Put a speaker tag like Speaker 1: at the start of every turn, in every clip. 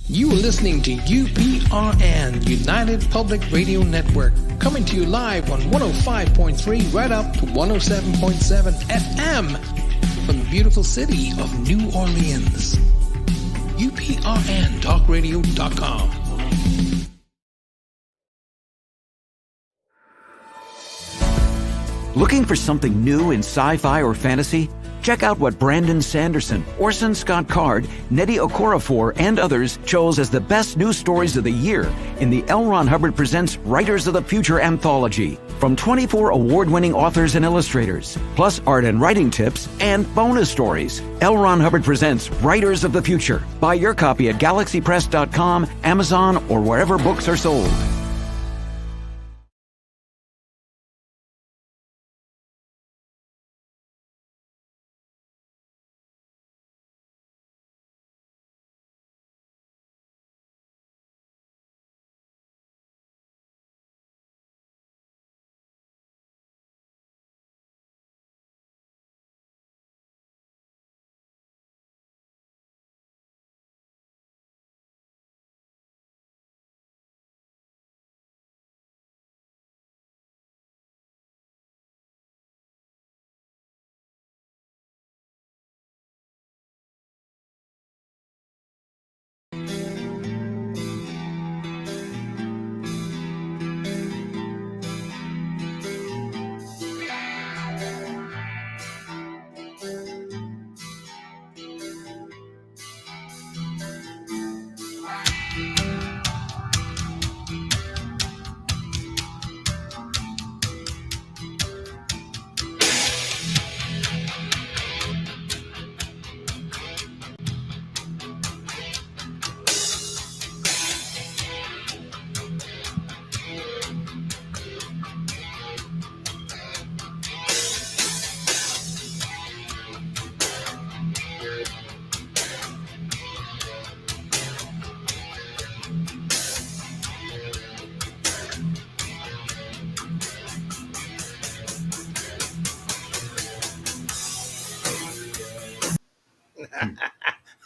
Speaker 1: You are listening to UPRN, United Public Radio Network, coming to you live on 105.3 right up to 107.7 FM from the beautiful city of New Orleans. UPRNTalkRadio.com.
Speaker 2: Looking for something new in sci-fi or fantasy? Check out what Brandon Sanderson, Orson Scott Card, Nnedi Okorafor, and others chose as the best news stories of the year in the L. Ron Hubbard Presents Writers of the Future anthology from 24 award-winning authors and illustrators, plus art and writing tips and bonus stories. L. Ron Hubbard Presents Writers of the Future. Buy your copy at galaxypress.com, Amazon, or wherever books are sold.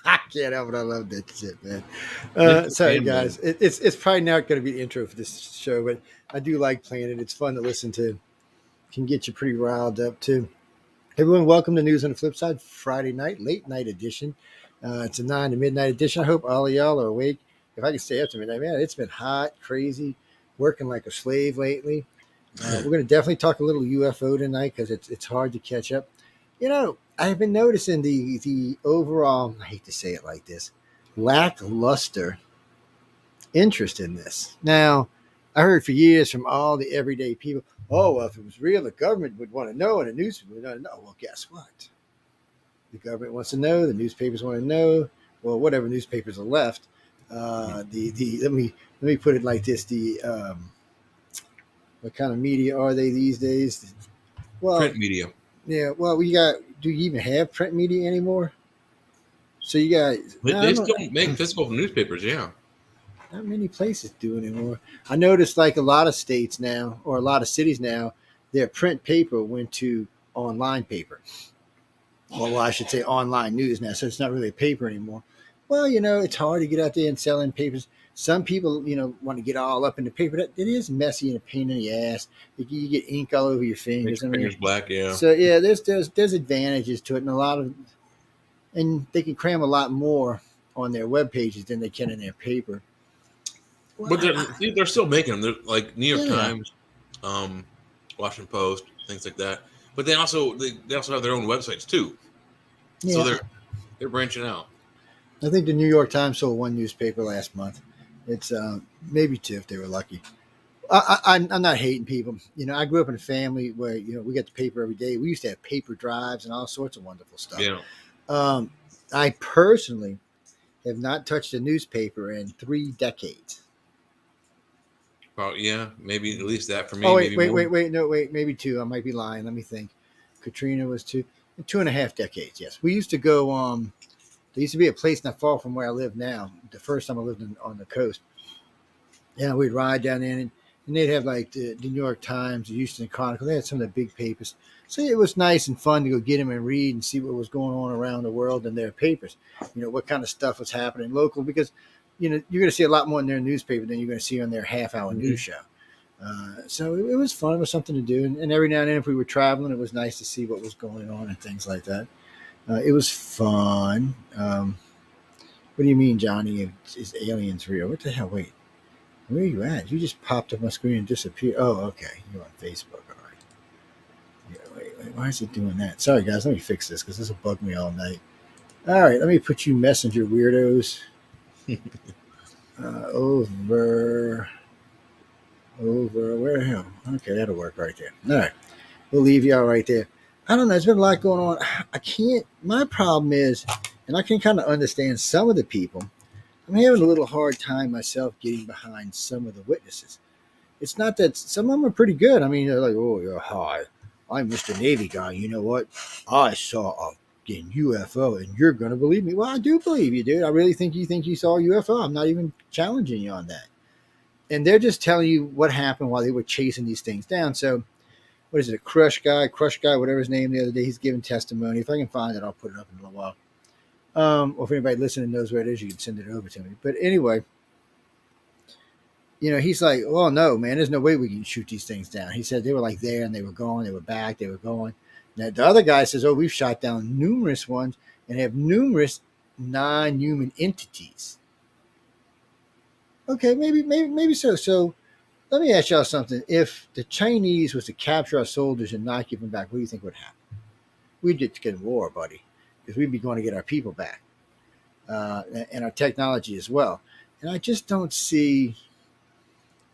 Speaker 3: I can't help it. I love that shit, man. Sorry, guys. It's probably not going to be the intro for this show, but I do like playing it. It's fun to listen to. Can get you pretty riled up, too. Everyone, welcome to News on the Flip Side, Friday night, late night edition. It's a 9 to midnight edition. I hope all of y'all are awake. If I can stay up to midnight, man, it's been hot, crazy, working like a slave lately. We're going to definitely talk a little UFO tonight because it's hard to catch up. You know, I've been noticing the overall, I hate to say it like this, lackluster interest in this. Now, I heard for years from all the everyday people, oh, well, if it was real, the government would want to know and the newspaper would want to know. Well, guess what? The government wants to know. The newspapers want to know. Well, whatever newspapers are left. Let me put it like this: what kind of media are they these days? Well,
Speaker 4: print media.
Speaker 3: Yeah. Well, do you even have print media anymore? So you got.
Speaker 4: They still make physical newspapers. Yeah.
Speaker 3: Not many places do anymore. I noticed like a lot of states now, or a lot of cities now, their print paper went to online paper. Well, I should say online news now, so it's not really a paper anymore. Well, it's hard to get out there and sell in papers. Some people, want to get all up in the paper. It is messy and a pain in the ass. You get ink all over your fingers.
Speaker 4: Makes fingers black, yeah.
Speaker 3: So yeah, there's advantages to it, and they can cram a lot more on their web pages than they can in their paper.
Speaker 4: But they're still making them. They're like New York Times, Washington Post, things like that. But they also have their own websites too. Yeah. So they're branching out.
Speaker 3: I think the New York Times sold one newspaper last month. It's maybe two if they were lucky. I'm not hating people. I grew up in a family where we got the paper every day. We used to have paper drives and all sorts of wonderful stuff.
Speaker 4: Yeah.
Speaker 3: I personally have not touched a newspaper in 3 decades.
Speaker 4: Well, yeah, maybe at least that for me.
Speaker 3: Oh, wait, maybe 2. I might be lying. Let me think. Katrina was 2.5 decades. Yes, we used to go. There used to be a place not far from where I live now. The first time I lived on the coast, we'd ride down there, and they'd have like the New York Times, the Houston Chronicle. They had some of the big papers, so it was nice and fun to go get them and read and see what was going on around the world in their papers. What kind of stuff was happening local, because you're going to see a lot more in their newspaper than you're going to see on their half-hour news show. So it was fun. It was something to do. And every now and then, if we were traveling, it was nice to see what was going on and things like that. It was fun. What do you mean, Johnny? Is aliens real? What the hell? Wait, where are you at? You just popped up my screen and disappeared. Oh, okay. You're on Facebook. All right. Yeah, wait. Why is it doing that? Sorry, guys. Let me fix this because this will bug me all night. All right. Let me put you messenger weirdos over. Where the hell? Okay, that'll work right there. All right. We'll leave y'all right there. I don't know. There's been a lot going on. I can't. My problem is, and I can kind of understand some of the people. I'm having a little hard time myself getting behind some of the witnesses. It's not that some of them are pretty good. I mean, they're like, oh, you're high. I'm Mr. Navy guy. You know what? I saw a fucking UFO, and you're going to believe me. Well, I do believe you, dude. I really think you saw a UFO. I'm not even challenging you on that. And they're just telling you what happened while they were chasing these things down. So, what is it? Crush guy, whatever his name the other day, he's giving testimony. If I can find it, I'll put it up in a little while. Or if anybody listening knows where it is, you can send it over to me. But anyway, he's like, oh, no, man, there's no way we can shoot these things down. He said they were like there and they were going, they were back, they were going. Now, the other guy says, oh, we've shot down numerous ones and have numerous non-human entities. Okay, maybe so. So let me ask y'all something. If the Chinese was to capture our soldiers and not give them back, what do you think would happen? We'd get in war, buddy, because we'd be going to get our people back and our technology as well. And I just don't see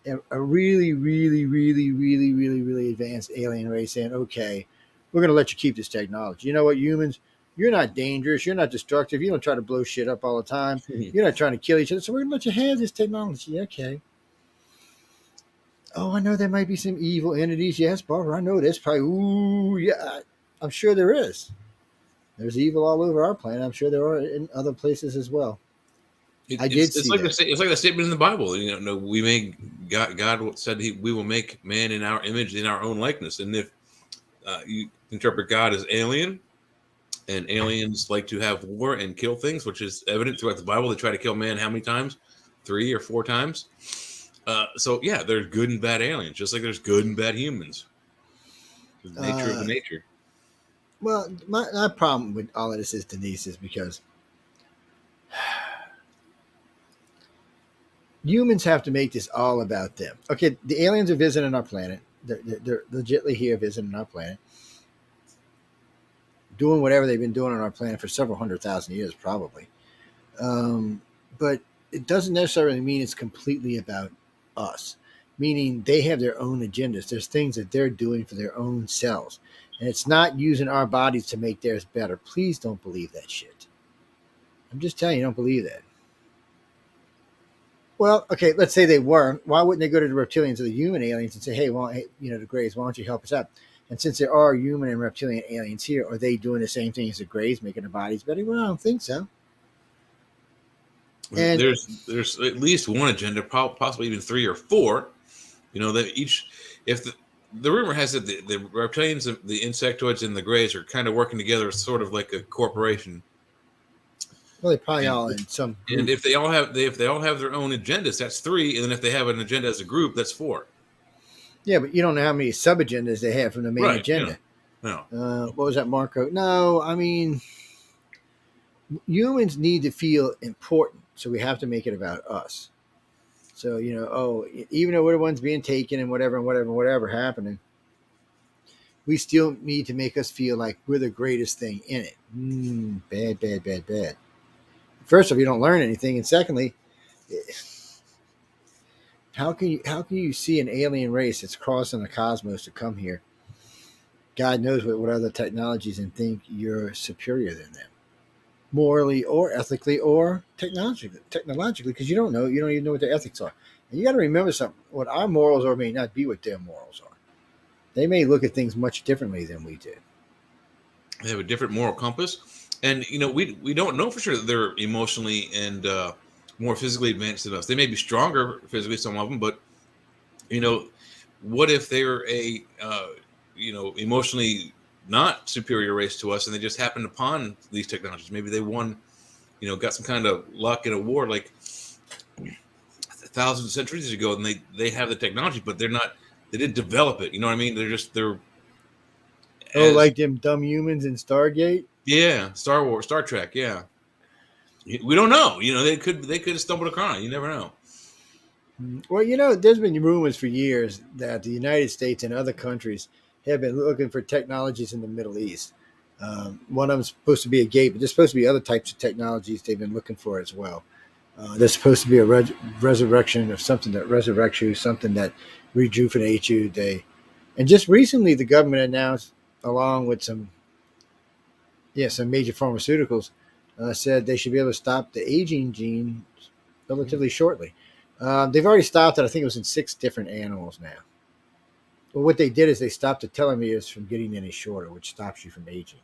Speaker 3: a really, really, really, really, really, really advanced alien race saying, okay, we're going to let you keep this technology. You know what, humans? You're not dangerous. You're not destructive. You don't try to blow shit up all the time. You're not trying to kill each other. So we're going to let you have this technology. Okay. Oh, I know there might be some evil entities. Yes, Barbara, I know this. Probably, ooh, yeah. I'm sure there is. There's evil all over our planet. I'm sure there are in other places as well.
Speaker 4: It's like the statement in the Bible. We make God said we will make man in our image, in our own likeness. And if you interpret God as alien, and aliens like to have war and kill things, which is evident throughout the Bible. They try to kill man how many times? 3 or 4 times. So yeah, there's good and bad aliens, just like there's good and bad humans. The nature of the nature.
Speaker 3: Well, my problem with all of this is, Denise, is because humans have to make this all about them. Okay, the aliens are visiting our planet. They're legitimately here visiting our planet, doing whatever they've been doing on our planet for several 100,000 years, probably. But it doesn't necessarily mean it's completely about us, meaning they have their own agendas. There's things that they're doing for their own selves. And it's not using our bodies to make theirs better. Please don't believe that shit. I'm just telling you, don't believe that. Well, okay, let's say they were. Why wouldn't they go to the reptilians or the human aliens and say, hey, the Greys, why don't you help us out? And since there are human and reptilian aliens here, are they doing the same thing as the Greys, making their bodies better? Well, I don't think so.
Speaker 4: And there's at least one agenda, possibly even 3 or 4. That each, if the rumor has that the reptilians, the insectoids, and the Greys are kind of working together, sort of like a corporation.
Speaker 3: Well, they probably all in some group.
Speaker 4: And if they all have their own agendas, that's 3. And then if they have an agenda as a group, that's 4.
Speaker 3: Yeah, but you don't know how many sub-agendas they have from the main agenda.
Speaker 4: Yeah. No.
Speaker 3: What was that, Marco? No, I mean, humans need to feel important, so we have to make it about us. So, even though we're the ones being taken and whatever happening, we still need to make us feel like we're the greatest thing in it. Bad. First off, you don't learn anything, and secondly, how can you see an alien race that's crossing the cosmos to come here? God knows what other technologies, and think you're superior than them, morally or ethically or technologically, because you don't even know what their ethics are. And you got to remember something: what our morals are may not be what their morals are. They may look at things much differently than we do.
Speaker 4: They have a different moral compass, and we don't know for sure that they're emotionally and more physically advanced than us. They may be stronger physically, some of them, but what if they're a emotionally not superior race to us, and they just happened upon these technologies? Maybe they won, got some kind of luck in a war. Like thousands of centuries ago, and they have the technology, but they didn't develop it. You know what I mean? They're
Speaker 3: like them dumb humans in Stargate.
Speaker 4: Yeah, Star Wars, Star Trek. Yeah, we don't know. They could have stumbled across it. You never know.
Speaker 3: Well, there's been rumors for years that the United States and other countries have been looking for technologies in the Middle East. One of them is supposed to be a gate, but there's supposed to be other types of technologies they've been looking for as well. There's supposed to be a resurrection of something that resurrects you, something that rejuvenates you. And just recently, the government announced, along with some major pharmaceuticals, said they should be able to stop the aging gene relatively shortly. They've already stopped it. I think it was in 6 different animals now. Well, what they did is they stopped the telomeres from getting any shorter, which stops you from aging.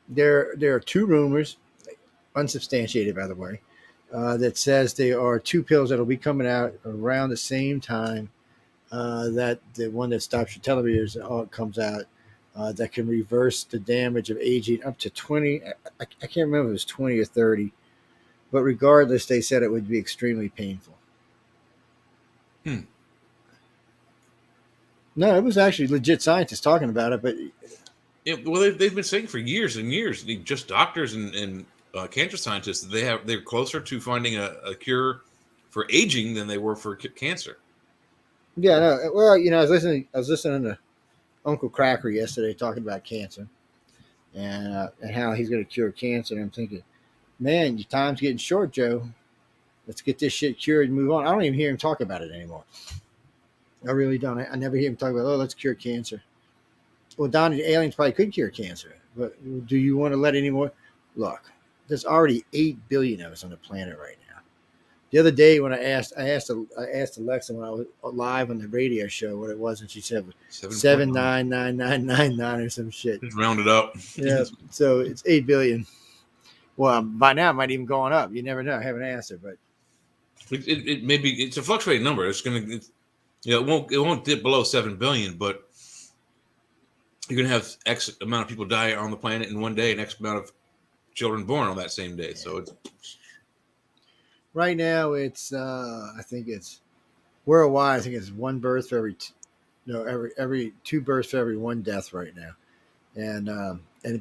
Speaker 3: There are 2 rumors, unsubstantiated by the way, that says there are 2 pills that will be coming out around the same time that the one that stops your telomeres comes out, that can reverse the damage of aging up to 20. I can't remember if it was 20 or 30. But regardless, they said it would be extremely painful. No, it was actually legit scientists talking about it. But
Speaker 4: they've been saying for years and years, just doctors and cancer scientists, they're closer to finding a cure for aging than they were for cancer.
Speaker 3: Yeah, no. Well, I was listening to Uncle Cracker yesterday talking about cancer and how he's going to cure cancer. And I'm thinking, man, your time's getting short, Joe. Let's get this shit cured and move on. I don't even hear him talk about it anymore. I really don't. I never hear him talk about, let's cure cancer. Well, Donnie, the aliens probably could cure cancer, but do you want to let any more? Look, there's already 8 billion of us on the planet right now. The other day when I asked Alexa when I was live on the radio show what it was, and she said 79999 or some shit.
Speaker 4: Just round it up.
Speaker 3: Yeah, so it's 8 billion. Well, by now it might even going up. You never know. I haven't asked her, but
Speaker 4: it may be. It's a fluctuating number. It won't dip below 7 billion, but you're gonna have X amount of people die on the planet in one day, and X amount of children born on that same day. So it's
Speaker 3: right now it's I think it's worldwide. I think it's 1 birth for every 2 births for every 1 death right now, and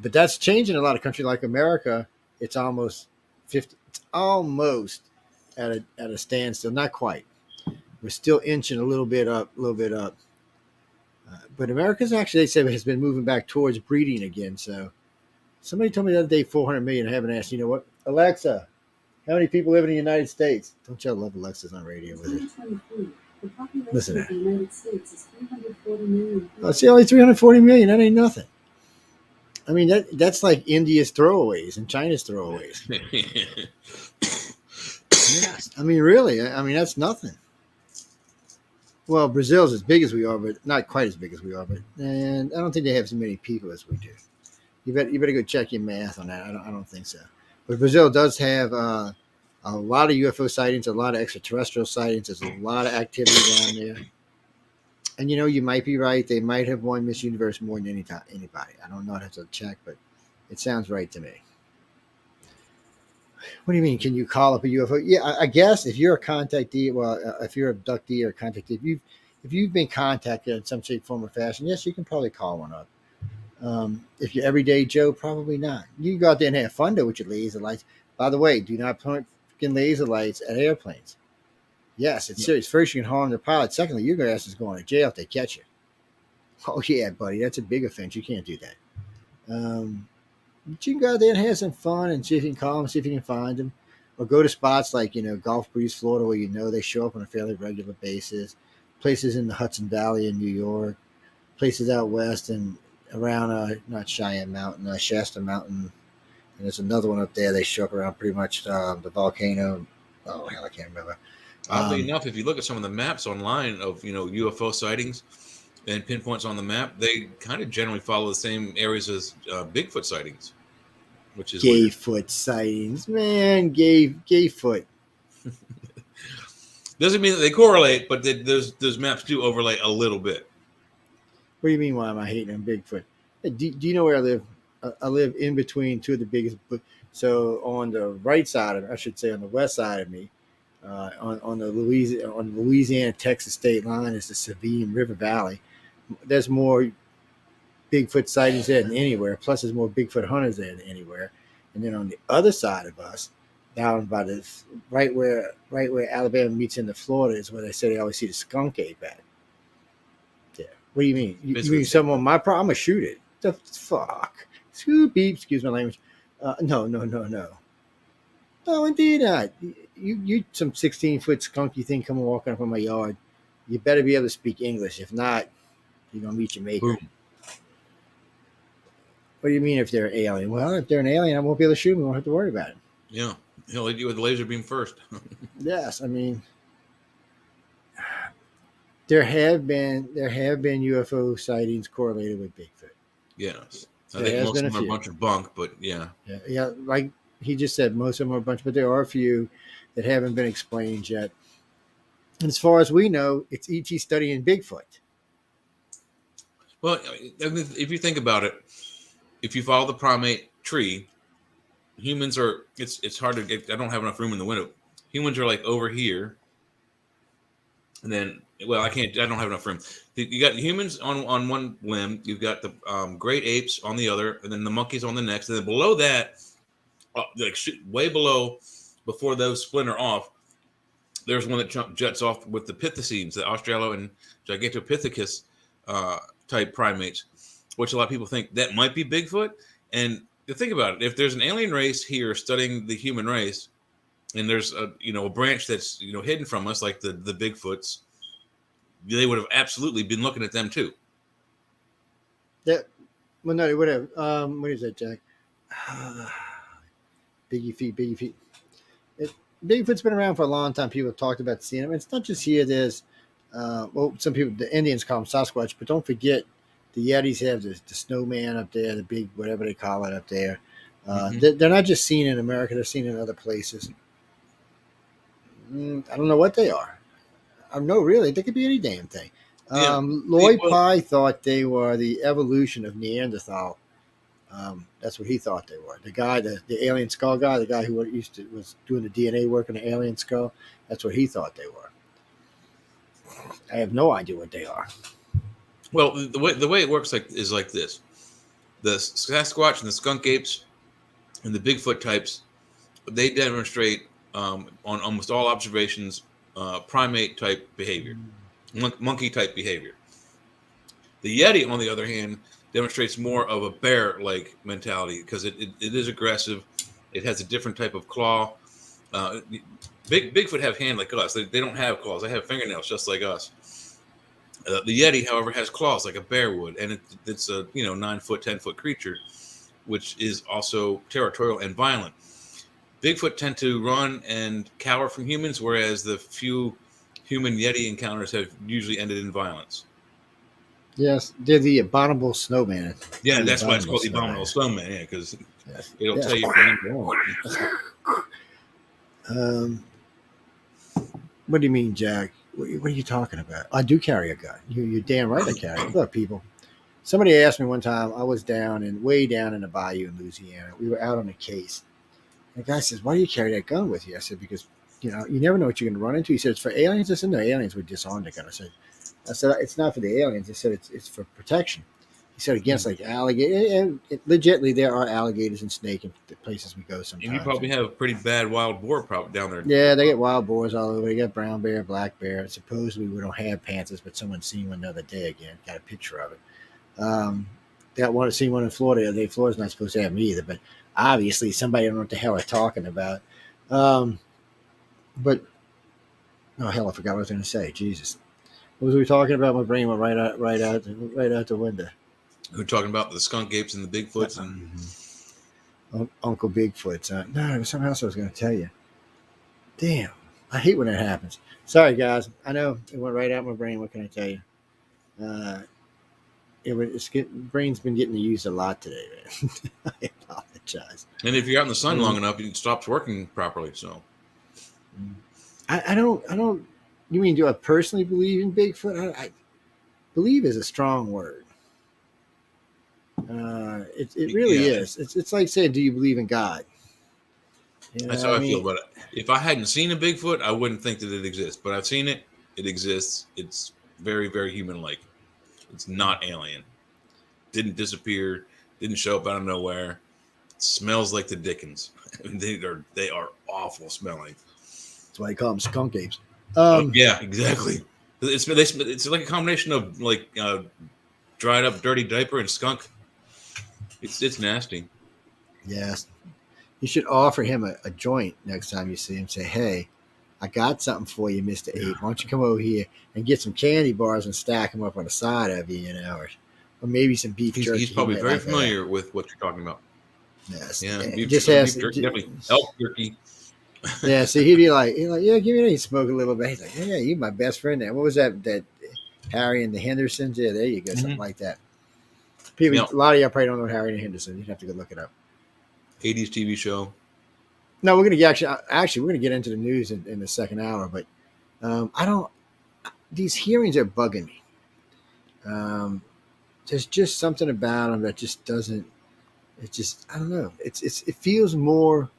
Speaker 3: but that's changing in a lot of countries like America. It's almost 50. It's almost at a standstill. Not quite. We're still inching a little bit up. But America's actually, they say, has been moving back towards breeding again. So somebody told me the other day 400 million. I haven't asked. You know what? Alexa, how many people live in the United States? Don't y'all love Alexa's on radio with it? Listen to that. The United States is 340 million. Oh, see, only 340 million. That ain't nothing. I mean, that's like India's throwaways and China's throwaways. Yes. I mean, really. I mean, that's nothing. Well, Brazil's as big as we are, but not quite as big as we are. And I don't think they have as many people as we do. You better go check your math on that. I don't think so. But Brazil does have a lot of UFO sightings, a lot of extraterrestrial sightings. There's a lot of activity down there. And you might be right. They might have won Miss Universe more than anybody. I don't know. I'd have to check, but it sounds right to me. What do you mean? Can you call up a UFO? Yeah, I guess if you're a contactee, if you're an abductee or a contactee, if you've been contacted in some shape, form, or fashion, yes, you can probably call one up. If you're everyday Joe, probably not. You can go out there and have fun though with your laser lights. By the way, do not point freaking laser lights at airplanes. Yes, it's serious. First, you can harm the pilot. Secondly, your ass is going to jail if they catch you. Oh yeah, buddy, that's a big offense. You can't do that. But you can go out there and have some fun and see if you can call them, see if you can find them, or go to spots like Gulf Breeze, Florida, where they show up on a fairly regular basis. Places in the Hudson Valley in New York, places out west and around not Cheyenne Mountain, Shasta Mountain, and there's another one up there. They show up around pretty much the volcano. Oh hell, I can't remember.
Speaker 4: Oddly enough, if you look at some of the maps online of UFO sightings and pinpoints on the map, they kind of generally follow the same areas as Bigfoot sightings, which is
Speaker 3: Gayfoot sightings, man. Gayfoot.
Speaker 4: Doesn't mean that they correlate, but those maps do overlay a little bit.
Speaker 3: What do you mean? Why am I hating on Bigfoot? Hey, do you know where I live? I live in between two of the biggest. So on the right side of, I should say, on the west side of me, on the Louisiana Texas state line is the Sabine River Valley. There's more Bigfoot sightings there than anywhere. Plus, there's more Bigfoot hunters there than anywhere. And then on the other side of us, down by the right where Alabama meets into Florida, is where they say they always see the skunk ape at. Yeah. What do you mean? You mean someone on my property? I'm gonna shoot it. The fuck? Scoop beep. Excuse my language. No. No, indeed not. You some 16-foot skunky thing coming walking up in my yard. You better be able to speak English. If not, you're gonna meet your maker. Boom. What do you mean if they're an alien? Well, if they're an alien, I won't be able to shoot them. I won't have to worry about it.
Speaker 4: Yeah, he'll hit you with the laser beam first.
Speaker 3: Yes, I mean, there have been UFO sightings correlated with Bigfoot.
Speaker 4: Yes, I think most of them are a bunch of bunk, but yeah.
Speaker 3: Yeah, like he just said, most of them are a bunch, but there are a few that haven't been explained yet. And as far as we know, it's ET studying Bigfoot.
Speaker 4: Well, if you think about it, if you follow the primate tree, humans are, it's hard to get, I don't have enough room in the window. Humans are like over here. And then, well, I don't have enough room. You got humans on one limb, you've got the great apes on the other, and then the monkeys on the next. And then below that, like way below, before those splinter off, there's one that juts off with the Pithecines, the Australo and Gigantopithecus type primates, which a lot of people think that might be Bigfoot. And to think about it, if there's an alien race here studying the human race, and there's a branch that's hidden from us, like the Bigfoots, they would have absolutely been looking at them too.
Speaker 3: Yeah, well, no, they would have. What is that, Jack? Biggie feet. Bigfoot's been around for a long time. People have talked about seeing them. It's not just here. There's, some people, the Indians call them Sasquatch, but don't forget the Yetis have the snowman up there, the big, whatever they call it up there. They're not just seen in America. They're seen in other places. I don't know what they are. No, really, they could be any damn thing. Yeah. Lloyd Pye thought they were the evolution of Neanderthal. That's what he thought they were. The guy, the alien skull guy, the guy who was doing the DNA work on the alien skull. That's what he thought they were. I have no idea what they are.
Speaker 4: Well, the way it works is like this: the Sasquatch and the skunk apes and the Bigfoot types, they demonstrate on almost all observations primate type behavior, monkey type behavior. The Yeti, on the other hand, demonstrates more of a bear-like mentality because it is aggressive. It has a different type of claw. Bigfoot have hand like us. They don't have claws. They have fingernails just like us. The Yeti, however, has claws like a bear would, and it's a 9-foot, 10-foot creature, which is also territorial and violent. Bigfoot tend to run and cower from humans, whereas the few human Yeti encounters have usually ended in violence.
Speaker 3: Yes, they're the abominable snowman.
Speaker 4: Yeah, that's why it's called the abominable snowman. Yeah, because it'll tell you.
Speaker 3: What do you mean, Jack? What are you talking about? I do carry a gun. You're damn right I carry it. Look, people. Somebody asked me one time. I was way down in the bayou in Louisiana. We were out on a case. And the guy says, "Why do you carry that gun with you?" I said, "Because you never know what you're going to run into." He said, "It's for aliens." I said, "No, aliens would disarm the gun." I said, "It's not for the aliens." I said, "It's for protection." He said, "Against like alligators." And legitimately, there are alligators and snake in the places we go sometimes.
Speaker 4: And you probably have a pretty bad wild boar problem down there.
Speaker 3: Yeah, they get wild boars all over. They got brown bear, black bear. Supposedly, we don't have panthers, but someone seen one the other day again. Got a picture of it. Seen one in Florida. Florida's not supposed to have them either, but obviously somebody don't know what the hell they're talking about. But oh hell, I forgot what I was going to say. Jesus. What was we talking about? My brain went right out the window.
Speaker 4: We're talking about the skunk apes and the Bigfoots and
Speaker 3: Uncle Bigfoots. No, there was something else I was going to tell you. Damn, I hate when that happens. Sorry, guys. I know it went right out my brain. What can I tell you? Brain's been getting used a lot today, man. I apologize.
Speaker 4: And if you're out in the sun long enough, it stops working properly. So,
Speaker 3: I don't. You mean, do I personally believe in Bigfoot? I believe is a strong word. It really is. It's like saying, do you believe in God? You know
Speaker 4: That's
Speaker 3: what
Speaker 4: how
Speaker 3: I
Speaker 4: I feel
Speaker 3: mean?
Speaker 4: about it. If I hadn't seen a Bigfoot, I wouldn't think that it exists. But I've seen it. It exists. It's very, very human-like. It's not alien. Didn't disappear. Didn't show up out of nowhere. It smells like the Dickens. They are awful smelling.
Speaker 3: That's why they call them skunk apes.
Speaker 4: Yeah, exactly. It's like a combination of like dried up dirty diaper and skunk. It's nasty.
Speaker 3: Yes. You should offer him a joint next time you see him. Say, hey, I got something for you, Mr. Ape. Why don't you come over here and get some candy bars and stack them up on the side of you, or maybe some beef jerky.
Speaker 4: He's probably very familiar with what you're talking about.
Speaker 3: Yes.
Speaker 4: Yeah,
Speaker 3: And
Speaker 4: beef
Speaker 3: just
Speaker 4: jerky, definitely elk jerky.
Speaker 3: Yeah, so he'd be like, yeah, give me that. He'd smoke a little bit. He's like, yeah, you my best friend. There. What was that Harry and the Hendersons? Yeah, there you go, something like that. People, a lot of y'all probably don't know Harry and the Hendersons. You'd have to go look it up.
Speaker 4: 80s TV show.
Speaker 3: No, we're gonna get actually we're gonna get into the news in the second hour, but I don't. These hearings are bugging me. There's just something about them that just doesn't. It just I don't know. It feels more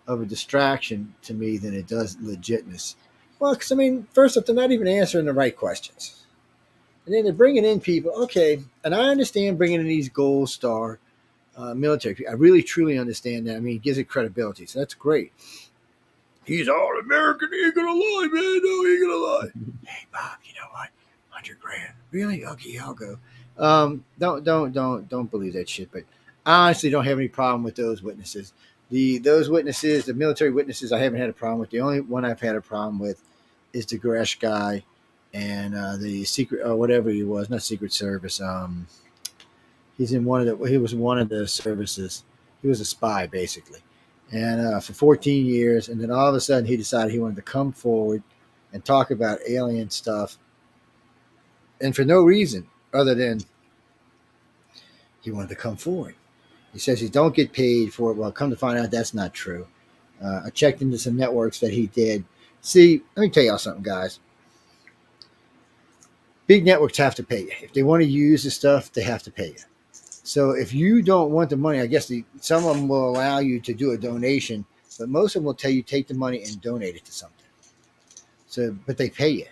Speaker 3: of a distraction to me than it does legitness. Well, because I mean, first off, they're not even answering the right questions, and then they're bringing in people. Okay, and I understand bringing in these gold star military people. I really truly understand that. I mean, it gives it credibility, so that's great. He's all American. He ain't gonna lie, man. No, he ain't gonna lie. Hey, Bob, you know what? $100,000. Really? Okay, I'll go. Don't believe that shit. But I honestly don't have any problem with those witnesses. Those witnesses, the military witnesses, I haven't had a problem with. The only one I've had a problem with is the Gresh guy and the secret or whatever he was, not Secret Service. He was one of the services. He was a spy basically, and for 14 years, and then all of a sudden he decided he wanted to come forward and talk about alien stuff, and for no reason other than he wanted to come forward. He says he don't get paid for it. Well, come to find out, that's not true. I checked into some networks that he did. See, let me tell y'all something, guys. Big networks have to pay you. If they want to use the stuff, they have to pay you. So if you don't want the money, I guess some of them will allow you to do a donation, but most of them will tell you take the money and donate it to something. So, but they pay you.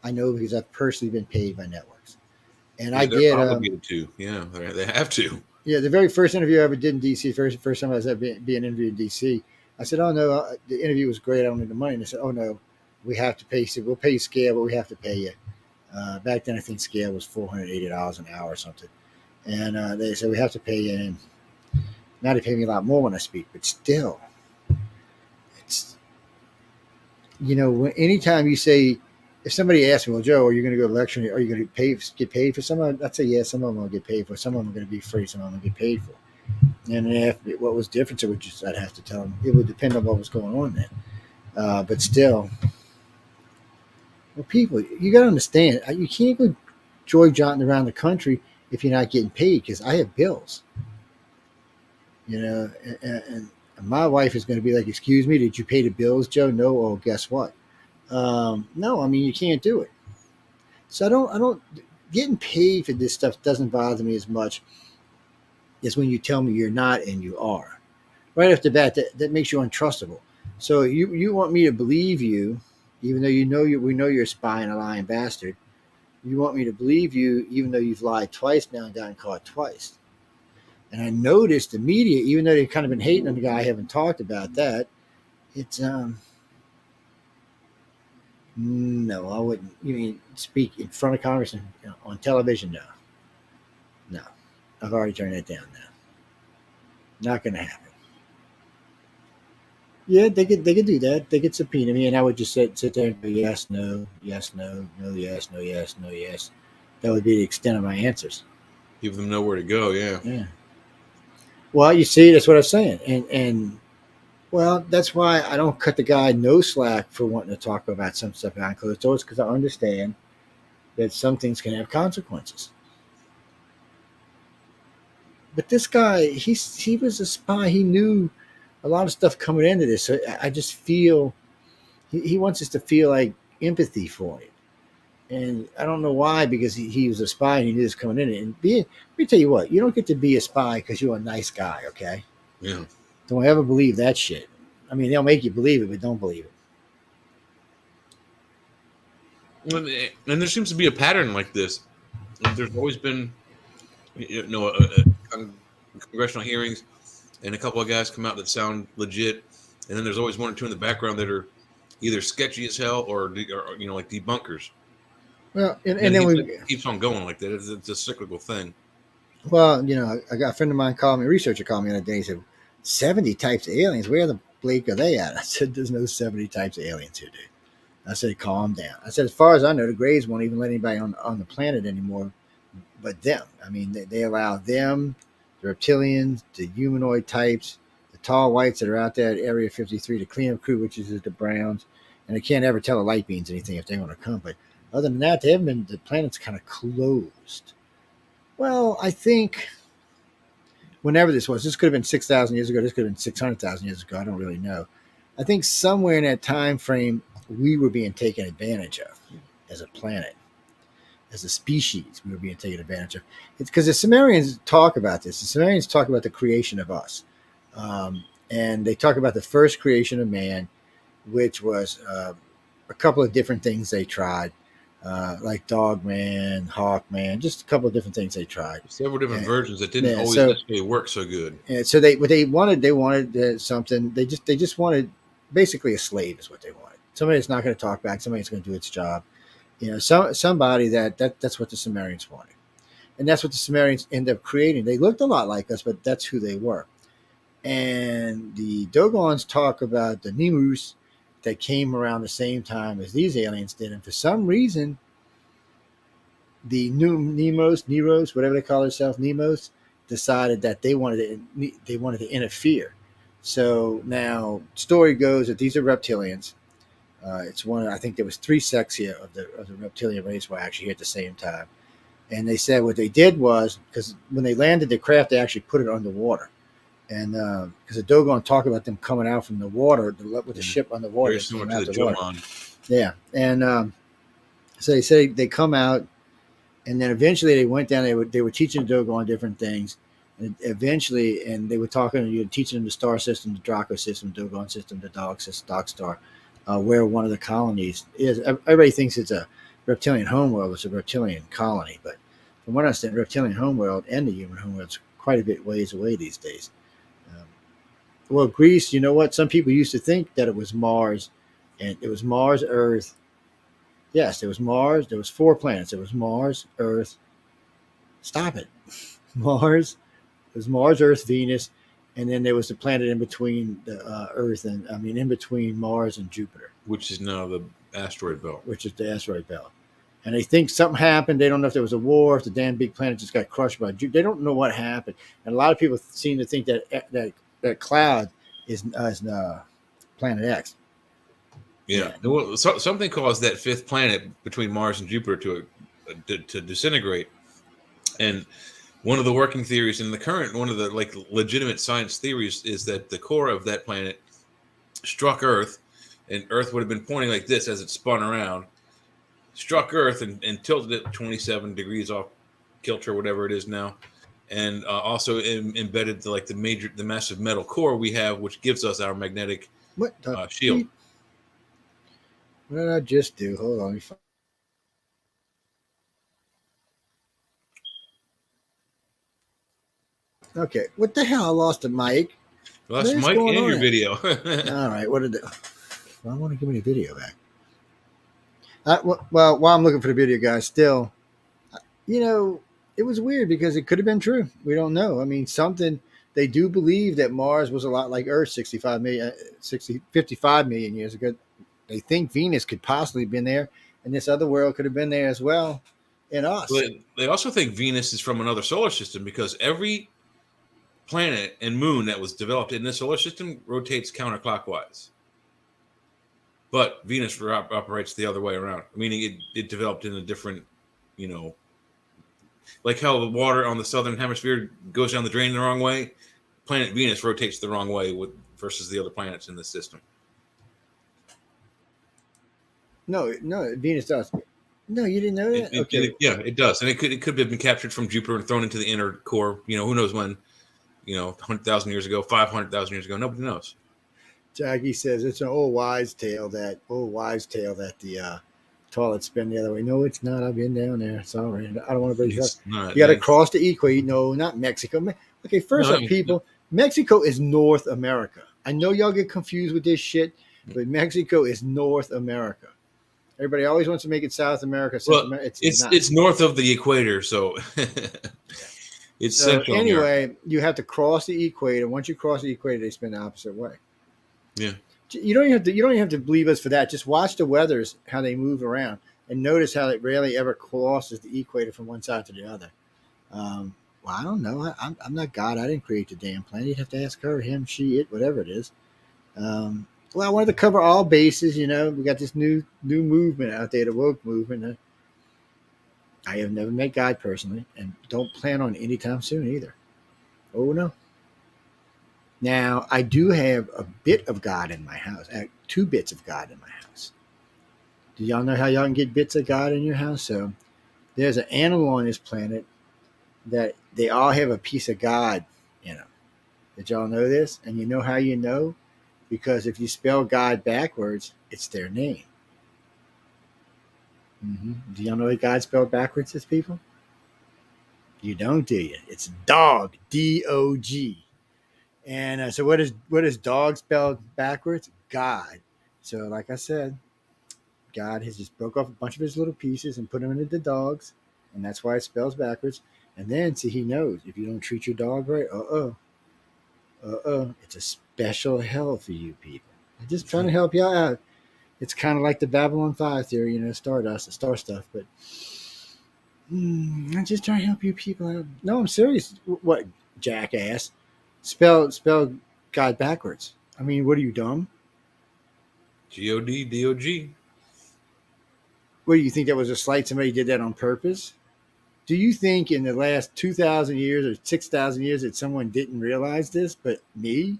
Speaker 3: I know because I've personally been paid by networks, and I get
Speaker 4: obligated to. Yeah, they have to.
Speaker 3: Yeah, the very first interview I ever did in DC, first time I was ever being interviewed in DC, I said, "Oh no, the interview was great. I don't need the money." And they said, "Oh no, we have to pay." He said, "We'll pay you scale, but we have to pay you." Back then, I think scale was $480 an hour or something. And they said, we have to pay you. And now they pay me a lot more when I speak, but still, it's, anytime you say, if somebody asks me, well, Joe, are you going to go to lecture? Are you going to get paid for some of them? I'd say, yeah, some of them will get paid for. Some of them are going to be free. Some of them will get paid for. And if what was different, I'd have to tell them. It would depend on what was going on then. But still, well, people, you got to understand, you can't go joy jaunting around the country if you're not getting paid, because I have bills, and my wife is going to be like, excuse me, did you pay the bills, Joe? No. Oh, guess what? No, I mean, you can't do it. So I don't getting paid for this stuff doesn't bother me as much as when you tell me you're not and you are. Right off the bat, that makes you untrustable. So you want me to believe you, even though we know you're a spy and a lying bastard. You want me to believe you, even though you've lied twice now and gotten caught twice. And I noticed the media, even though they've kind of been hating on the guy, I haven't talked about that. It's no, I wouldn't. You mean speak in front of Congress and on television? No, I've already turned that down. Now, not going to happen. Yeah, they could do that. They could subpoena me, and I would just sit there and go yes, no, yes, no, no, yes, no, yes, no, yes. That would be the extent of my answers.
Speaker 4: Give them nowhere to go. Yeah.
Speaker 3: Yeah. Well, you see, that's what I'm saying, and well, that's why I don't cut the guy no slack for wanting to talk about some stuff behind closed doors, because I understand that some things can have consequences. But this guy, he was a spy. He knew a lot of stuff coming into this. So I just feel he wants us to feel like empathy for him. And I don't know why, because he was a spy and he knew this coming in. And let me tell you what, you don't get to be a spy because you're a nice guy, okay?
Speaker 4: Yeah.
Speaker 3: Don't ever believe that shit. I mean, they'll make you believe it, but don't believe it.
Speaker 4: And there seems to be a pattern like this. There's always been, congressional hearings, and a couple of guys come out that sound legit, and then there's always one or two in the background that are either sketchy as hell or like debunkers.
Speaker 3: Well, and then
Speaker 4: it keeps on going like that. It's a cyclical thing.
Speaker 3: Well, I got a friend of mine called me, a researcher called me the other day. He said, 70 types of aliens. Where the bleak are they at? I said, there's no 70 types of aliens here, dude. I said, calm down. I said, as far as I know, the Greys won't even let anybody on the planet anymore but them. I mean, they allow them, the reptilians, the humanoid types, the tall whites that are out there at Area 53, the cleanup crew, which is the Browns, and they can't ever tell the light beings anything if they want to come. But other than that, the planet's kind of closed. Well, I think whenever this could have been 6,000 years ago. This could have been 600,000 years ago. I don't really know. I think somewhere in that time frame, we were being taken advantage of as a planet, as a species. We were being taken advantage of. It's because the Sumerians talk about this. The Sumerians talk about the creation of us. And they talk about the first creation of man, which was a couple of different things they tried. Like Dog Man, Hawk Man, just a couple of different things they tried.
Speaker 4: Several different versions that didn't always necessarily work so good.
Speaker 3: And so they wanted something. They just wanted basically a slave is what they wanted. Somebody that's not going to talk back. Somebody that's going to do its job. Somebody that's what the Sumerians wanted, and that's what the Sumerians end up creating. They looked a lot like us, but that's who they were. And the Dogons talk about the Nemus that came around the same time as these aliens did. And for some reason, the new Neros, whatever they call themselves, Nemos, decided that they wanted to interfere. So now, story goes that these are reptilians. I think there was 3 sects here of the reptilian race were actually here at the same time. And they said what they did was, because when they landed the craft, they actually put it underwater. And because the Dogon talk about them coming out from the water with the ship on the water.
Speaker 4: Very similar to the Jomon.
Speaker 3: Yeah. And so they say they come out, and then eventually they went down. They were teaching the Dogon different things. And eventually, and they were teaching them the star system, the Draco system, the Dogon system, the Dog Star, where one of the colonies is. Everybody thinks it's a reptilian homeworld. It's a reptilian colony. But from what I understand, reptilian homeworld and the human homeworld's quite a bit ways away these days. Well, Greece, you know what? Some people used to think that it was Mars, and it was Mars, Earth. Yes, it was Mars. There was 4 planets. It was Mars, Earth. Stop it. Mars. It was Mars, Earth, Venus, and then there was the planet in between the Earth in between Mars and Jupiter,
Speaker 4: which is now the asteroid belt.
Speaker 3: Which is the asteroid belt. And they think something happened. They don't know if there was a war, if the damn big planet just got crushed by Jupiter. They don't know what happened. And a lot of people seem to think that cloud is Planet X.
Speaker 4: Yeah. Well, something caused that 5th planet between Mars and Jupiter to disintegrate. And one of the working theories in the current, one of the legitimate science theories, is that the core of that planet struck Earth, and Earth would have been pointing like this as it spun around, struck Earth and tilted it 27 degrees off kilter, whatever it is now. And also embedded the massive metal core we have, which gives us our magnetic shield.
Speaker 3: What did I just do? Hold on. Okay, what the hell? I lost the mic.
Speaker 4: You lost the mic and your video.
Speaker 3: All right, what did it? Well, I want to give me the video back. Well, while I'm looking for the video, guys, still, it was weird because it could have been true. We don't know. I mean, they do believe that Mars was a lot like Earth 55 million years ago. They think Venus could possibly have been there, and this other world could have been there as well in us.
Speaker 4: But they also think Venus is from another solar system, because every planet and moon that was developed in this solar system rotates counterclockwise. But Venus operates the other way around, meaning it developed in a different, like how the water on the southern hemisphere goes down the drain the wrong way. Planet Venus rotates the wrong way versus the other planets in the system.
Speaker 3: No, Venus does. No, you didn't know that? Okay.
Speaker 4: It does, and it could have been captured from Jupiter and thrown into the inner core. Who knows when? 100,000 years ago, 500,000 years ago. Nobody knows.
Speaker 3: Jackie says it's an old wives' tale that the toilets spin the other way. No, it's not. I've been down there. It's all right. I don't want to break it up. You got to cross the equator. No, not Mexico. Okay, first up, people, Mexico is North America. I know y'all get confused with this shit, but Mexico is North America. Everybody always wants to make it South America.
Speaker 4: It's north of the equator, so it's Central
Speaker 3: anyway.
Speaker 4: America.
Speaker 3: You have to cross the equator. Once you cross the equator, they spin the opposite way.
Speaker 4: Yeah.
Speaker 3: You don't even have to believe us for that. Just watch the weathers, how they move around, and notice how it rarely ever crosses the equator from one side to the other. Well, I don't know. I'm not God. I didn't create the damn planet. You'd have to ask her, him, she, it, whatever it is. Well, I wanted to cover all bases. We got this new movement out there, the woke movement. I have never met God personally, and don't plan on anytime soon either. Oh no. Now, I do have a bit of God in my house, 2 bits of God in my house. Do y'all know how y'all can get bits of God in your house? So there's an animal on this planet that they all have a piece of God in them. Did y'all know this? And you know how you know? Because if you spell God backwards, it's their name. Do y'all know what God spelled backwards is, people? You don't, do you? It's dog, D-O-G. And so what is dog spelled backwards? God. So like I said, God has just broke off a bunch of his little pieces and put them into the dogs. And that's why it spells backwards. And then, see, he knows if you don't treat your dog right, it's a special hell for you people. I'm just trying to help y'all out. It's kind of like the Babylon 5 theory, Stardust, the star stuff. But I'm just trying to help you people out. No, I'm serious. What, jackass? Spell God backwards. I mean, what are you, dumb?
Speaker 4: G-O-D-D-O-G.
Speaker 3: What, do you think that was a slight? Somebody did that on purpose? Do you think in the last 2,000 years or 6,000 years that someone didn't realize this, but me?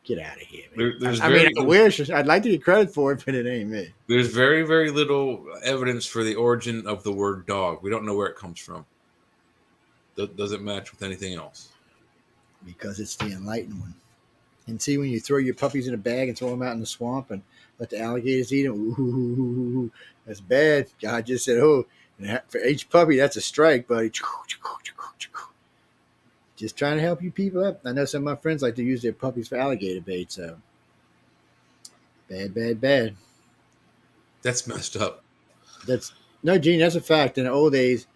Speaker 3: Get out of here, man. I wish. I'd like to get credit for it, but it ain't me.
Speaker 4: There's very, very little evidence for the origin of the word dog. We don't know where it comes from. Doesn't match with anything else.
Speaker 3: Because it's the enlightened one. And see, when you throw your puppies in a bag and throw them out in the swamp and let the alligators eat them, ooh, that's bad. God just said, for each puppy, that's a strike, buddy. Just trying to help you people up. I know some of my friends like to use their puppies for alligator bait, so bad.
Speaker 4: That's messed up.
Speaker 3: Gene, that's a fact. In the old days,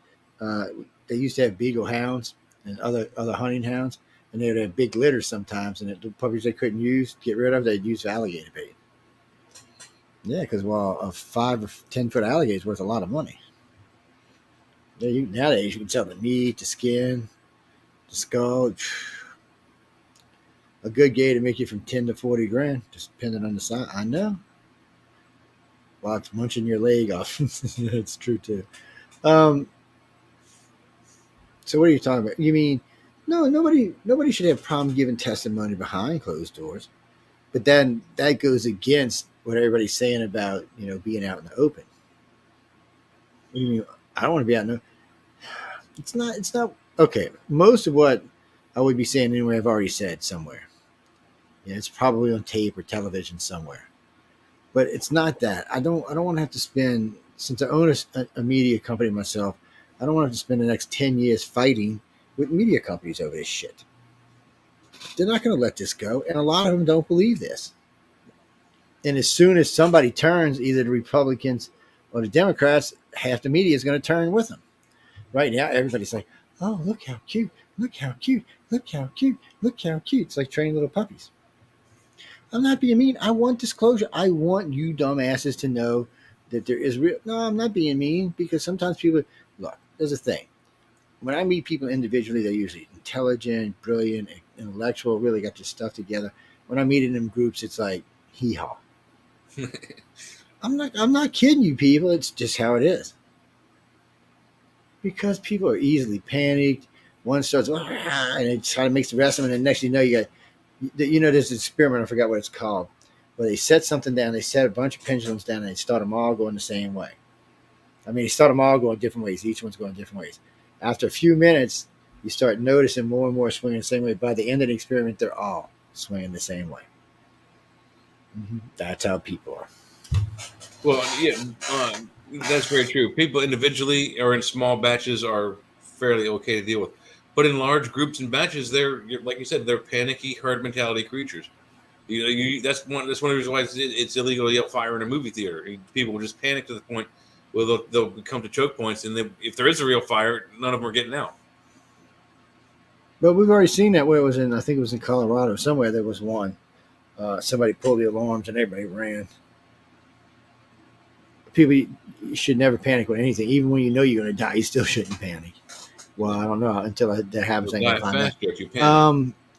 Speaker 3: they used to have beagle hounds and other hunting hounds, and they would have big litters sometimes, and the puppies they couldn't get rid of, they'd use for alligator bait. Yeah, because a 5 or 10 foot alligator is worth a lot of money. Nowadays, you can sell the meat, the skin, the skull. A good gator make you from 10 to 40 grand, just depending on the size. I know. While it's munching your leg off. That's true too. So what are you talking about? You mean, no, nobody should have a problem giving testimony behind closed doors. But then that goes against what everybody's saying about, being out in the open. What do you mean? I don't want to be out in the open. It's not okay. Most of what I would be saying anyway, I've already said somewhere. It's probably on tape or television somewhere. But it's not that. I don't want to have to spend, since I own a media company myself, I don't want to have to spend the next 10 years fighting with media companies over this shit. They're not going to let this go. And a lot of them don't believe this. And as soon as somebody turns, either the Republicans or the Democrats, half the media is going to turn with them. Right now, everybody's like, oh, look how cute. Look how cute. Look how cute. Look how cute. It's like training little puppies. I'm not being mean. I want disclosure. I want you dumbasses to know that there is real. No, I'm not being mean, because sometimes people, look, there's a thing. When I meet people individually, they're usually intelligent, brilliant, intellectual, really got their stuff together. When I meet in them groups, it's like, hee-haw. I'm not kidding you people. It's just how it is. Because people are easily panicked. One starts, and it kind of makes the rest of them, and the next thing you know, you got, there's an experiment, I forgot what it's called, where they set something down, they set a bunch of pendulums down, and they start them all going the same way. I mean, he started them all going different ways. Each one's going different ways. After a few minutes, you start noticing more and more swinging the same way. By the end of the experiment, they're all swinging the same way. That's how people are.
Speaker 4: Well, yeah, that's very true. People individually or in small batches are fairly okay to deal with, but in large groups and batches, like you said, they're panicky herd mentality creatures. That's one of the reasons why it's illegal to yell fire in a movie theater. People will just panic to the point where they'll come to choke points, and if there is a real fire, none of them are getting out.
Speaker 3: But we've already seen that where it was I think it was in Colorado, somewhere there was one. Somebody pulled the alarms and everybody ran. People, you should never panic with anything. Even when you know you're going to die, you still shouldn't panic. Well, I don't know until that happens. I can find out.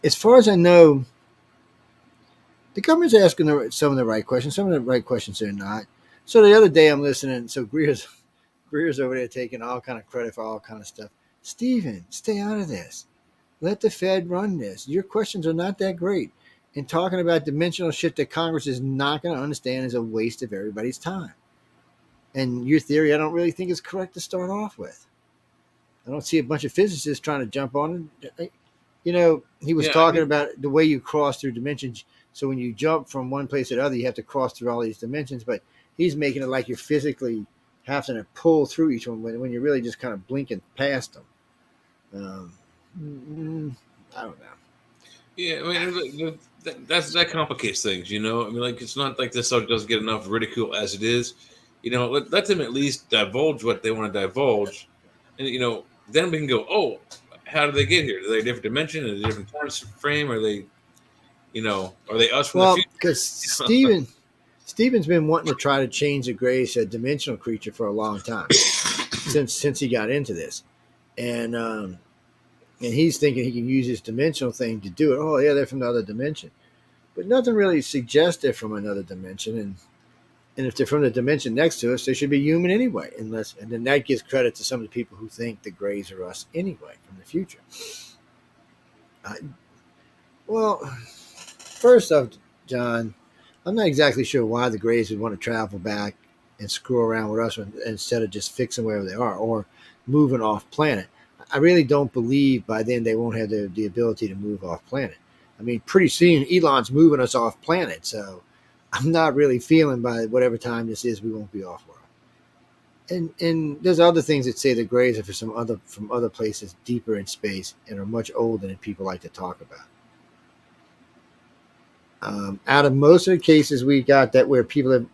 Speaker 3: As far as I know, the government's asking some of the right questions. Some of the right questions they're not. So the other day I'm listening. So Greer's over there taking all kind of credit for all kind of stuff. Stephen, stay out of this. Let the Fed run this. Your questions are not that great. And talking about dimensional shit that Congress is not going to understand is a waste of everybody's time. And your theory, I don't really think is correct to start off with. I don't see a bunch of physicists trying to jump on it. He was talking about the way you cross through dimensions. So when you jump from one place to the other, you have to cross through all these dimensions. But he's making it like you're physically having to pull through each one when you're really just kind of blinking past them. I don't know.
Speaker 4: Yeah, I mean, that complicates things, I mean, like, it's not like this subject doesn't get enough ridicule as it is. Let them at least divulge what they want to divulge, and then we can go, oh, how did they get here? Are they a different dimension? Are they a different time frame? Are they, are they us from the future?
Speaker 3: Because Stephen's been wanting to try to change the Greys to a dimensional creature for a long time since he got into this, and he's thinking he can use this dimensional thing to do it. Oh yeah, they're from the other dimension, but nothing really suggests they're from another dimension, and if they're from the dimension next to us, they should be human anyway. And then that gives credit to some of the people who think the Greys are us anyway from the future. Well, first off, John, I'm not exactly sure why the Greys would want to travel back and screw around with us instead of just fixing wherever they are or moving off planet. I really don't believe by then they won't have the ability to move off planet. I mean, pretty soon Elon's moving us off planet, so I'm not really feeling by whatever time this is we won't be off world. And there's other things that say the Greys are from other places deeper in space and are much older than people like to talk about. Out of most of the cases we got that where people have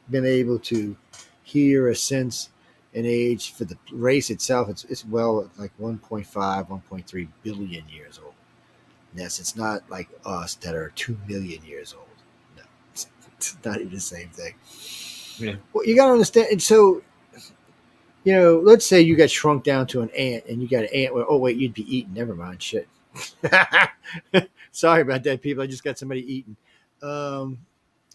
Speaker 3: been able to hear or sense an age for the race itself, it's well like 1.5, 1.3 billion years old. Yes, it's not like us that are 2 million years old. No, it's not even the same thing.
Speaker 4: Yeah.
Speaker 3: Well, you got to understand. And so, let's say you got shrunk down to an ant and you got an ant where, oh, wait, you'd be eaten. Never mind. Shit. Sorry about that, people. I just got somebody eaten. Well,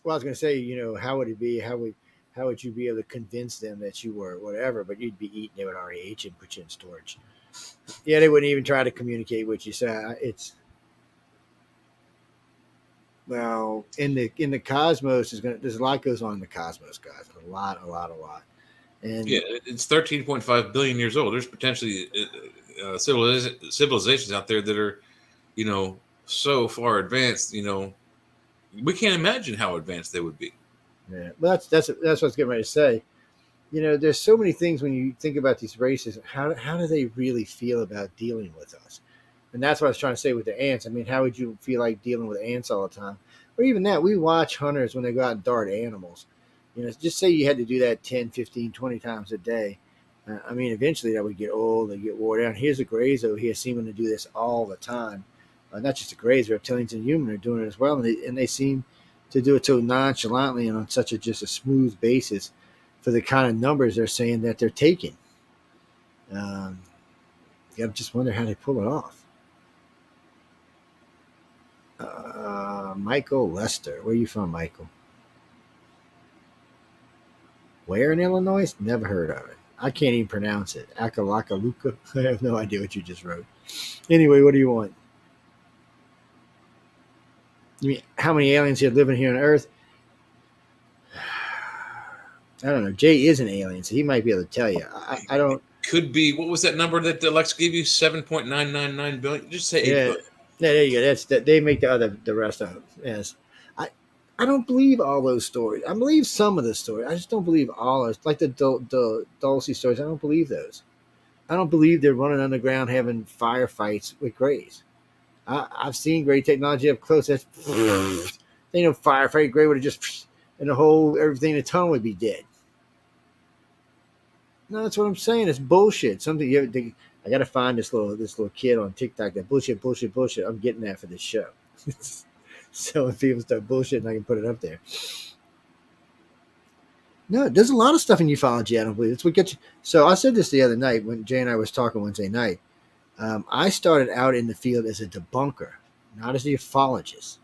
Speaker 3: I was going to say, how would it be? How would you be able to convince them that you were whatever, but you'd be eaten? They would already eat you and put you in storage. Yeah, they wouldn't even try to communicate with you. So well, in the cosmos there's a lot goes on in the cosmos, guys. A lot. And
Speaker 4: yeah, it's 13.5 billion years old. There's potentially civilizations out there that are, so far advanced. We can't imagine how advanced they would be.
Speaker 3: Yeah, well, that's what I was getting ready to say. There's so many things when you think about these races. How do they really feel about dealing with us? And that's what I was trying to say with the ants. I mean, how would you feel like dealing with ants all the time? Or even that, we watch hunters when they go out and dart animals. Just say you had to do that 10, 15, 20 times a day. I mean, eventually that would get old and get wore down. Here's a Greys over here seeming to do this all the time. Not just the Greys, reptilians and humans are doing it as well. And they seem to do it so nonchalantly and on such just a smooth basis for the kind of numbers they're saying that they're taking. You just wonder how they pull it off. Michael Lester. Where are you from, Michael? Where in Illinois? Never heard of it. I can't even pronounce it. Akalakaluka. I have no idea what you just wrote. Anyway, what do you want? You mean how many aliens are living here on Earth? I don't know. Jay is an alien, so he might be able to tell you. I don't.
Speaker 4: Could be. What was that number that Alexa gave you? 7.999 billion. Just say 8
Speaker 3: Yeah,
Speaker 4: billion.
Speaker 3: yeah, there you go. That's that. They make the rest of it. Yes, I I don't believe all those stories. I believe some of the stories. I just don't believe all of it. Like the Dulcie stories. I don't believe those. I don't believe they're running underground having firefights with Greys. I've seen Grey technology up close. That's they know firefight Grey would have just and the whole everything in the tunnel would be dead. No, that's what I'm saying. It's bullshit. Something you think I got to find this little kid on TikTok that bullshit. I'm getting that for this show. So if people start bullshitting, I can put it up there. No, there's a lot of stuff in ufology I don't believe. It's what gets you. So I said this the other night when Jay and I was talking Wednesday night. I started out in the field as a debunker, not as a ufologist.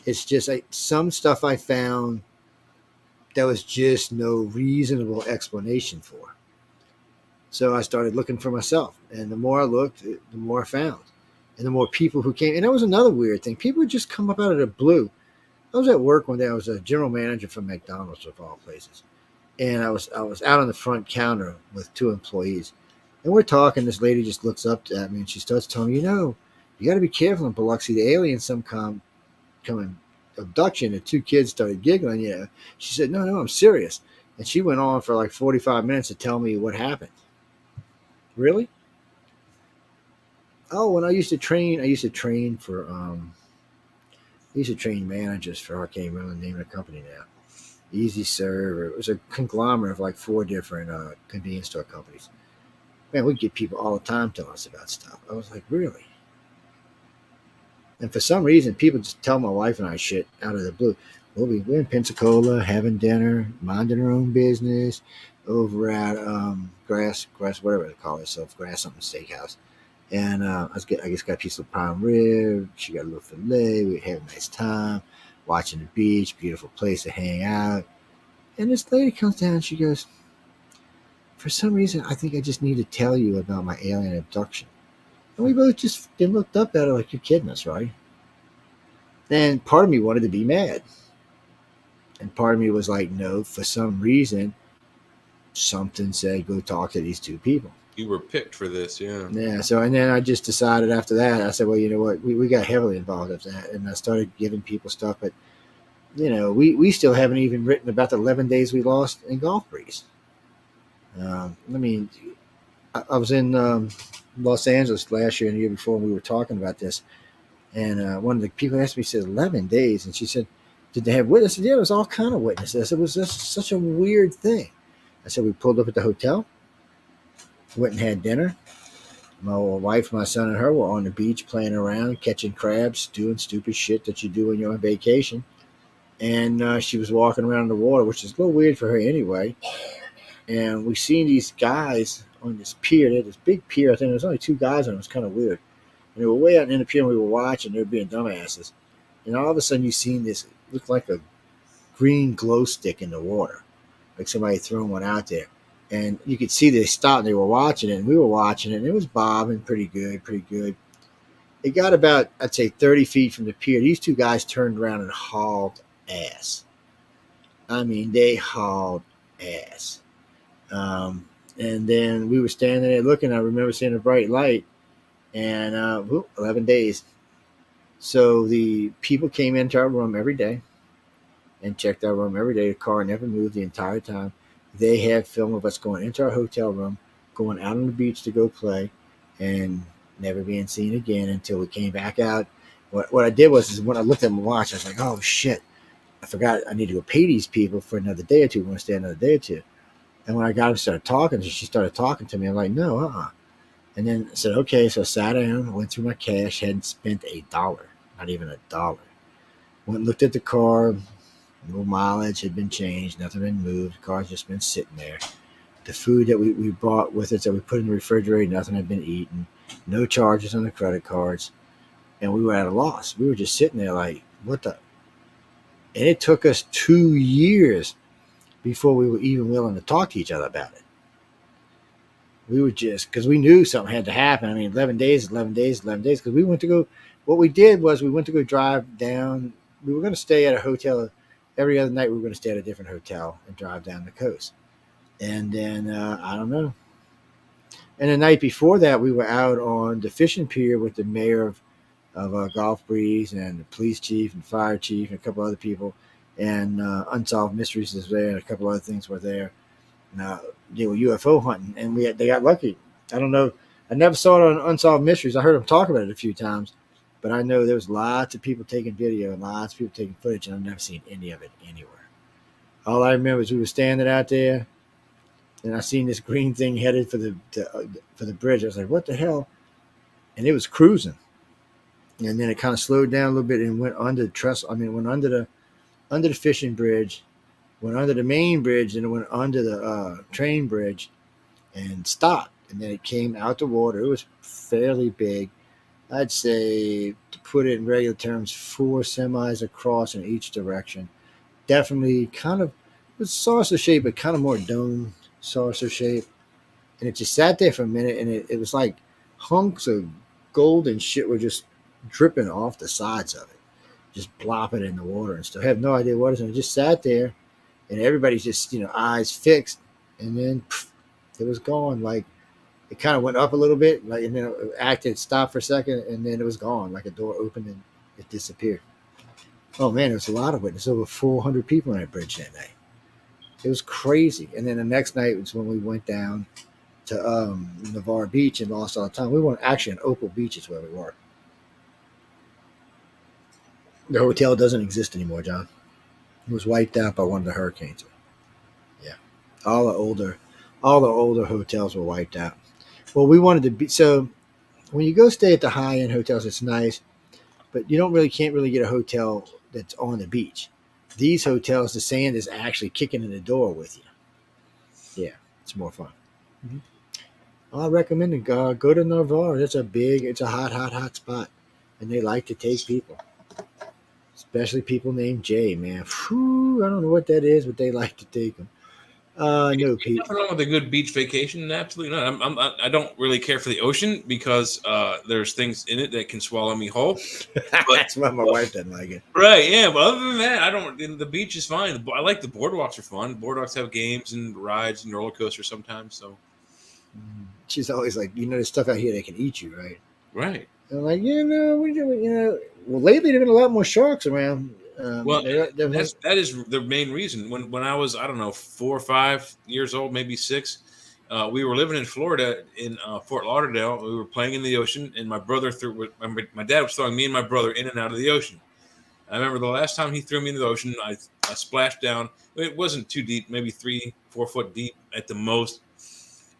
Speaker 3: It's just some stuff I found there was just no reasonable explanation for. So I started looking for myself. And the more I looked, the more I found. And the more people who came. And that was another weird thing. People would just come up out of the blue. I was at work one day. I was a general manager for McDonald's, of all places. And I was out on the front counter with two employees. And we're talking. This lady just looks up at me and she starts telling me, you got to be careful in Biloxi. The aliens coming abduction. The two kids started giggling. She said, no, I'm serious. And she went on for like 45 minutes to tell me what happened. Really? Oh, when I used to train for I used to train managers for, I can't remember the name of the company now. Easy Serve. It was a conglomerate of like 4 different convenience store companies. Man, we'd get people all the time telling us about stuff. I was like, really? And for some reason, people just tell my wife and I shit out of the blue. We're in Pensacola, having dinner, minding our own business, over at Grass, whatever they call themselves, Grass something steakhouse. And I guess got a piece of prime rib. She got a little filet. We had a nice time watching the beach, beautiful place to hang out. And this lady comes down and she goes, for some reason, I think I just need to tell you about my alien abduction. And we both just looked up at her like, you're kidding us, right? And part of me wanted to be mad. And part of me was like, no, for some reason, something said, go talk to these 2 people.
Speaker 4: You were picked for this, yeah.
Speaker 3: Yeah, so, and then I just decided after that, I said, well, you know what, we got heavily involved with that. And I started giving people stuff, but, we still haven't even written about the 11 days we lost in Gulf Breeze. I was in Los Angeles last year and the year before, and we were talking about this. And one of the people asked me, said 11 days. And she said, did they have witnesses? Yeah, there was all kind of witnesses. It was just such a weird thing. I said, we pulled up at the hotel, went and had dinner. My wife, my son, and her were on the beach playing around, catching crabs, doing stupid shit that you do when you're on vacation. And she was walking around in the water, which is a little weird for her anyway. And we seen these guys on this pier. They had this big pier. I think there was only 2 guys on it. It was kind of weird. And they were way out in the pier, and we were watching. They were being dumbasses. And all of a sudden, you seen this, looked like a green glow stick in the water, like somebody throwing one out there. And you could see they stopped and they were watching it, and we were watching it, and it was bobbing pretty good. It got about, I'd say, 30 feet from the pier. These 2 guys turned around and hauled ass. I mean, they hauled ass. And then we were standing there looking. I remember seeing a bright light, and 11 days. So the people came into our room every day and checked our room every day. The car never moved the entire time. They had film of us going into our hotel room, going out on the beach to go play, and never being seen again until we came back out. What I did was when I looked at my watch, I was like, oh, shit. I forgot I need to go pay these people for another day or 2. We're going to stay another day or 2. And when I got him, started talking, she started talking to me. I'm like, no, And then I said, okay. So I sat down, went through my cash, hadn't spent $1, not even $1. Went and looked at the car. No mileage had been changed. Nothing had been moved. The car's just been sitting there. The food that we brought with us that we put in the refrigerator, nothing had been eaten. No charges on the credit cards. And we were at a loss. We were just sitting there like, what the? And it took us 2 years before we were even willing to talk to each other about it. We were just, because we knew something had to happen. I mean, 11 days, because we went to go, what we did was we went to go drive down. We were going to stay at a hotel every other night we were going to stay at a different hotel and drive down the coast. And then I don't know. And the night before that, we were out on the fishing pier with the mayor of Gulf Breeze and the police chief and fire chief and a couple other people. And Unsolved Mysteries was there and a couple other things were there. And, they were UFO hunting, and they got lucky. I don't know. I never saw it on Unsolved Mysteries. I heard them talk about it a few times, but I know there was lots of people taking video and lots of people taking footage, and I've never seen any of it anywhere. All I remember is we were standing out there, and I seen this green thing headed for the bridge. I was like, "What the hell?" And it was cruising, and then it kind of slowed down a little bit and went under the trestle. I mean, it went under the fishing bridge, went under the main bridge, and it went under the train bridge, and stopped. And then it came out the water. It was fairly big. I'd say, to put it in regular terms, 4 semis across in each direction. Definitely kind of, it was saucer shape, but kind of more dome saucer shape. And it just sat there for a minute, and it was like hunks of gold and shit were just dripping off the sides of it, just plopping in the water and stuff. I have no idea what it is. And it just sat there, and everybody's just, eyes fixed. And then it was gone. Like, it kind of went up a little bit, like, and then it acted, stopped for a second, and then it was gone. Like a door opened and it disappeared. Oh man, there was a lot of it. There's over 400 people on that bridge that night. It was crazy. And then the next night was when we went down to Navarre Beach and lost all the time. We weren't actually in Opal Beach is where we were. The hotel doesn't exist anymore, John. It was wiped out by one of the hurricanes. Yeah, all the older hotels were wiped out. Well, we wanted to be, so when you go stay at the high end hotels, it's nice, but you can't really get a hotel that's on the beach. These hotels, the sand is actually kicking in the door with you. Yeah, it's more fun. Mm-hmm. I recommend it. Go to Navarre. It's a hot spot, and they like to take people, especially people named Jay. Man, whew, I don't know what that is, but they like to take them. No, Pete.
Speaker 4: Nothing wrong with a good beach vacation. Absolutely not. I don't really care for the ocean because there's things in it that can swallow me whole. But,
Speaker 3: that's why my wife doesn't like it.
Speaker 4: Right? Yeah. But other than that, the beach is fine. I like the boardwalks are fun. Boardwalks have games and rides and roller coasters sometimes. So
Speaker 3: she's always like, there's stuff out here that can eat you, right?
Speaker 4: Right.
Speaker 3: And I'm like, what are you doing? Well, lately there have been a lot more sharks around.
Speaker 4: That is the main reason. When I was, I don't know, 4 or 5 years old, maybe 6, we were living in Florida in Fort Lauderdale. We were playing in the ocean, and my brother my dad was throwing me and my brother in and out of the ocean. I remember the last time he threw me into the ocean, I splashed down. It wasn't too deep, maybe 3-4 foot deep at the most.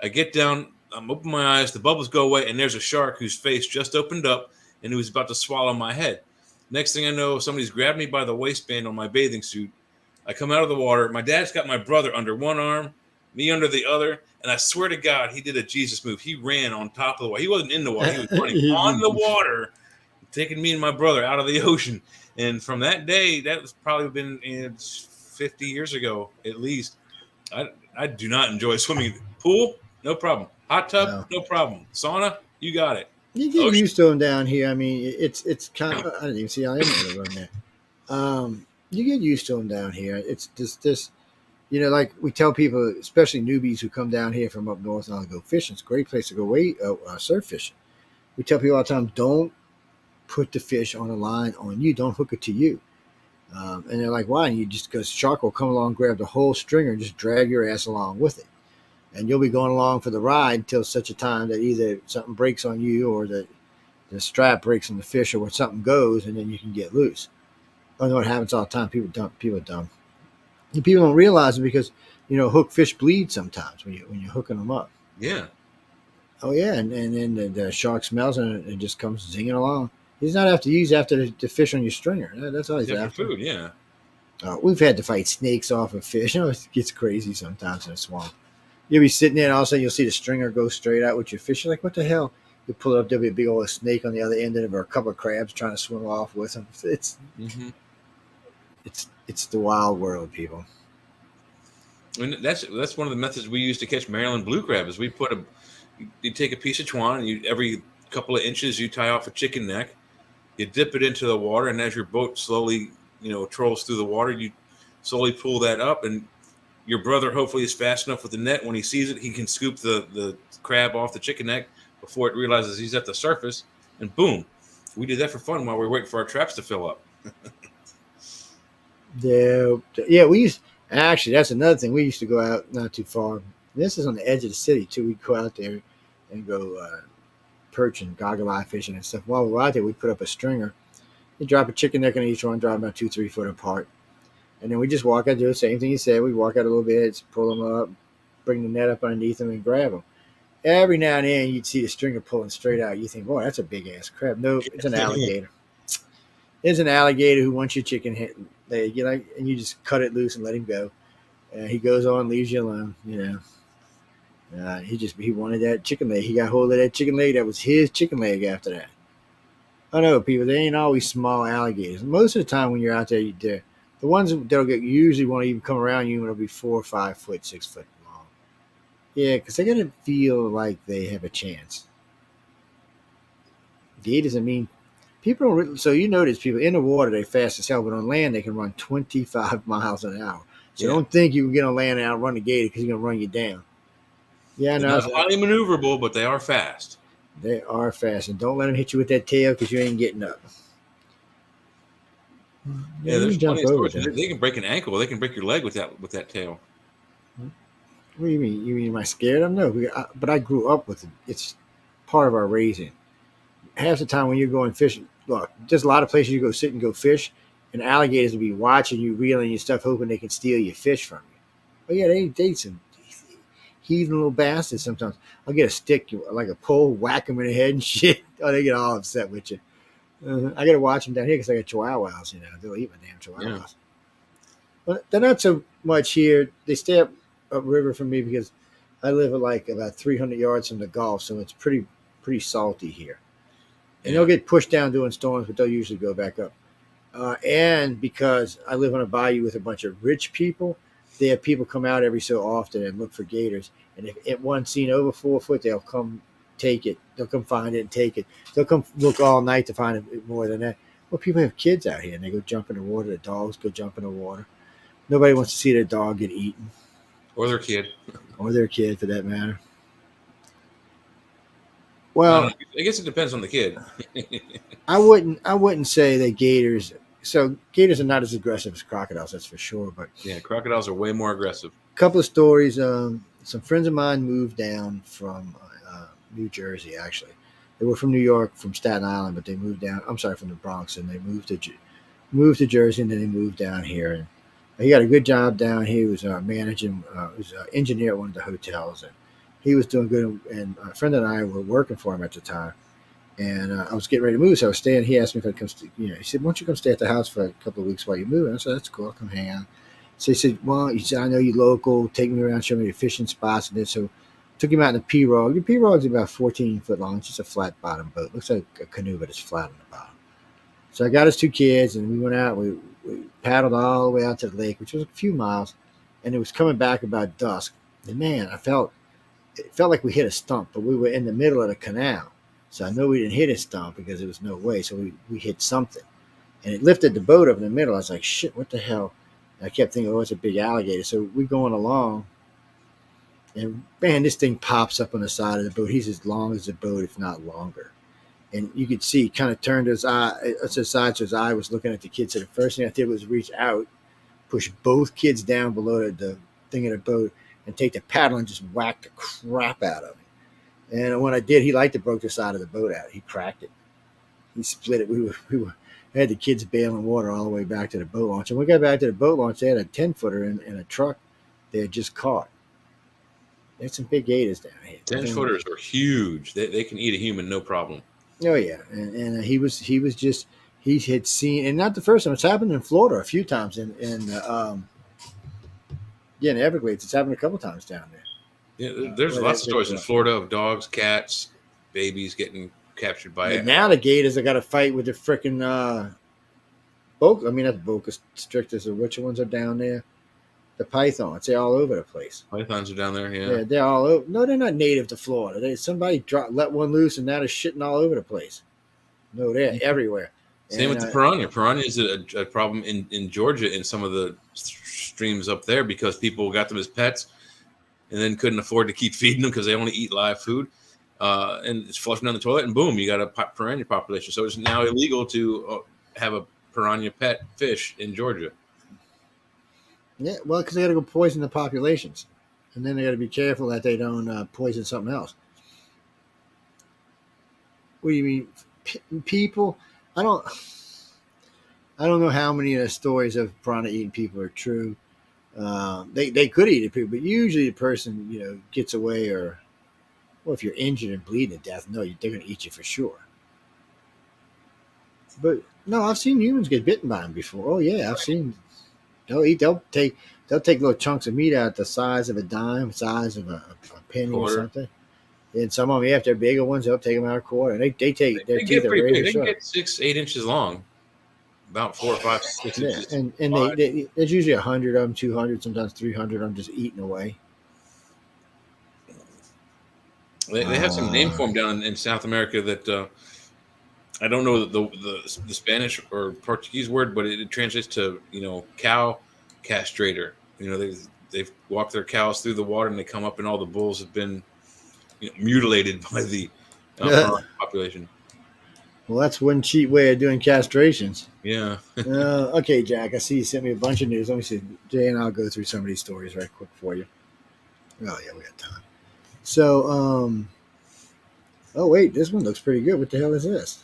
Speaker 4: I get down, I'm open my eyes, the bubbles go away, and there's a shark whose face just opened up, and he was about to swallow my head. Next thing I know, somebody's grabbed me by the waistband on my bathing suit. I come out of the water. My dad's got my brother under one arm, me under the other, and I swear to God, he did a Jesus move. He ran on top of the water. He wasn't in the water. He was running on the water, taking me and my brother out of the ocean. And from that day, that was probably been 50 years ago at least. I do not enjoy swimming. Pool, no problem. Hot tub, no problem. Sauna, you got it.
Speaker 3: You get used to them down here. I mean, it's kind of, I didn't even see I am going to run there. You get used to them down here. It's just like we tell people, especially newbies who come down here from up north and want to go fishing. It's a great place to go surf fishing. We tell people all the time, don't put the fish on a line on you. Don't hook it to you. And they're like, why? And because shark will come along, grab the whole stringer and just drag your ass along with it. And you'll be going along for the ride until such a time that either something breaks on you or the strap breaks on the fish or something goes, and then you can get loose. I know it happens all the time. People are dumb. And people don't realize it because, hook fish bleed sometimes when you're hooking them up.
Speaker 4: Yeah.
Speaker 3: Oh, yeah. And then the shark smells and it just comes zinging along. He's not after you. He's after the fish on your stringer. That's all he's after.
Speaker 4: Food, yeah.
Speaker 3: We've had to fight snakes off of fish. It gets crazy sometimes in a swamp. You'll be sitting there and all of a sudden you'll see the stringer go straight out with your fish. You're like, what the hell? You pull it up, there'll be a big old snake on the other end of it or a couple of crabs trying to swim off with them. It's the wild world, people.
Speaker 4: And that's one of the methods we use to catch Maryland blue crab is we you take a piece of twine and every couple of inches you tie off a chicken neck, you dip it into the water, and as your boat slowly, trolls through the water, you slowly pull that up, and your brother hopefully is fast enough with the net. When he sees it, he can scoop the crab off the chicken neck before it realizes he's at the surface, and boom. We did that for fun while we were waiting for our traps to fill up.
Speaker 3: Yeah, we used actually that's another thing. We used to go out not too far. This is on the edge of the city too. We'd go out there and go perch and goggle eye fishing and stuff. While we were out there, we put up a stringer. You drop a chicken neck on each one, drop them about 2-3 foot apart, and then we just walk out, do the same thing you said. We walk out a little bit, pull them up, bring the net up underneath them, and grab them. Every now and then, you'd see the stringer pulling straight out. You think, boy, that's a big ass crab. No, it's an alligator. It's an alligator who wants your chicken leg. And you just cut it loose and let him go. He goes on, leaves you alone. He wanted that chicken leg. He got hold of that chicken leg. That was his chicken leg after that. I know, people. They ain't always small alligators. Most of the time when you're out there, the ones that'll usually won't even come around you will be 4 or 5 foot, 6 foot long. Yeah, because they're gonna feel like they have a chance. Gators, I mean. People don't really, so you notice people in the water, they fast as hell, but on land, they can run 25 miles an hour. So don't think you can get on land and outrun a gator because he's going to run you down. Yeah,
Speaker 4: they're not highly maneuverable, but they are fast.
Speaker 3: They are fast. And don't let them hit you with that tail because you ain't getting up.
Speaker 4: Yeah, there's plenty of stories. They can break an ankle. They can break your leg with that tail.
Speaker 3: What do you mean? You mean am I scared of them? No, but I grew up with it. It's part of our raising. Half the time when you're going fishing, look, there's a lot of places you go sit and go fish, and alligators will be watching you, reeling your stuff, hoping they can steal your fish from you. But yeah, they some heathen little bastards sometimes. I'll get a stick, like a pole, whack them in the head and shit. Oh, they get all upset with you. I got to watch them down here because I got chihuahuas, They'll eat my damn chihuahuas. Yeah. But they're not so much here. They stay upriver from me because I live like about 300 yards from the Gulf, so it's pretty salty here. And they'll get pushed down during storms, but they'll usually go back up. And because I live on a bayou with a bunch of rich people, they have people come out every so often and look for gators. And if one seen over 4 foot, they'll come take it. They'll come find it and take it. They'll come look all night to find it more than that. Well, people have kids out here, and they go jump in the water. The dogs go jump in the water. Nobody wants to see their dog get eaten.
Speaker 4: Or their kid.
Speaker 3: Or their kid, for that matter. Well,
Speaker 4: I guess it depends on the kid.
Speaker 3: I wouldn't say that gators. So gators are not as aggressive as crocodiles, that's for sure. But
Speaker 4: yeah, crocodiles are way more aggressive.
Speaker 3: A couple of stories. Some friends of mine moved down from New Jersey. Actually, they were from New York, from Staten Island, but they moved down. I'm sorry, from the Bronx, and they moved to Jersey, and then they moved down here. And he got a good job down here. He was managing. He was an engineer at one of the hotels, and he was doing good, and a friend and I were working for him at the time. And I was getting ready to move, so I was staying. He asked me if I'd come. He said, "Why don't you come stay at the house for a couple of weeks while you move?" And I said, "That's cool. I'll come hang out." So he said, "Well," he said, "I know you local. Take me around, show me the fishing spots." And then so took him out in the pirogue. The pirogue is about 14 foot long. It's just a flat bottom boat. Looks like a canoe, but it's flat on the bottom. So I got his 2 kids, and we went out. We paddled all the way out to the lake, which was a few miles, and it was coming back about dusk. And man, it felt like we hit a stump, but we were in the middle of the canal. So I know we didn't hit a stump because there was no way. So we hit something. And it lifted the boat up in the middle. I was like, shit, what the hell? And I kept thinking, oh, it's a big alligator. So we're going along. And man, this thing pops up on the side of the boat. He's as long as the boat, if not longer. And you could see he kind of turned his eye to the side, so his eye was looking at the kids. So the first thing I did was reach out, push both kids down below the thing of the boat, and take the paddle and just whack the crap out of him. And when I did, he broke the side of the boat out. He cracked it. He split it. We had the kids bailing water all the way back to the boat launch. And when we got back to the boat launch, they had a 10-footer in a truck they had just caught. There's some big gators down here.
Speaker 4: 10-footers are huge. They can eat a human, no problem.
Speaker 3: Oh yeah, and he had seen, and not the first time. It's happened in Florida a few times in Everglades. It's happened a couple times down there.
Speaker 4: Yeah, there's lots of stories in Florida of dogs, cats, babies getting captured by it.
Speaker 3: Now the gators have got to fight with the freaking boa. I mean, not the boa constrictors, or which ones are down there? The pythons. They're all over the place.
Speaker 4: Pythons are down there, yeah.
Speaker 3: Yeah, they're all over. No, they're not native to Florida. Somebody let one loose, and now they're shitting all over the place. No, they're everywhere.
Speaker 4: Same with the piranha. Piranha is a problem in Georgia in some of the streams up there because people got them as pets and then couldn't afford to keep feeding them because they only eat live food. And it's flushing down the toilet, and boom, you got a piranha population. So it's now illegal to have a piranha pet fish in Georgia.
Speaker 3: Yeah, well, because they got to go poison the populations, and then they got to be careful that they don't poison something else. What do you mean, people? I don't know how many of the stories of piranha eating people are true. They could eat people, but usually the person gets away, or well, if you're injured and bleeding to death, no, they're going to eat you for sure. But no, I've seen humans get bitten by them before. Oh yeah, I've seen. They'll take little chunks of meat out the size of a dime, size of a penny
Speaker 4: Quarter.
Speaker 3: or something. And some of them, if they're bigger ones, they'll take them out a quarter. And they take their
Speaker 4: They
Speaker 3: teeth
Speaker 4: get
Speaker 3: are
Speaker 4: pretty
Speaker 3: razor
Speaker 4: big. They can
Speaker 3: sharp.
Speaker 4: get 6-8 inches long, about 4 or 5, 6
Speaker 3: Yeah,
Speaker 4: inches.
Speaker 3: and there's usually 100 of them, 200, sometimes 300 of them just eating away.
Speaker 4: They have some name for them down in South America that I don't know the Spanish or Portuguese word, but it translates to cow castrator. They've walked their cows through the water and they come up and all the bulls have been mutilated by the population.
Speaker 3: Well, that's one cheap way of doing castrations.
Speaker 4: Yeah.
Speaker 3: Okay, Jack, I see you sent me a bunch of news. Let me see. Jay and I'll go through some of these stories right quick for you. Oh, yeah, we got time. So, oh, wait, this one looks pretty good. What the hell is this?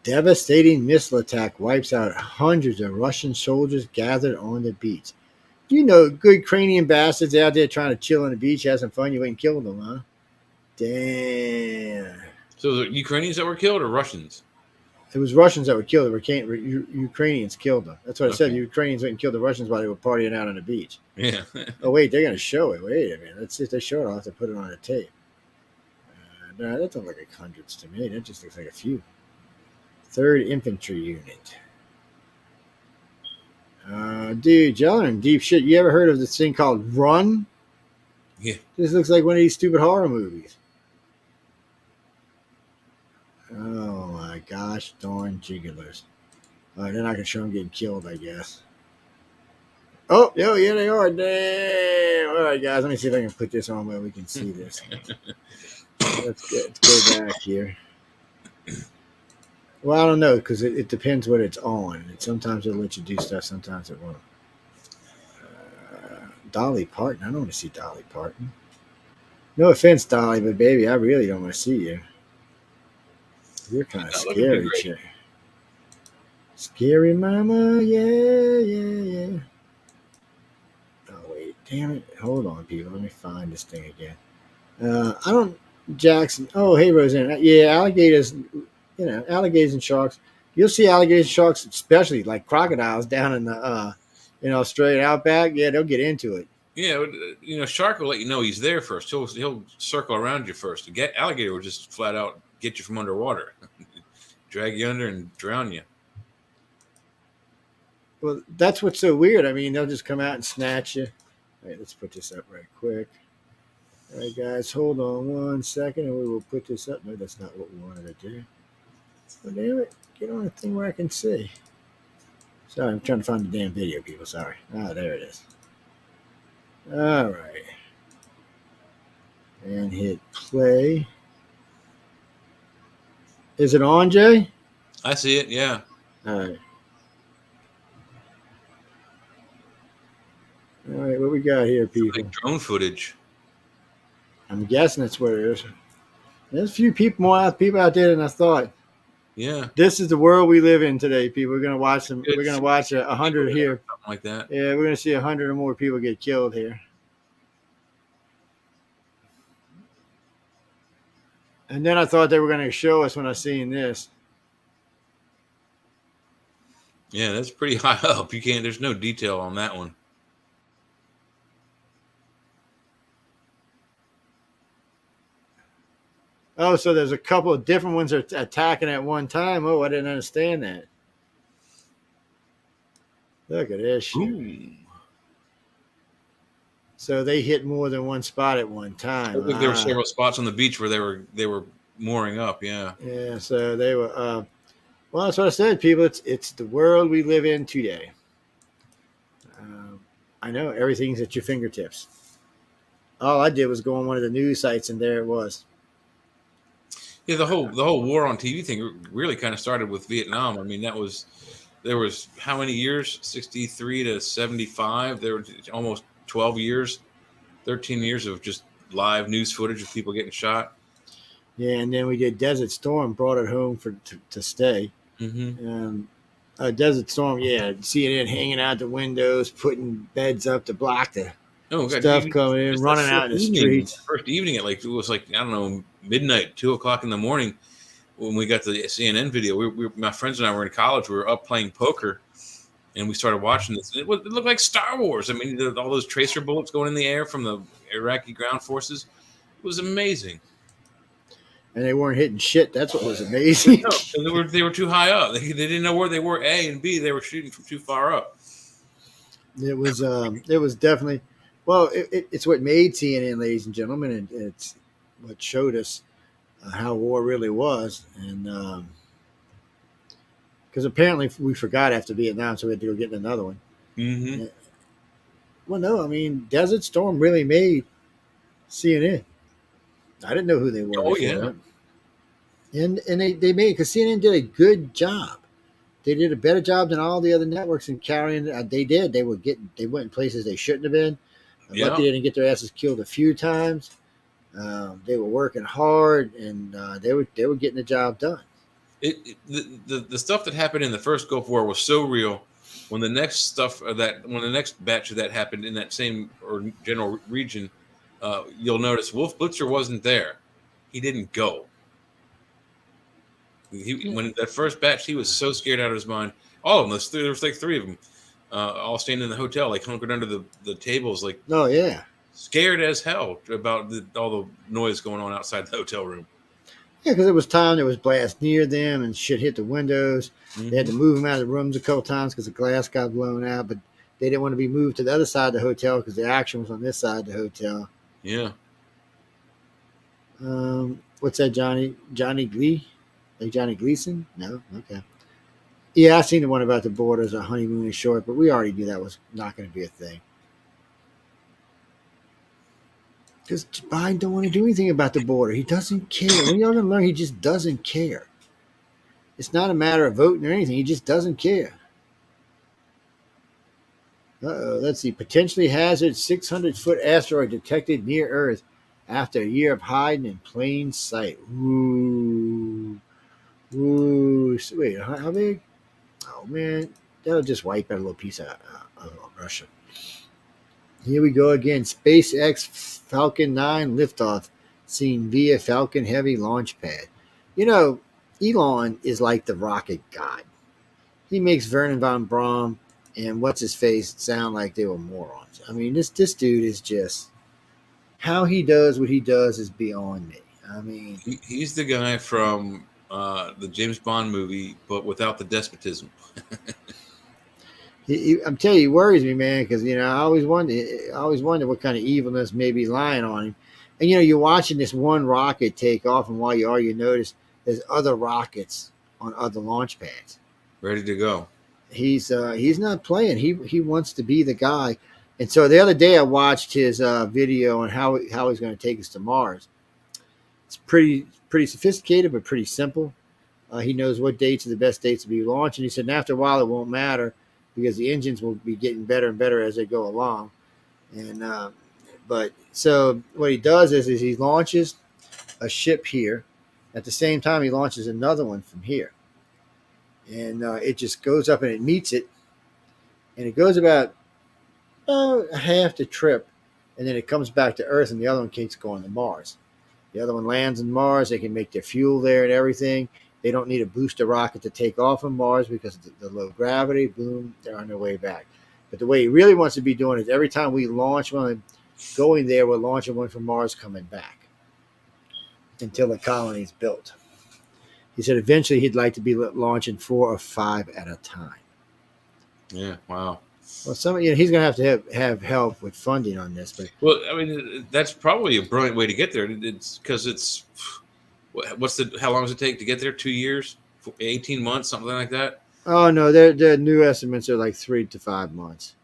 Speaker 3: Devastating missile attack wipes out hundreds of Russian soldiers gathered on the beach. Good Ukrainian bastards out there trying to chill on the beach, have some fun. You went and killed them, huh? Damn.
Speaker 4: So the Ukrainians that were killed or Russians?
Speaker 3: It was Russians that were killed. Ukrainians killed them. That's what I said.
Speaker 4: Okay.
Speaker 3: The Ukrainians went and killed the Russians while they were partying out on the beach.
Speaker 4: Yeah.
Speaker 3: Oh, wait, they're going to show it. Wait a minute. Let's see if they show it. I'll have to put it on a tape. No, that doesn't look like hundreds to me. That just looks like a few. 3rd Infantry Unit. Dude, y'all are in deep shit. You ever heard of this thing called Run?
Speaker 4: Yeah.
Speaker 3: This looks like one of these stupid horror movies. Oh my gosh, darn jigglers. All right, then I can show them getting killed, I guess. Oh, yeah, they are. Damn. All right, guys, let me see if I can put this on where we can see this. Let's go back here. Well, I don't know, because it depends what it's on. Sometimes it'll let you do stuff, sometimes it won't. Dolly Parton. I don't want to see Dolly Parton. No offense, Dolly, but baby, I really don't want to see you. You're kind of scary, chick. Scary mama, yeah. Oh, wait, damn it. Hold on, people. Let me find this thing again. Jackson. Oh, hey, Roseanne. Yeah, alligators, alligators and sharks. You'll see alligators and sharks, especially like crocodiles down in the in Australia outback. Yeah, they'll get into it.
Speaker 4: Yeah, shark will let you know he's there first. He'll circle around you first. Alligator will just flat out get you from underwater, drag you under and drown you.
Speaker 3: Well, that's what's so weird. I mean, they'll just come out and snatch you. All right, let's put this up right quick. All right, guys, hold on 1 second, and we will put this up. No, that's not what we wanted to do. Oh, damn it. Get on a thing where I can see. Sorry, I'm trying to find the damn video, people. Sorry. Ah, there it is. All right. And hit play. Is it on, Jay?
Speaker 4: I see it, yeah.
Speaker 3: All right. All right, what we got here, people?
Speaker 4: Like drone footage.
Speaker 3: I'm guessing that's what it is. There's a few more people out there than I thought.
Speaker 4: Yeah.
Speaker 3: This is the world we live in today, people. We're gonna watch them. We're gonna watch 100 here.
Speaker 4: Something like that.
Speaker 3: Yeah, we're gonna see 100 or more people get killed here. And then I thought they were gonna show us when I seen this.
Speaker 4: Yeah, that's pretty high up. There's no detail on that one.
Speaker 3: Oh, so there's a couple of different ones that are attacking at one time. Oh, I didn't understand that. Look at this shit.
Speaker 4: Ooh.
Speaker 3: So they hit more than one spot at one time.
Speaker 4: I think there were several spots on the beach where they were mooring up. Yeah.
Speaker 3: Yeah. So they were. Well, that's what I said, people. It's the world we live in today. I know everything's at your fingertips. All I did was go on one of the news sites, and there it was.
Speaker 4: Yeah, the whole war on TV thing really kind of started with Vietnam. I mean, there was how many years? 63 to 75. There were almost 12 years, 13 years of just live news footage of people getting shot.
Speaker 3: Yeah, and then we did Desert Storm, brought it home to stay.
Speaker 4: Mm-hmm.
Speaker 3: Desert Storm, yeah, CNN hanging out the windows, putting beds up to block the
Speaker 4: Oh God,
Speaker 3: stuff coming in, running out in the streets.
Speaker 4: First evening at it was like I don't know, midnight, 2:00 in the morning when we got the CNN video. My friends and I were in college. We were up playing poker, and we started watching this. It looked like Star Wars. I mean, all those tracer bullets going in the air from the Iraqi ground forces. It was amazing.
Speaker 3: And they weren't hitting shit. That's what was amazing.
Speaker 4: No, they were too high up. They didn't know where they were. A and B. They were shooting from too far up.
Speaker 3: It was definitely. Well, it's what made CNN, ladies and gentlemen, and it's what showed us how war really was, and because apparently we forgot after Vietnam, so we had to go get another one.
Speaker 4: Mm-hmm.
Speaker 3: Well, no, I mean, Desert Storm really made CNN. I didn't know who they were.
Speaker 4: Oh yeah,
Speaker 3: and they made, because CNN did a good job. They did a better job than all the other networks in carrying. They did. They went in places they shouldn't have been. Lucky they didn't get their asses killed a few times. They were working hard, and they were getting the job done.
Speaker 4: The stuff that happened in the first Gulf War was so real. When the next batch of that happened in that same or general region, you'll notice Wolf Blitzer wasn't there. He didn't go. When that first batch, he was so scared out of his mind. All of them. There was like 3 of them. All staying in the hotel, like hunkered under the tables, like scared as hell about all the noise going on outside the hotel room.
Speaker 3: Yeah, because it was time. There was blast near them, and shit hit the windows. Mm-hmm. They had to move them out of the rooms a couple times because the glass got blown out. But they didn't want to be moved to the other side of the hotel because the action was on this side of the hotel.
Speaker 4: Yeah.
Speaker 3: What's that, Johnny Glee? Like Johnny Gleason? No? Okay. Yeah, I seen the one about the borders, a honeymoon is short, but we already knew that was not going to be a thing. Because Biden don't want to do anything about the border. He doesn't care. When you're going to learn, he just doesn't care. It's not a matter of voting or anything. He just doesn't care. Let's see. Potentially hazard 600-foot asteroid detected near Earth after a year of hiding in plain sight. Ooh. Wait, how big? Oh, man. That'll just wipe out a little piece of Russia. Here we go again. SpaceX Falcon 9 liftoff seen via Falcon Heavy launch pad. You know, Elon is like the rocket god. He makes Vernon von Braun and what's-his-face sound like they were morons. I mean, this dude is just... How he does what he does is beyond me. I mean...
Speaker 4: He's the guy from the James Bond movie, but without the despotism.
Speaker 3: I'm telling you, he worries me, man, because, you know, I always wonder what kind of evilness may be lying on him. And, you know, you're watching this one rocket take off, and while you are, you notice there's other rockets on other launch pads.
Speaker 4: Ready to go.
Speaker 3: He's not playing. He wants to be the guy. And so the other day I watched his video on how he's going to take us to Mars. It's pretty sophisticated, but pretty simple. He knows what dates are the best dates to be launched. And he said, and after a while, it won't matter because the engines will be getting better and better as they go along. And but so what he does is he launches a ship here. At the same time, he launches another one from here. And it just goes up and it meets it. And it goes about half the trip. And then it comes back to Earth, and the other one keeps going to Mars. The other one lands on Mars. They can make their fuel there and everything. They don't need a booster rocket to take off on Mars because of the low gravity. Boom, they're on their way back. But the way he really wants to be doing is every time we launch one, going there, we're launching one from Mars coming back until the colony is built. He said eventually he'd like to be launching 4 or 5 at a time.
Speaker 4: Yeah, wow.
Speaker 3: Well, he's going to have help with funding on this. But
Speaker 4: well, I mean, that's probably a brilliant way to get there. It's because how long does it take to get there? 2 years, 18 months, something like that.
Speaker 3: Oh no, their new estimates are like 3 to 5 months.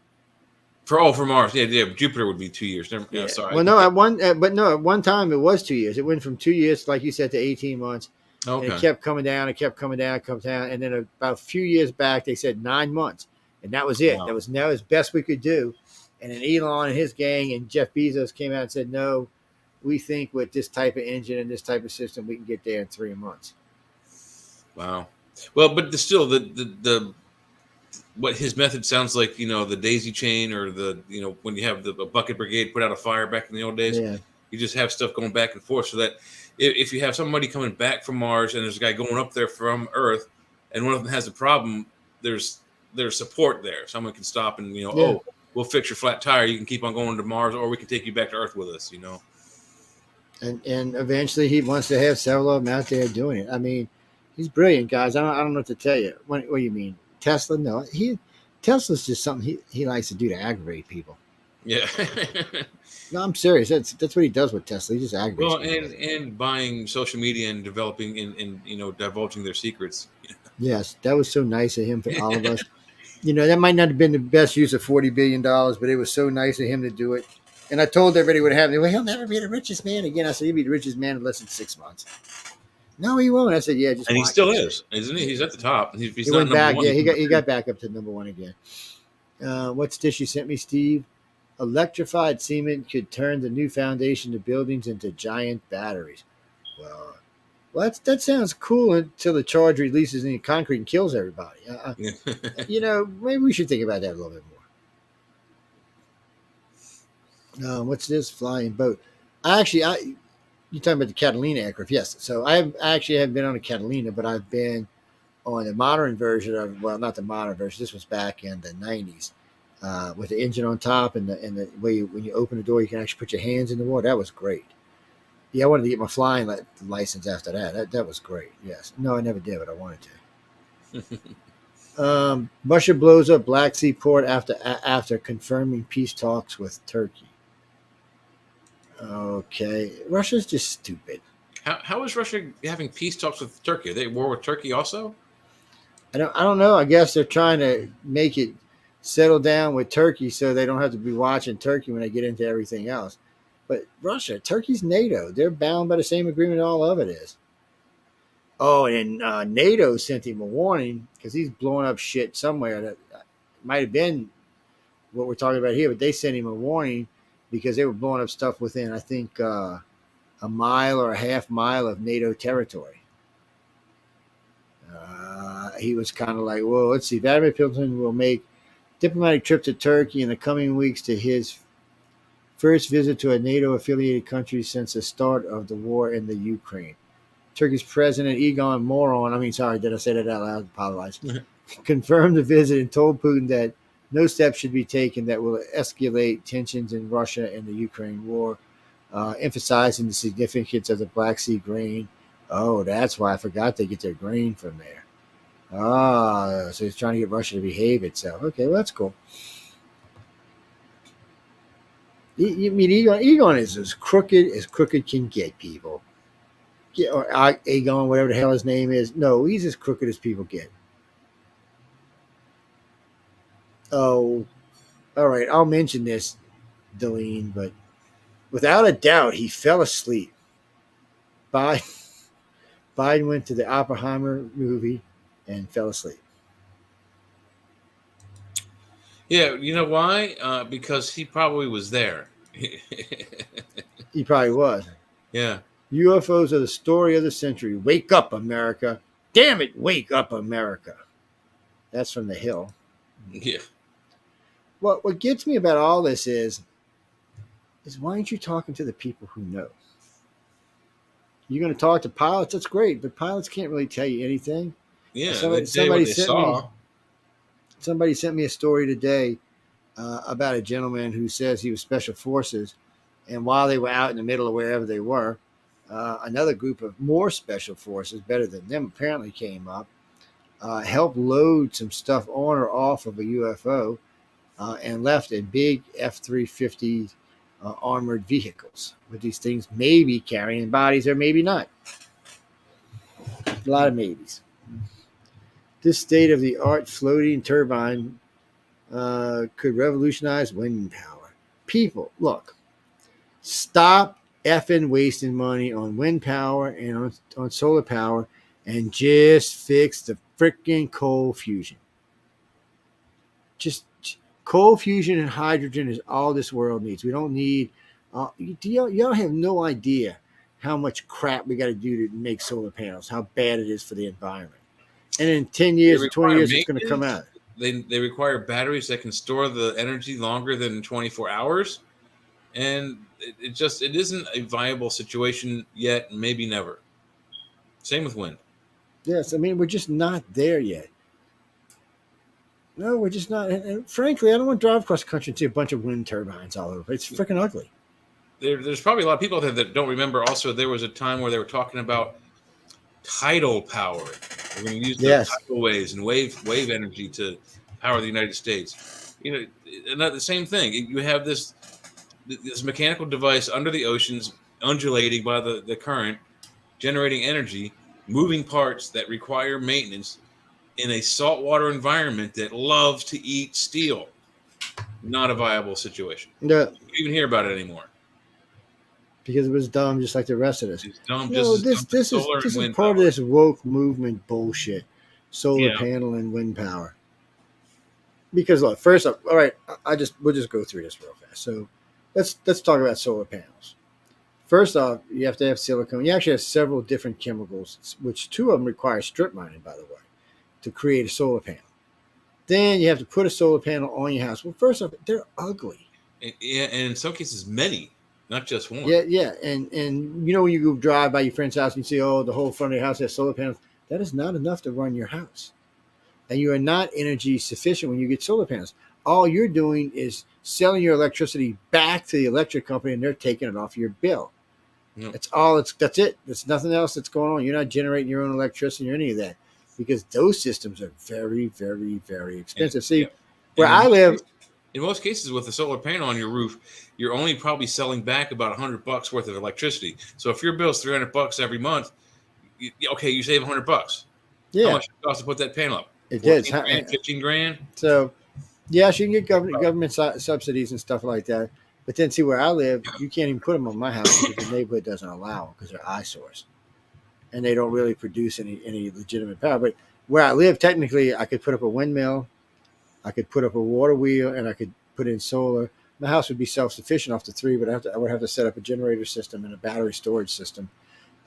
Speaker 4: For Mars, yeah. Jupiter would be 2 years.
Speaker 3: Yeah.
Speaker 4: Sorry.
Speaker 3: Well, no, at one time it was 2 years. It went from 2 years, like you said, to 18 months. And it
Speaker 4: Okay.
Speaker 3: kept coming down. It kept coming down. And then about a few years back, they said 9 months, and that was it.
Speaker 4: Wow.
Speaker 3: That was now as best we could do. And then Elon and his gang and Jeff Bezos came out and said, no, we think with this type of engine and this type of system, we can get there in 3 months.
Speaker 4: Wow. Well, but still, the what his method sounds like, the daisy chain, or when you have the bucket brigade put out a fire back in the old days.
Speaker 3: Yeah.
Speaker 4: You just have stuff going back and forth, so that if you have somebody coming back from Mars and there's a guy going up there from Earth, and one of them has a problem, there's support there. Someone can stop and oh, we'll fix your flat tire. You can keep on going to Mars, or we can take you back to Earth with us.
Speaker 3: And eventually he wants to have several of them out there doing it. I mean, he's brilliant, guys. I don't know what to tell you. What do you mean? Tesla? No, Tesla's just something he likes to do to aggravate people.
Speaker 4: Yeah.
Speaker 3: No, I'm serious. That's what he does with Tesla. He just aggravates.
Speaker 4: Well, and buying social media and developing and divulging their secrets.
Speaker 3: Yes, that was so nice of him for all of us. That might not have been the best use of $40 billion, but it was so nice of him to do it. And I told everybody what happened. Well, he'll never be the richest man again. I said, he'll be the richest man in less than 6 months. No, he won't. I said, yeah, just.
Speaker 4: And he still is, isn't he? He's at the top. He's
Speaker 3: he went back. Yeah, he got back up to number one again. What's this you sent me, Steve? Electrified cement could turn the new foundation to buildings into giant batteries. Well, that sounds cool until the charge releases in the concrete and kills everybody. Maybe we should think about that a little bit more. What's this flying boat? You're talking about the Catalina aircraft. Yes. So I haven't been on a Catalina, but I've been on the modern version of, well, not the modern version. This was back in the 90s. With the engine on top and the way when you open the door, you can actually put your hands in the water. That was great. Yeah, I wanted to get my flying license after that. That was great. Yes. No, I never did, but I wanted to. Russia blows up Black Sea port after confirming peace talks with Turkey. Okay, Russia's just stupid.
Speaker 4: How is Russia having peace talks with Turkey? Are they at war with Turkey also?
Speaker 3: I don't know. I guess they're trying to make it settle down with Turkey so they don't have to be watching Turkey when they get into everything else. But Turkey's NATO. They're bound by the same agreement all of it is. Oh, and NATO sent him a warning because he's blowing up shit somewhere that might have been what we're talking about here, but they sent him a warning because they were blowing up stuff within, I think, a mile or a half mile of NATO territory. He was kind of like, well, let's see. Vladimir Putin will make diplomatic trip to Turkey in the coming weeks to his first visit to a NATO-affiliated country since the start of the war in the Ukraine. Turkey's President Egon Moron, did I say that out loud? Apologize. Confirmed the visit and told Putin that no steps should be taken that will escalate tensions in Russia and the Ukraine war, emphasizing the significance of the Black Sea grain. Oh, that's why I forgot they get their grain from there. So he's trying to get Russia to behave itself. Okay, well, that's cool. Egon is as crooked can get, people. Or Aegon, whatever the hell his name is. No, he's as crooked as people get. Oh, all right. I'll mention this, Deline, but without a doubt, he fell asleep. Biden went to the Oppenheimer movie and fell asleep.
Speaker 4: Yeah, you know why? Because he probably was there.
Speaker 3: He probably was.
Speaker 4: Yeah.
Speaker 3: UFOs are the story of the century. Wake up, America. Damn it, wake up, America. That's from The Hill.
Speaker 4: Yeah.
Speaker 3: What gets me about all this is why aren't you talking to the people who know? You're going to talk to pilots? That's great, but pilots can't really tell you anything.
Speaker 4: Yeah,
Speaker 3: somebody sent me a story today about a gentleman who says he was Special Forces, and while they were out in the middle of wherever they were, another group of more Special Forces, better than them, apparently came up, helped load some stuff on or off of a UFO, and left in big F-350 armored vehicles with these things maybe carrying bodies or maybe not. A lot of maybes. This state-of-the-art floating turbine could revolutionize wind power. People, look, stop effing wasting money on wind power and on solar power and just fix the freaking cold fusion. Just cold fusion and hydrogen is all this world needs. We don't need, y'all have no idea how much crap we got to do to make solar panels, how bad it is for the environment. And in 10 years or 20 years, it's going to come out.
Speaker 4: They require batteries that can store the energy longer than 24 hours. And it isn't a viable situation yet, maybe never. Same with wind.
Speaker 3: Yes, I mean, we're just not there yet. No, we're just not. And frankly, I don't want to drive across the country and see a bunch of wind turbines all over. It's freaking ugly.
Speaker 4: There's probably a lot of people out there that don't remember. Also, there was a time where they were talking about tidal power. We're going to use the tidal waves and wave energy to power the United States. You know, the same thing. You have this mechanical device under the oceans, undulating by the current, generating energy, moving parts that require maintenance in a saltwater environment that loves to eat steel. Not a viable situation.
Speaker 3: No.
Speaker 4: You don't even hear about it anymore.
Speaker 3: Because it was dumb, just like the rest of us.
Speaker 4: It's dumb.
Speaker 3: This is part of this woke movement bullshit. Solar panel and wind power. Because look, first up, all right, we'll just go through this real fast. So let's talk about solar panels. First off, you have to have silicone. You actually have several different chemicals, which two of them require strip mining, by the way, to create a solar panel. Then you have to put a solar panel on your house. Well, first off, they're ugly.
Speaker 4: And in some cases, many. Not just one.
Speaker 3: Yeah. And you know when you go drive by your friend's house and you see, the whole front of your house has solar panels, that is not enough to run your house. And you are not energy sufficient when you get solar panels. All you're doing is selling your electricity back to the electric company and they're taking it off your bill. Yep. That's it. There's nothing else that's going on. You're not generating your own electricity or any of that because those systems are very, very, very expensive. Where I live,
Speaker 4: in most cases, with a solar panel on your roof, you're only probably selling back about $100 worth of electricity. So if your bill's $300 every month, you save $100.
Speaker 3: Yeah.
Speaker 4: How much does it cost to put that panel up?
Speaker 3: It does.
Speaker 4: $15,000.
Speaker 3: So, yes, you can get government subsidies and stuff like that. But then, see, where I live, you can't even put them on my house because the neighborhood doesn't allow them because they're eyesores. And they don't really produce any legitimate power. But where I live, technically, I could put up a windmill, I could put up a water wheel, and I could put in solar. My house would be self-sufficient off the three, but I would have to set up a generator system and a battery storage system.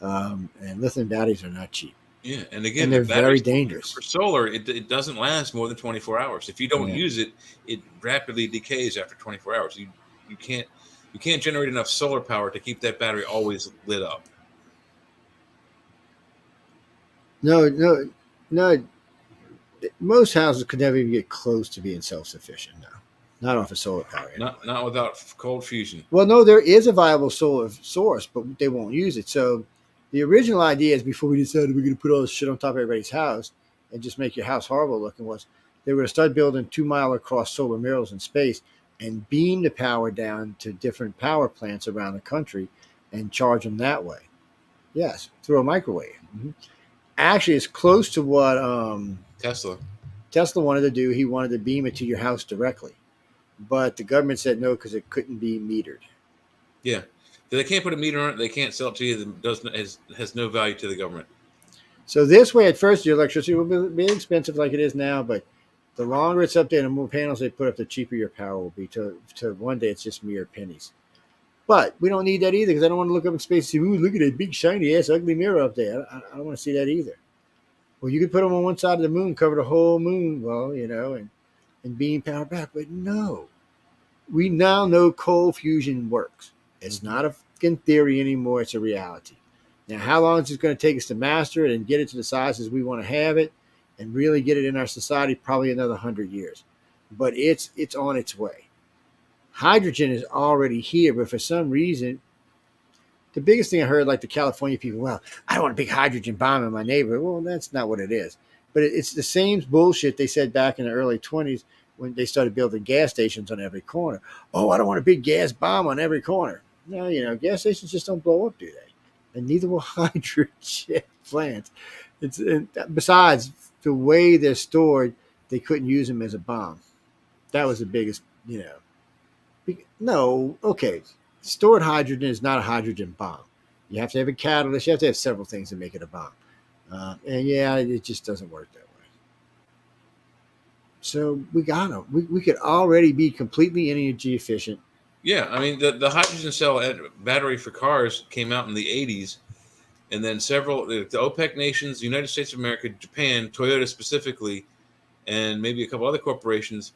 Speaker 3: And lithium batteries are not cheap.
Speaker 4: Yeah, and again,
Speaker 3: they're very dangerous.
Speaker 4: For solar, it doesn't last more than 24 hours. If you don't use it, it rapidly decays after 24 hours. You can't generate enough solar power to keep that battery always lit up.
Speaker 3: No. Most houses could never even get close to being self-sufficient now. Not off of solar power.
Speaker 4: Not without cold fusion.
Speaker 3: Well, no, there is a viable solar source, but they won't use it. So the original idea is before we decided we're going to put all this shit on top of everybody's house and just make your house horrible looking was they were going to start building 2-mile across solar mirrors in space and beam the power down to different power plants around the country and charge them that way. Yes, through a microwave. Mm-hmm. Actually, it's close to what Tesla wanted to do. He wanted to beam it to your house directly. But the government said no because it couldn't be metered.
Speaker 4: Yeah. They can't put a meter on it. They can't sell it to you. It has no value to the government.
Speaker 3: So this way, at first, your electricity will be expensive like it is now. But the longer it's up there, the more panels they put up, the cheaper your power will be. To one day, it's just mere pennies. But we don't need that either because I don't want to look up in space and see, ooh, look at that big, shiny-ass, ugly mirror up there. I don't want to see that either. Well, you could put them on one side of the moon, cover the whole moon, and beam power back. But no. We now know cold fusion works. It's not a fucking theory anymore. It's a reality. Now, how long is it going to take us to master it and get it to the sizes we want to have it and really get it in our society? Probably another 100 years. But it's on its way. Hydrogen is already here, but for some reason, the biggest thing I heard, like the California people, well, I don't want a big hydrogen bomb in my neighborhood. Well, that's not what it is. But it's the same bullshit they said back in the early 20s when they started building gas stations on every corner. Oh, I don't want a big gas bomb on every corner. No, gas stations just don't blow up, do they? And neither will hydrogen plants. Besides, the way they're stored, they couldn't use them as a bomb. That was the biggest, No, okay. Stored hydrogen is not a hydrogen bomb. You have to have a catalyst. You have to have several things to make it a bomb. And yeah, it just doesn't work that way. So we got them. We could already be completely energy efficient.
Speaker 4: Yeah, I mean the hydrogen cell battery for cars came out in the 80s, and then several the OPEC nations, the United States of America, Japan, Toyota specifically, and maybe a couple other corporations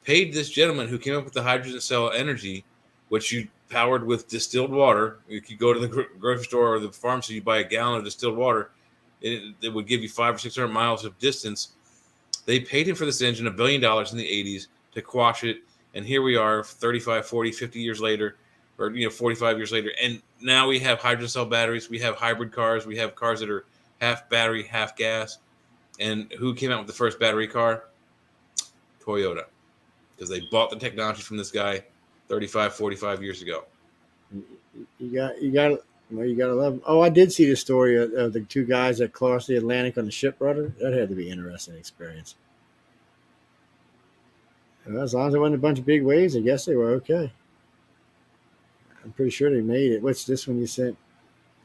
Speaker 4: paid this gentleman who came up with the hydrogen cell energy, which you powered with distilled water. You could go to the grocery store or the pharmacy, you buy a gallon of distilled water, it would give you 500 or 600 miles of distance. They paid him for this engine $1 billion in the 80s to quash it. And here we are 35, 40, 50 years later, or 45 years later. And now we have hydrogen cell batteries. We have hybrid cars. We have cars that are half battery, half gas. And who came out with the first battery car? Toyota. Because they bought the technology from this guy 35, 45 years ago.
Speaker 3: You got to love them. Oh, I did see the story of the two guys that crossed the Atlantic on the ship rudder. That had to be an interesting experience. Well, as long as it wasn't a bunch of big waves, I guess they were okay. I'm pretty sure they made it. What's this one you sent?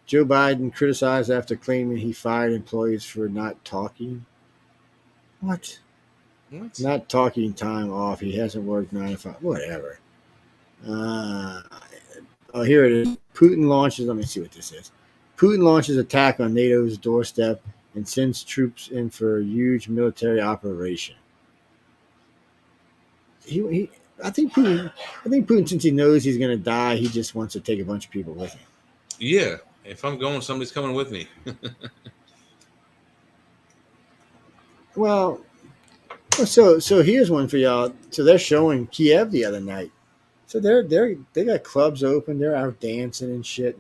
Speaker 3: Joe Biden criticized after claiming he fired employees for not talking. What? Not talking time off. He hasn't worked 9 to 5. Whatever. Here it is. Putin launches. Let me see what this is. Putin launches attack on NATO's doorstep and sends troops in for a huge military operation. I think Putin, since he knows he's going to die, he just wants to take a bunch of people with him.
Speaker 4: Yeah, if I'm going, somebody's coming with me.
Speaker 3: Well, so here's one for y'all. So they're showing Kiev the other night. So they got clubs open. They're out dancing and shit.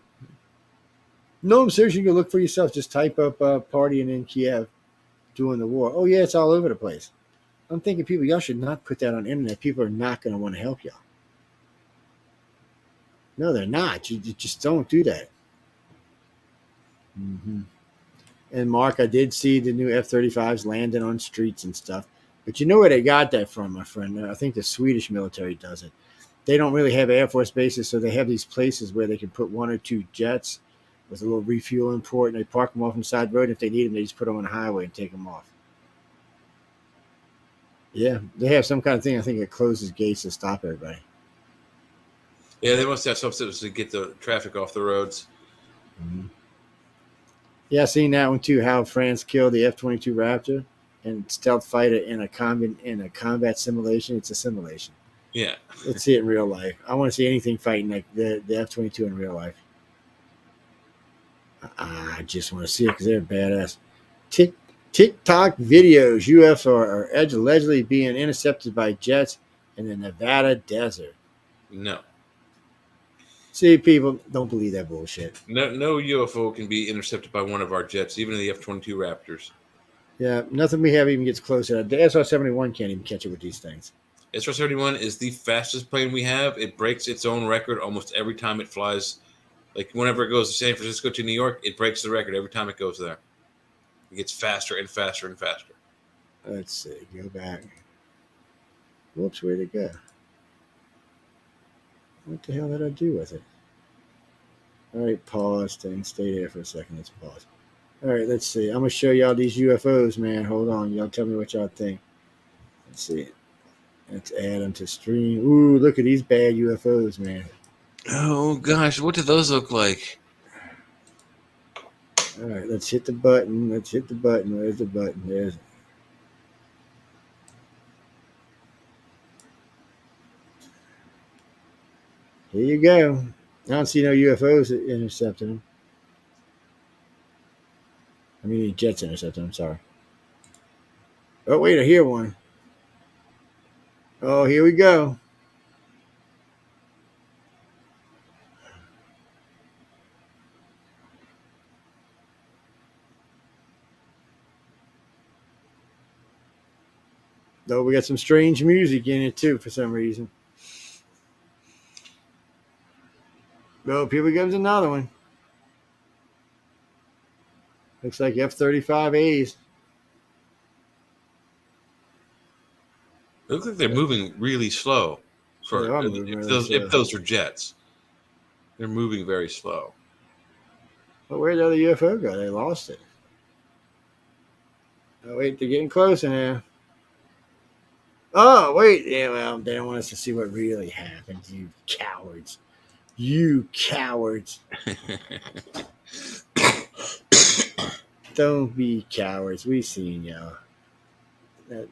Speaker 3: No, I'm serious. You can look for yourself. Just type up partying in Kiev during the war. Oh yeah, it's all over the place. I'm thinking people, y'all should not put that on the internet. People are not going to want to help y'all. No, they're not. You just don't do that. Mm-hmm. And Mark, I did see the new F-35s landing on streets and stuff. But you know where they got that from, my friend? I think the Swedish military does it. They don't really have Air Force bases, so they have these places where they can put 1 or 2 jets with a little refueling port, and they park them off on the side road. If they need them, they just put them on the highway and take them off. Yeah, they have some kind of thing. I think it closes gates to stop everybody.
Speaker 4: Yeah, they must have something to get the traffic off the roads.
Speaker 3: Mm-hmm. Yeah, I seen that one too. How France killed the F-22 Raptor and stealth fighter in a combat simulation. It's a simulation.
Speaker 4: Yeah,
Speaker 3: let's see it in real life. I want to see anything fighting like the F-22 in real life. I just want to see it because they're badass. TikTok videos. UFOs are allegedly being intercepted by jets in the Nevada desert.
Speaker 4: No.
Speaker 3: See, people don't believe that bullshit.
Speaker 4: No UFO can be intercepted by one of our jets, even the F-22 Raptors.
Speaker 3: Yeah, nothing we have even gets closer. The SR-71 can't even catch it with these things.
Speaker 4: SR-71 is the fastest plane we have. It breaks its own record almost every time it flies. Like whenever it goes to San Francisco to New York, it breaks the record every time it goes there. It gets faster and faster and faster.
Speaker 3: Let's see. Go back. Whoops, where'd it go? What the hell did I do with it? All right, pause. Then stay there for a second. Let's pause. All right, let's see. I'm going to show y'all these UFOs, man. Hold on. Y'all tell me what y'all think. Let's see. Let's add them to stream. Ooh, look at these bad UFOs, man.
Speaker 4: Oh, gosh. What do those look like?
Speaker 3: All right, let's hit the button. Where's the button? There's it. Here you go. I don't see no UFOs intercepting them. I mean, jets intercepting them. I'm sorry. Oh, wait, I hear one. Oh, here we go. Though we got some strange music in it too for some reason. Oh, here comes another one. Looks like F-35As.
Speaker 4: It looks like they're moving really slow.
Speaker 3: They are moving really slow.
Speaker 4: If those are jets, they're moving very slow.
Speaker 3: Well, where'd the other UFO go? They lost it. Oh, wait, they're getting closer now. Oh, wait. Yeah, well, they don't want us to see what really happened, you cowards. You cowards. Don't be cowards. We've seen y'all.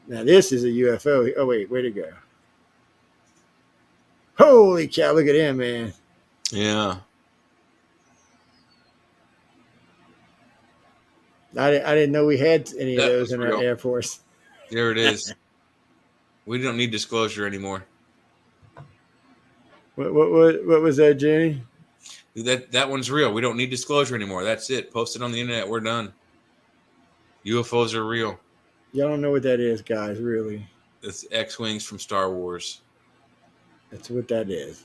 Speaker 3: Now, this is a UFO. Oh, wait, where'd it go? Holy cow, look at him, man.
Speaker 4: Yeah.
Speaker 3: I didn't know we had any of those in our
Speaker 4: real.
Speaker 3: Air Force.
Speaker 4: There it is. We don't need disclosure anymore.
Speaker 3: What was that, Jenny?
Speaker 4: That one's real. We don't need disclosure anymore. That's it. Post it on the internet. We're done. UFOs are real.
Speaker 3: Y'all don't know what that is, guys, really.
Speaker 4: It's X-Wings from Star Wars.
Speaker 3: That's what that is.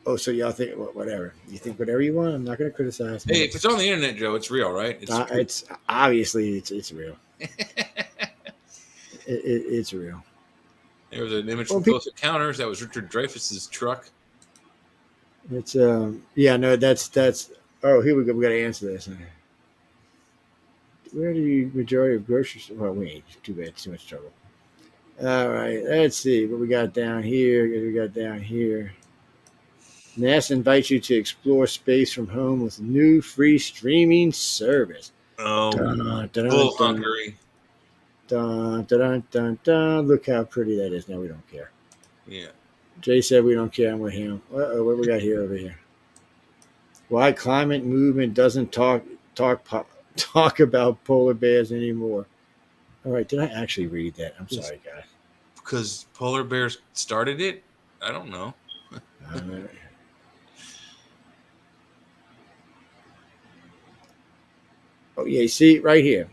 Speaker 3: Oh, so y'all think whatever. You think whatever you want. I'm not going to criticize.
Speaker 4: Hey, if it's on the internet, Joe, it's real, right?
Speaker 3: It's obviously it's real. It's real.
Speaker 4: There was an image from Close Encounters. That was Richard Dreyfuss's truck.
Speaker 3: It's yeah, no, that's oh, here we go. We got to answer this. Where do you majority of groceries? Well, we ain't too bad. Too much trouble. All right, let's see what we got down here. NASA invites you to explore space from home with new free streaming service.
Speaker 4: Oh, full Hungary.
Speaker 3: Dun, dun, dun, dun, dun. Look how pretty that is. Now we don't care.
Speaker 4: Yeah.
Speaker 3: Jay said we don't care. I'm with him. Uh-oh, what we got here over here? Why climate movement doesn't talk about polar bears anymore? All right, did I actually read that? I'm sorry, guys.
Speaker 4: Because polar bears started it? I don't know.
Speaker 3: Oh, yeah, see, right here.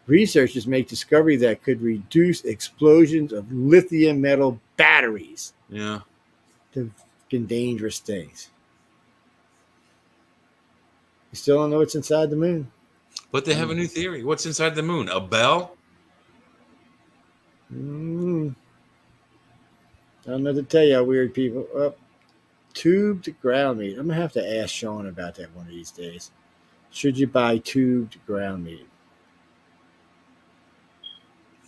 Speaker 3: Researchers make discovery that could reduce explosions of lithium metal batteries.
Speaker 4: Yeah.
Speaker 3: The fucking dangerous things. You still don't know what's inside the moon.
Speaker 4: But they have a new theory. What's inside the moon? A bell?
Speaker 3: I don't know what to tell you, weird people. Tubed ground meat. I'm going to have to ask Sean about that one of these days. Should you buy tubed ground meat?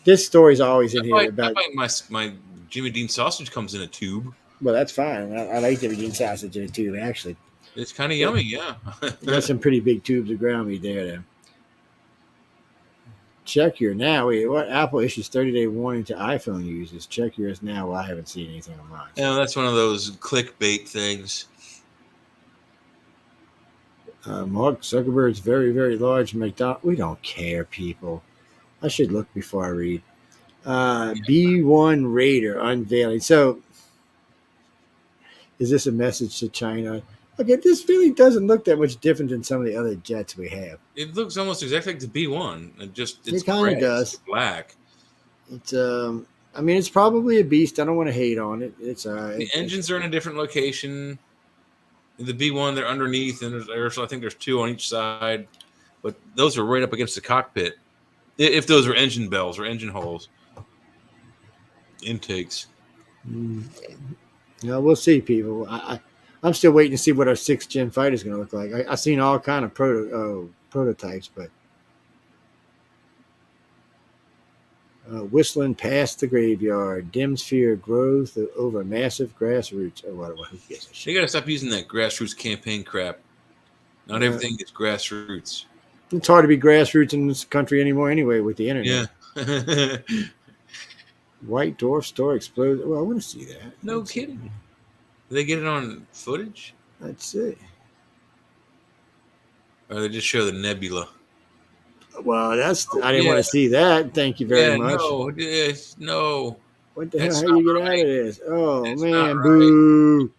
Speaker 3: This story's always in here about
Speaker 4: my Jimmy Dean sausage comes in a tube.
Speaker 3: Well, that's fine. I like Jimmy Dean sausage in a tube, actually.
Speaker 4: It's kind of yummy, yeah.
Speaker 3: Got some pretty big tubes of ground meat there, then. Check your now. Wait, what? Apple issues 30-day warning to iPhone users. Check yours now. Well, I haven't seen anything on mine.
Speaker 4: Yeah, that's one of those clickbait things.
Speaker 3: Mark Zuckerberg's very, very large McDonald's. We don't care, people. I should look before I read. B-1 Raider unveiling. So, is this a message to China? Okay, this really doesn't look that much different than some of the other jets we have.
Speaker 4: It looks almost exactly like the B-1.
Speaker 3: It kind of does.
Speaker 4: It's black.
Speaker 3: It's I mean, it's probably a beast. I don't want to hate on it. It's
Speaker 4: the engines are in a different location. In the B-1, they're underneath, and I think there's two on each side, but those are right up against the cockpit. If those are engine bells or engine holes, intakes.
Speaker 3: Yeah, we'll see, people. I'm still waiting to see what our 6th gen fighter is going to look like. I've seen all kind of prototypes, but whistling past the graveyard, dim sphere growth over massive grassroots. Oh, what? Who gives a shit?
Speaker 4: You got to stop using that grassroots campaign crap. Not everything is grassroots.
Speaker 3: It's hard to be grassroots in this country anymore, anyway, with the internet.
Speaker 4: Yeah.
Speaker 3: White dwarf star explodes. Well, I want to see that.
Speaker 4: No kidding. Did they get it on footage?
Speaker 3: Let's see.
Speaker 4: Or they just show the nebula?
Speaker 3: Well, I didn't want to see that. Thank you very much.
Speaker 4: No.
Speaker 3: What the hell? How do you get out of this? Oh, man. Boo.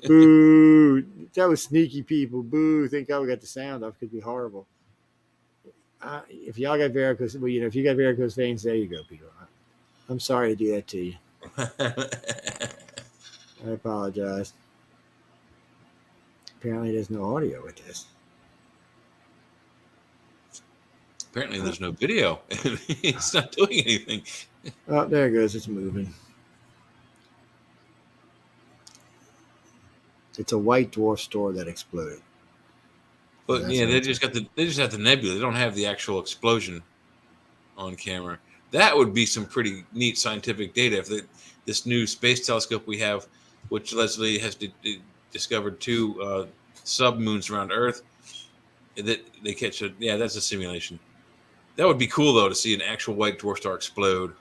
Speaker 3: Boo. That was sneaky, people. Boo. Thank God we got the sound off. Could be horrible. If y'all got varicose, well, if you got varicose veins, there you go, people. I'm sorry to do that to you. I apologize. Apparently, there's no audio with this.
Speaker 4: Apparently, there's no video. It's not doing anything.
Speaker 3: Oh, there it goes. It's moving. It's a white dwarf star that exploded.
Speaker 4: But they just have the nebula. They don't have the actual explosion on camera. That would be some pretty neat scientific data if this new space telescope we have, which Leslie has discovered 2 sub-moons around Earth, that they catch it. Yeah, that's a simulation. That would be cool, though, to see an actual white dwarf star explode.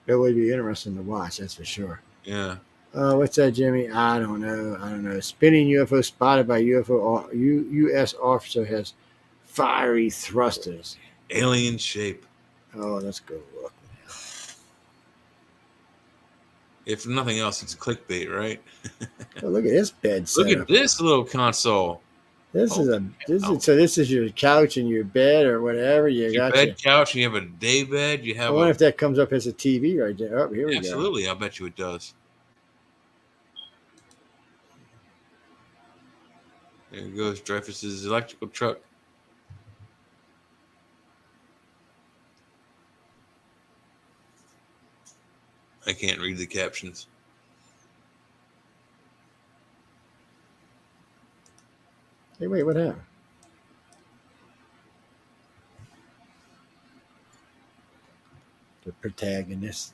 Speaker 3: It would be interesting to watch, that's for sure.
Speaker 4: Yeah.
Speaker 3: What's that, Jimmy? I don't know. Spinning UFO spotted by U.S. officer has fiery thrusters.
Speaker 4: Alien shape.
Speaker 3: Oh, let's go look.
Speaker 4: If nothing else, it's clickbait, right?
Speaker 3: Oh, look at this bed setup.
Speaker 4: Look at this little console.
Speaker 3: This is your couch and your bed or whatever.
Speaker 4: Your bed, couch, and you have a day bed. I
Speaker 3: wonder if that comes up as a TV right there. Oh, here we go.
Speaker 4: Absolutely, I bet you it does. There goes Dreyfus's electrical truck. I can't read the captions.
Speaker 3: Hey, wait, what happened? The protagonist.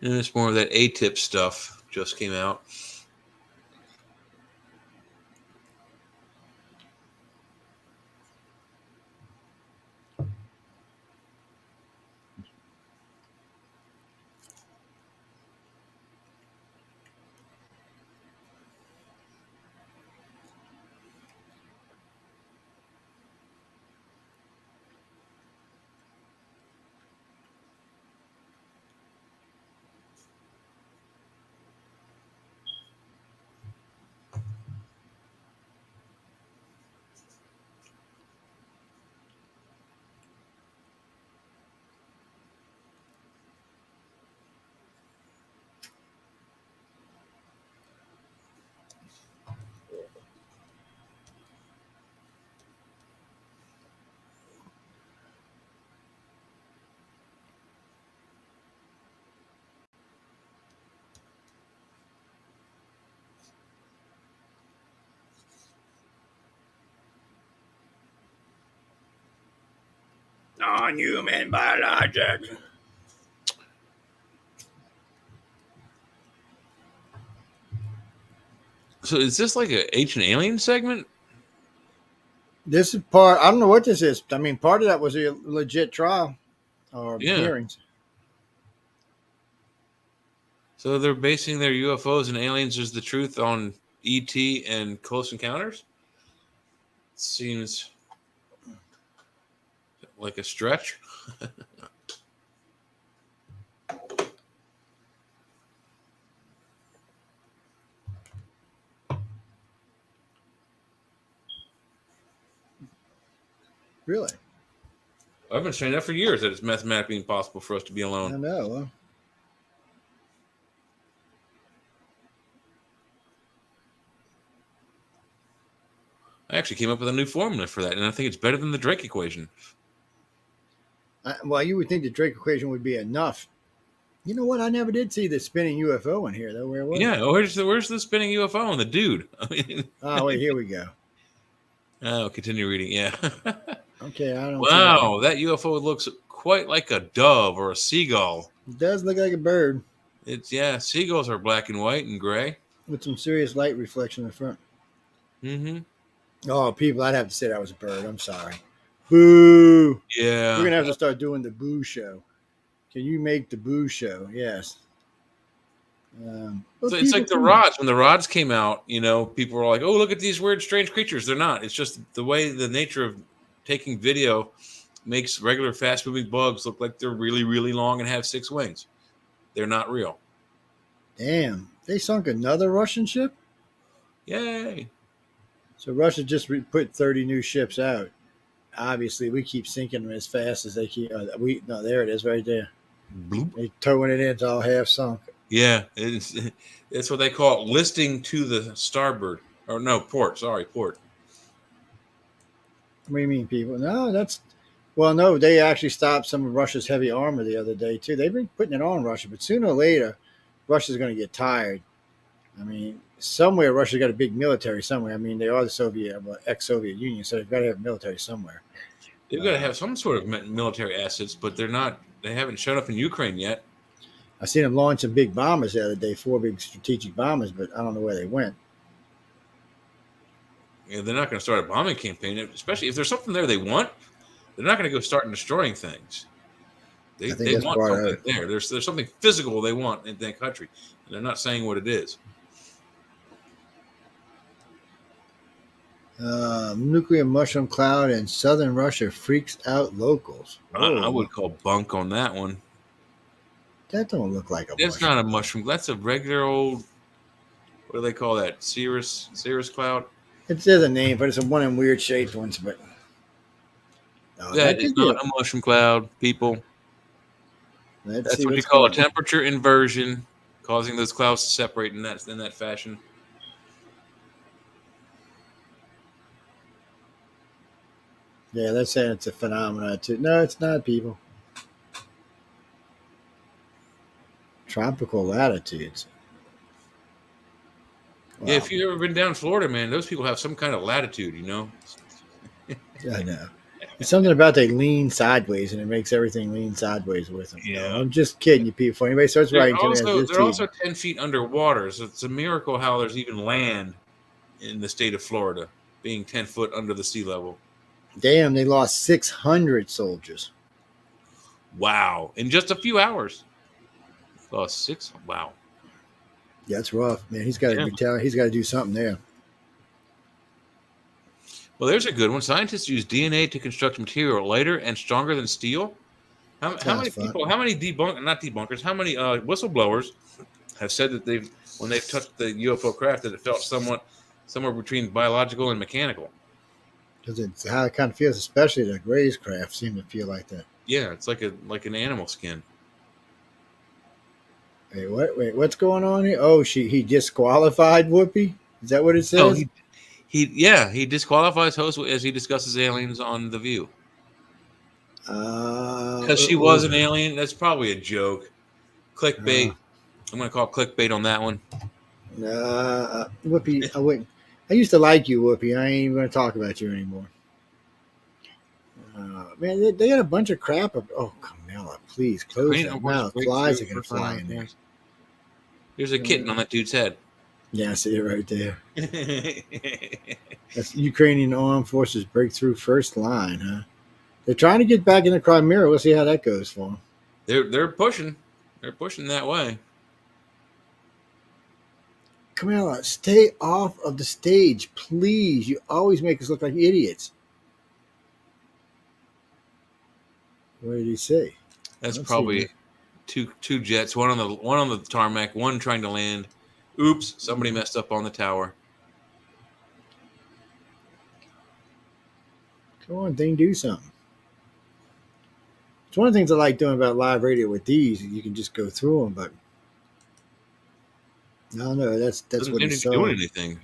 Speaker 4: And it's more of that A-tip stuff just came out.
Speaker 3: Non-human biologic.
Speaker 4: So is this like a Ancient Alien segment?
Speaker 3: This is part. I don't know what this is. I mean, part of that was a legit trial or hearings.
Speaker 4: So they're basing their UFOs and aliens as the truth on ET and Close Encounters? Seems like a stretch.
Speaker 3: Really?
Speaker 4: I've been saying that for years, that it's mathematically impossible for us to be alone.
Speaker 3: I know.
Speaker 4: I actually came up with a new formula for that, and I think it's better than the Drake equation.
Speaker 3: Well, you would think the Drake equation would be enough. You know what? I never did see the spinning UFO in here, though. Where was it?
Speaker 4: Where's the spinning UFO and the dude?
Speaker 3: Oh, wait, here we go.
Speaker 4: Oh, continue reading. Yeah.
Speaker 3: Okay, I don't.
Speaker 4: Wow, that UFO looks quite like a dove or a seagull.
Speaker 3: It does look like a bird.
Speaker 4: Seagulls are black and white and gray.
Speaker 3: with some serious light reflection in the front.
Speaker 4: Mm-hmm.
Speaker 3: Oh, people, I'd have to say that was a bird. I'm sorry. Boo!
Speaker 4: Yeah.
Speaker 3: We're going to have to start doing the boo show. Can you make the boo show? Yes.
Speaker 4: So it's like the rods. When the rods came out, people were like, "Oh, look at these weird, strange creatures." They're not. It's just the way the nature of taking video makes regular fast-moving bugs look like they're really, really long and have 6 wings. They're not real.
Speaker 3: Damn. They sunk another Russian ship?
Speaker 4: Yay.
Speaker 3: So Russia just put 30 new ships out. Obviously, we keep sinking them as fast as they keep. No, there it is right there.
Speaker 4: Bloop.
Speaker 3: They towing it in, it's all half sunk.
Speaker 4: Yeah, it's what they call it, listing to the starboard. Or no, port. Sorry, port.
Speaker 3: What do you mean, people? No, they actually stopped some of Russia's heavy armor the other day, too. They've been putting it on Russia, but sooner or later, Russia's going to get tired. I mean, somewhere Russia's got a big military somewhere. I mean, they are the ex-Soviet Union, so they've got to have military somewhere.
Speaker 4: They've got to have some sort of military assets, but they haven't shown up in Ukraine yet.
Speaker 3: I seen them launch some big bombers the other day, 4 big strategic bombers, but I don't know where they went.
Speaker 4: Yeah, they're not going to start a bombing campaign, especially if there's something there they want. They're not going to go start destroying things. They want something there. There's something physical they want in that country, and they're not saying what it is.
Speaker 3: Nuclear mushroom cloud in southern Russia freaks out locals.
Speaker 4: I would call bunk on that one.
Speaker 3: That don't look like a
Speaker 4: That's
Speaker 3: mushroom.
Speaker 4: not a mushroom. That's a regular old, what do they call that? Cirrus cloud?
Speaker 3: It says a name, but it's one of them weird shaped ones. But no,
Speaker 4: that is not a mushroom cloud, people. That's what you call a temperature inversion, causing those clouds to separate in that fashion.
Speaker 3: Yeah, they're saying it's a phenomenon too. No, it's not, people. Tropical latitudes. Wow.
Speaker 4: Yeah, if you've ever been down in Florida, man, those people have some kind of latitude,
Speaker 3: I know. It's something about they lean sideways, and it makes everything lean sideways with them.
Speaker 4: Yeah.
Speaker 3: No, I'm just kidding you, people. If anybody starts writing to me,
Speaker 4: they're also 10 feet underwater, so it's a miracle how there's even land in the state of Florida, being 10 foot under the sea level.
Speaker 3: Damn, they lost 600 soldiers.
Speaker 4: Wow. In just a few hours. Lost 6. Wow.
Speaker 3: Yeah, that's rough, man. He's got to do something there.
Speaker 4: Well, there's a good one. Scientists use DNA to construct material lighter and stronger than steel. How many whistleblowers have said that when they've touched the UFO craft, that it felt somewhere between biological and mechanical?
Speaker 3: Because it's how it kind of feels, especially the Gray's craft seem to feel like that.
Speaker 4: Yeah, it's like an animal skin.
Speaker 3: Wait, what's going on here? Oh, he disqualified Whoopi? Is that what it says?
Speaker 4: No, he disqualifies host as he discusses aliens on The View. Because she was an alien. That's probably a joke. Clickbait. I'm going to call clickbait on that one.
Speaker 3: Whoopi, I used to like you, Whoopi. I ain't even going to talk about you anymore. Man, they had a bunch of crap. Camilla, please close that mouth. Flies are going to fly in there.
Speaker 4: There's a kitten on that dude's head.
Speaker 3: Yeah, I see it right there. That's Ukrainian armed forces breakthrough first line, huh? They're trying to get back in the Crimea. We'll see how that goes for them.
Speaker 4: They're pushing. They're pushing that way.
Speaker 3: Camilla, stay off of the stage, please. You always make us look like idiots. What did he say?
Speaker 4: That's probably two jets. One on the tarmac. One trying to land. Oops! Somebody messed up on the tower.
Speaker 3: Come on, thing, do something. It's one of the things I like doing about live radio with these. You can just go through them, but no, that's what it's
Speaker 4: doing anything.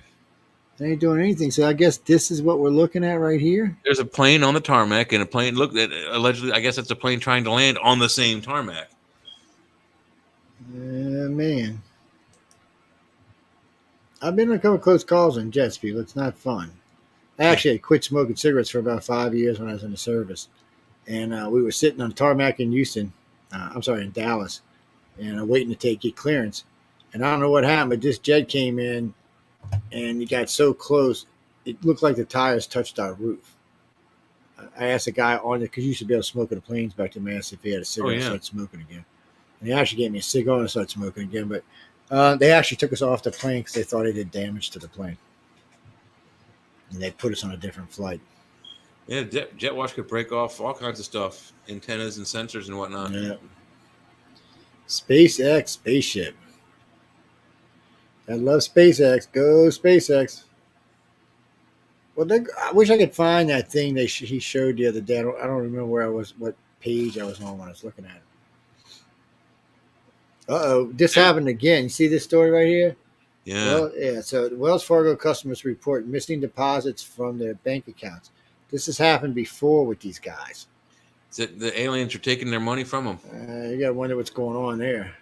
Speaker 3: They ain't doing anything. So I guess this is what we're looking at right here.
Speaker 4: There's a plane on the tarmac and a plane. Look, allegedly, I guess that's a plane trying to land on the same tarmac.
Speaker 3: Man, I've been in a couple of close calls on jet speed. It's not fun. I actually quit smoking cigarettes for about 5 years when I was in the service, and we were sitting on the tarmac in in Dallas, and waiting to get clearance. And I don't know what happened, but this jet came in and it got so close, it looked like the tires touched our roof. I asked the guy on it, because you used to be able to smoke in the planes back then, man, if he had a cigarette, start smoking again. And they actually gave me a cigar and started smoking again, but they actually took us off the plane because they thought it did damage to the plane. And they put us on a different flight.
Speaker 4: Yeah, jet wash could break off all kinds of stuff, antennas and sensors and whatnot.
Speaker 3: Yeah. SpaceX spaceship. I love SpaceX. Go SpaceX. Well, I wish I could find that thing he showed the other day. I don't remember where I was, what page I was on when I was looking at it. Uh-oh, this happened again. You see this story right here?
Speaker 4: Yeah.
Speaker 3: Well, yeah. So Wells Fargo customers report missing deposits from their bank accounts. This has happened before with these guys.
Speaker 4: Is it the aliens are taking their money from them?
Speaker 3: You got to wonder what's going on there.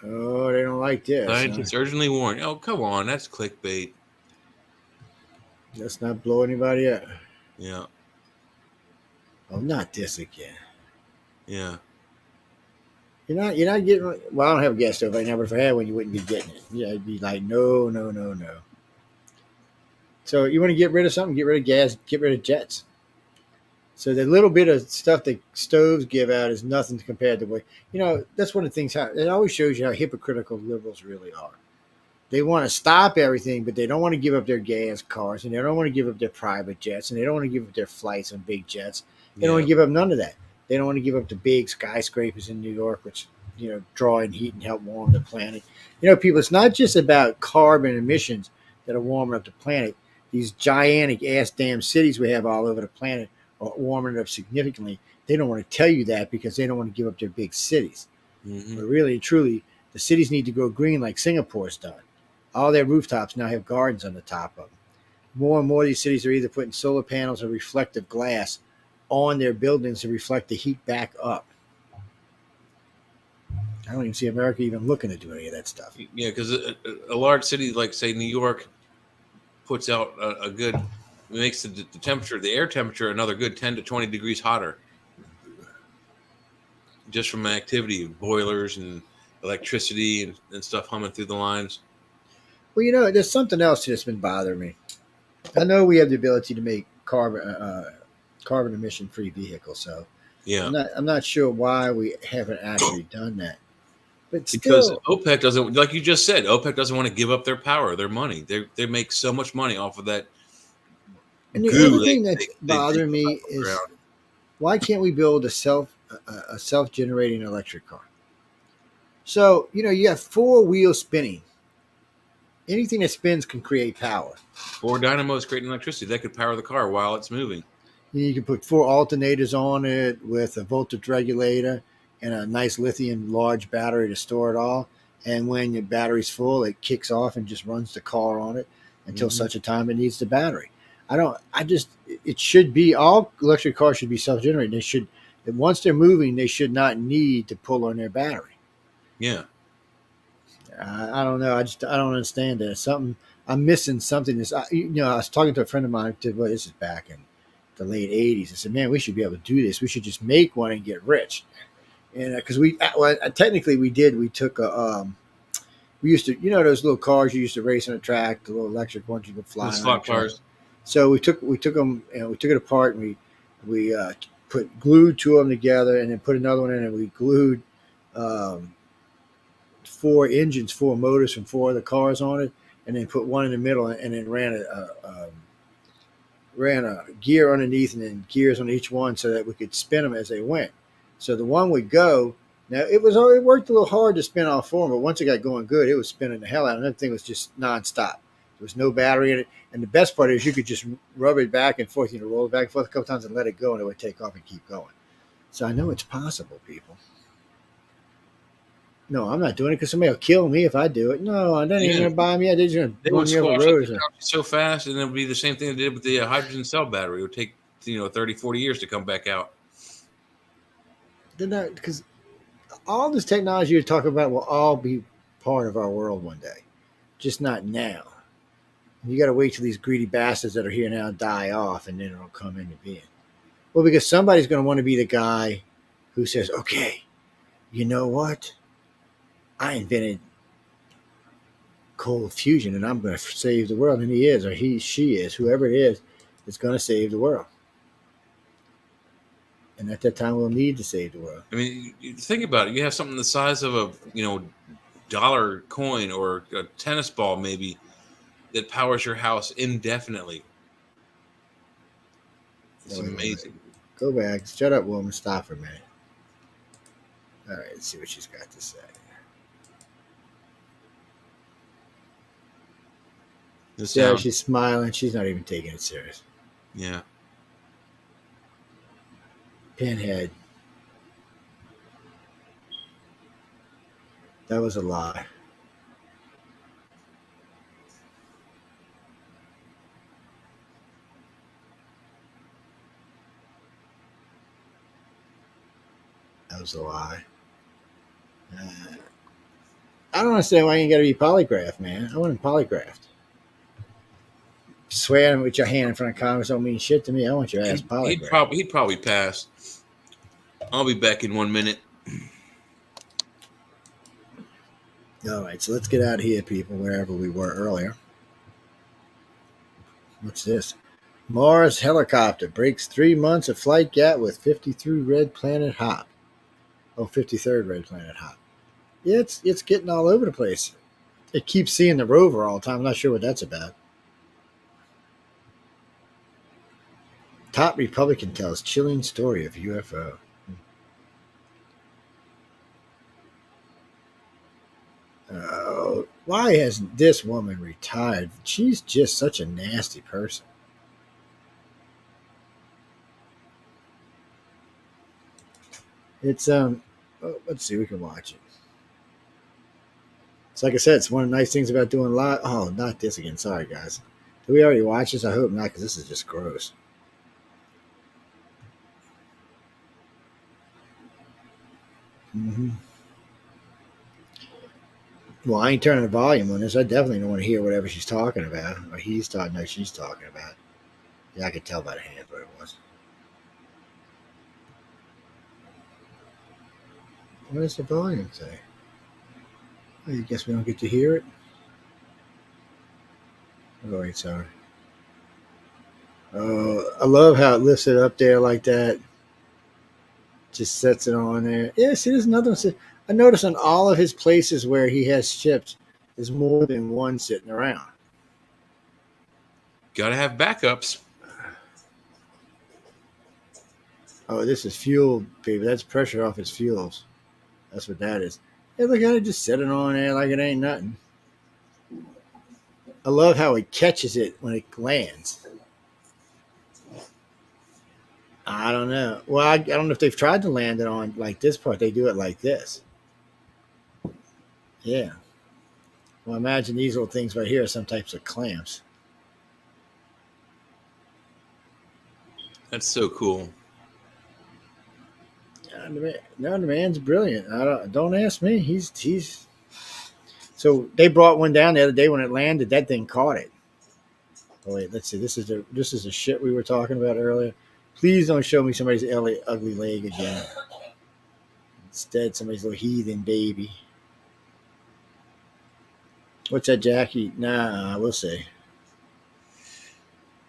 Speaker 3: Oh, they don't like this.
Speaker 4: Scientists urgently warn. Oh, come on. That's clickbait.
Speaker 3: Let's not blow anybody up.
Speaker 4: Yeah.
Speaker 3: Oh, not this again.
Speaker 4: Yeah.
Speaker 3: You're not getting. Well, I don't have a gas stove right now, but if I had one, you wouldn't be getting it. Yeah, it'd be like no. So you want to get rid of something? Get rid of gas. Get rid of jets. So the little bit of stuff that stoves give out is nothing compared to what That's one of the things. It always shows you how hypocritical liberals really are. They want to stop everything, but they don't want to give up their gas cars, and they don't want to give up their private jets, and they don't want to give up their flights on big jets. They don't want to give up none of that. They don't want to give up the big skyscrapers in New York, which, draw in heat and help warm the planet. People, it's not just about carbon emissions that are warming up the planet. These gigantic ass damn cities we have all over the planet are warming it up significantly. They don't want to tell you that because they don't want to give up their big cities. Mm-hmm. But really and truly, the cities need to go green like Singapore's done. All their rooftops now have gardens on the top of them. More and more of these cities are either putting solar panels or reflective glass on their buildings to reflect the heat back up. I don't even see America even looking to do any of that stuff.
Speaker 4: Yeah, because a large city like, say, New York puts out a good, makes the temperature, the air temperature, another good 10 to 20 degrees hotter. Just from activity of boilers and electricity and stuff humming through the lines.
Speaker 3: Well, there's something else that's been bothering me. I know we have the ability to make carbon emission free vehicles, so yeah, I'm not sure why we haven't actually done that. But
Speaker 4: because OPEC doesn't, like you just said, OPEC doesn't want to give up their power, their money. They make so much money off of that.
Speaker 3: And the other thing that's bothering me is why can't we build a self-generating electric car? So you have four wheels spinning. Anything that spins can create power.
Speaker 4: Four dynamos creating electricity that could power the car while it's moving.
Speaker 3: You can put four alternators on it with a voltage regulator and a nice lithium large battery to store it all. And when your battery's full, it kicks off and just runs the car on it until such a time it needs the battery. It should be, all electric cars should be self-generating. They should, once they're moving, they should not need to pull on their battery.
Speaker 4: Yeah.
Speaker 3: I don't know. I don't understand that. I'm missing something. I was talking to a friend of mine. This is back in the late 80s. I said, man, we should be able to do this. We should just make one and get rich. And because technically we did. We took we used to, those little cars you used to race on a track, the little electric ones you could fly.
Speaker 4: The slot cars.
Speaker 3: So we took them and we took it apart and we put glued two of them together and then put another one in and we glued four motors from four of the cars on it, and then put one in the middle, and then ran a gear underneath, and then gears on each one, so that we could spin them as they went. So the one would go. Now it worked a little hard to spin all four, but once it got going good, it was spinning the hell out. And everything was just nonstop. There was no battery in it, and the best part is you could just rub it back and forth, roll it back and forth a couple times, and let it go, and it would take off and keep going. So I know it's possible, people. No, I'm not doing it because somebody will kill me if I do it. No, they're not even going to buy me. They're just going to run me over the road.
Speaker 4: So fast, and it would be the same thing they did with the hydrogen cell battery. It would take 30, 40 years to come back out.
Speaker 3: They're not, because all this technology you're talking about will all be part of our world one day, just not now. You got to wait till these greedy bastards that are here now die off, and then it'll come into being. Well, because somebody's going to want to be the guy who says, okay, you know what? I invented cold fusion and I'm going to save the world. And he is, or she is, whoever it is going to save the world. And at that time, we'll need to save the world.
Speaker 4: I mean, you think about it. You have something the size of a dollar coin or a tennis ball, maybe, that powers your house indefinitely. It's amazing.
Speaker 3: Go back. Shut up, woman. Stop for a minute. All right, let's see what she's got to say. Yeah, she's smiling. She's not even taking it serious.
Speaker 4: Yeah.
Speaker 3: Pinhead. That was a lie. That was a lie. I don't understand why you got to be polygraphed, man. I want him polygraphed. Swearing with your hand in front of Congress don't mean shit to me. I want your ass polygraphed.
Speaker 4: He'd probably pass. I'll be back in 1 minute.
Speaker 3: All right, so let's get out of here, people, wherever we were earlier. What's this? Mars helicopter breaks 3 months of flight gap with 53 red planet hop. Oh, 53rd red planet hop. Yeah, it's getting all over the place. It keeps seeing the rover all the time. I'm not sure what that's about. Top Republican tells chilling story of UFO. Why hasn't this woman retired? She's just such a nasty person. It's let's see, we can watch it. It's like I said, it's one of the nice things about doing live. Oh, not this again. Sorry, guys. Did we already watch this? I hope not, because this is just gross. Well, I ain't turning the volume on this. I definitely don't want to hear whatever she's talking about, or he's talking. No, she's talking about. Yeah, I could tell by the hand what it was. What does the volume say? Oh, I guess we don't get to hear it. Oh, wait, sorry. Oh, I love how it lifts it up there like that. Just sets it on there. Yeah, see, there's another one. I notice on all of his places where he has ships, there's more than one sitting around.
Speaker 4: Got to have backups.
Speaker 3: Oh, this is fuel, baby. That's pressure off his fuels. That's what that is. Hey, look at it. Just set it on there like it ain't nothing. I love how he catches it when it lands. I don't know. Well, I don't know if they've tried to land it on like this part. They do it like this. Yeah. Well, imagine these little things right here are some types of clamps.
Speaker 4: That's so cool.
Speaker 3: No, the man's brilliant. Don't ask me. He's. So they brought one down the other day when it landed. That thing caught it. Oh wait, let's see. This is the shit we were talking about earlier. Please don't show me somebody's ugly leg again. Instead, somebody's little heathen baby. What's that, Jackie? Nah, we'll see.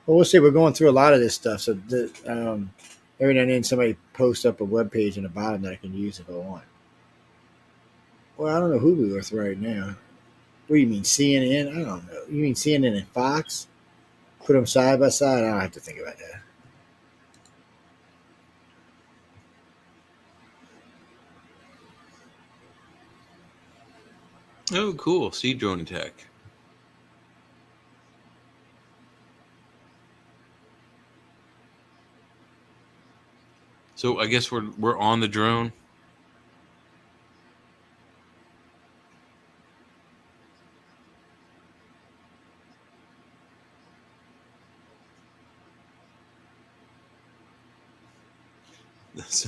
Speaker 3: Well, we'll see. We're going through a lot of this stuff. So every now and then somebody posts up a web page in the bottom that I can use if I want. Well, I don't know who we're with right now. What do you mean, CNN? I don't know. You mean CNN and Fox? Put them side by side? I don't have to think about that.
Speaker 4: Oh, cool. Sea drone attack. So I guess we're on the drone.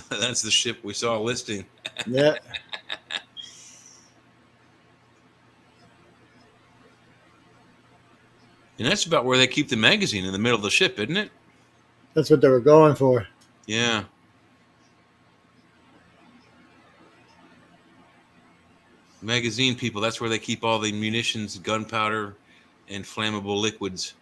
Speaker 4: That's the ship we saw listing.
Speaker 3: Yeah.
Speaker 4: And that's about where they keep the magazine, in the middle of the ship, isn't it?
Speaker 3: That's what they were going for.
Speaker 4: Yeah. magazine people. That's where they keep all the munitions, gunpowder, and flammable liquids.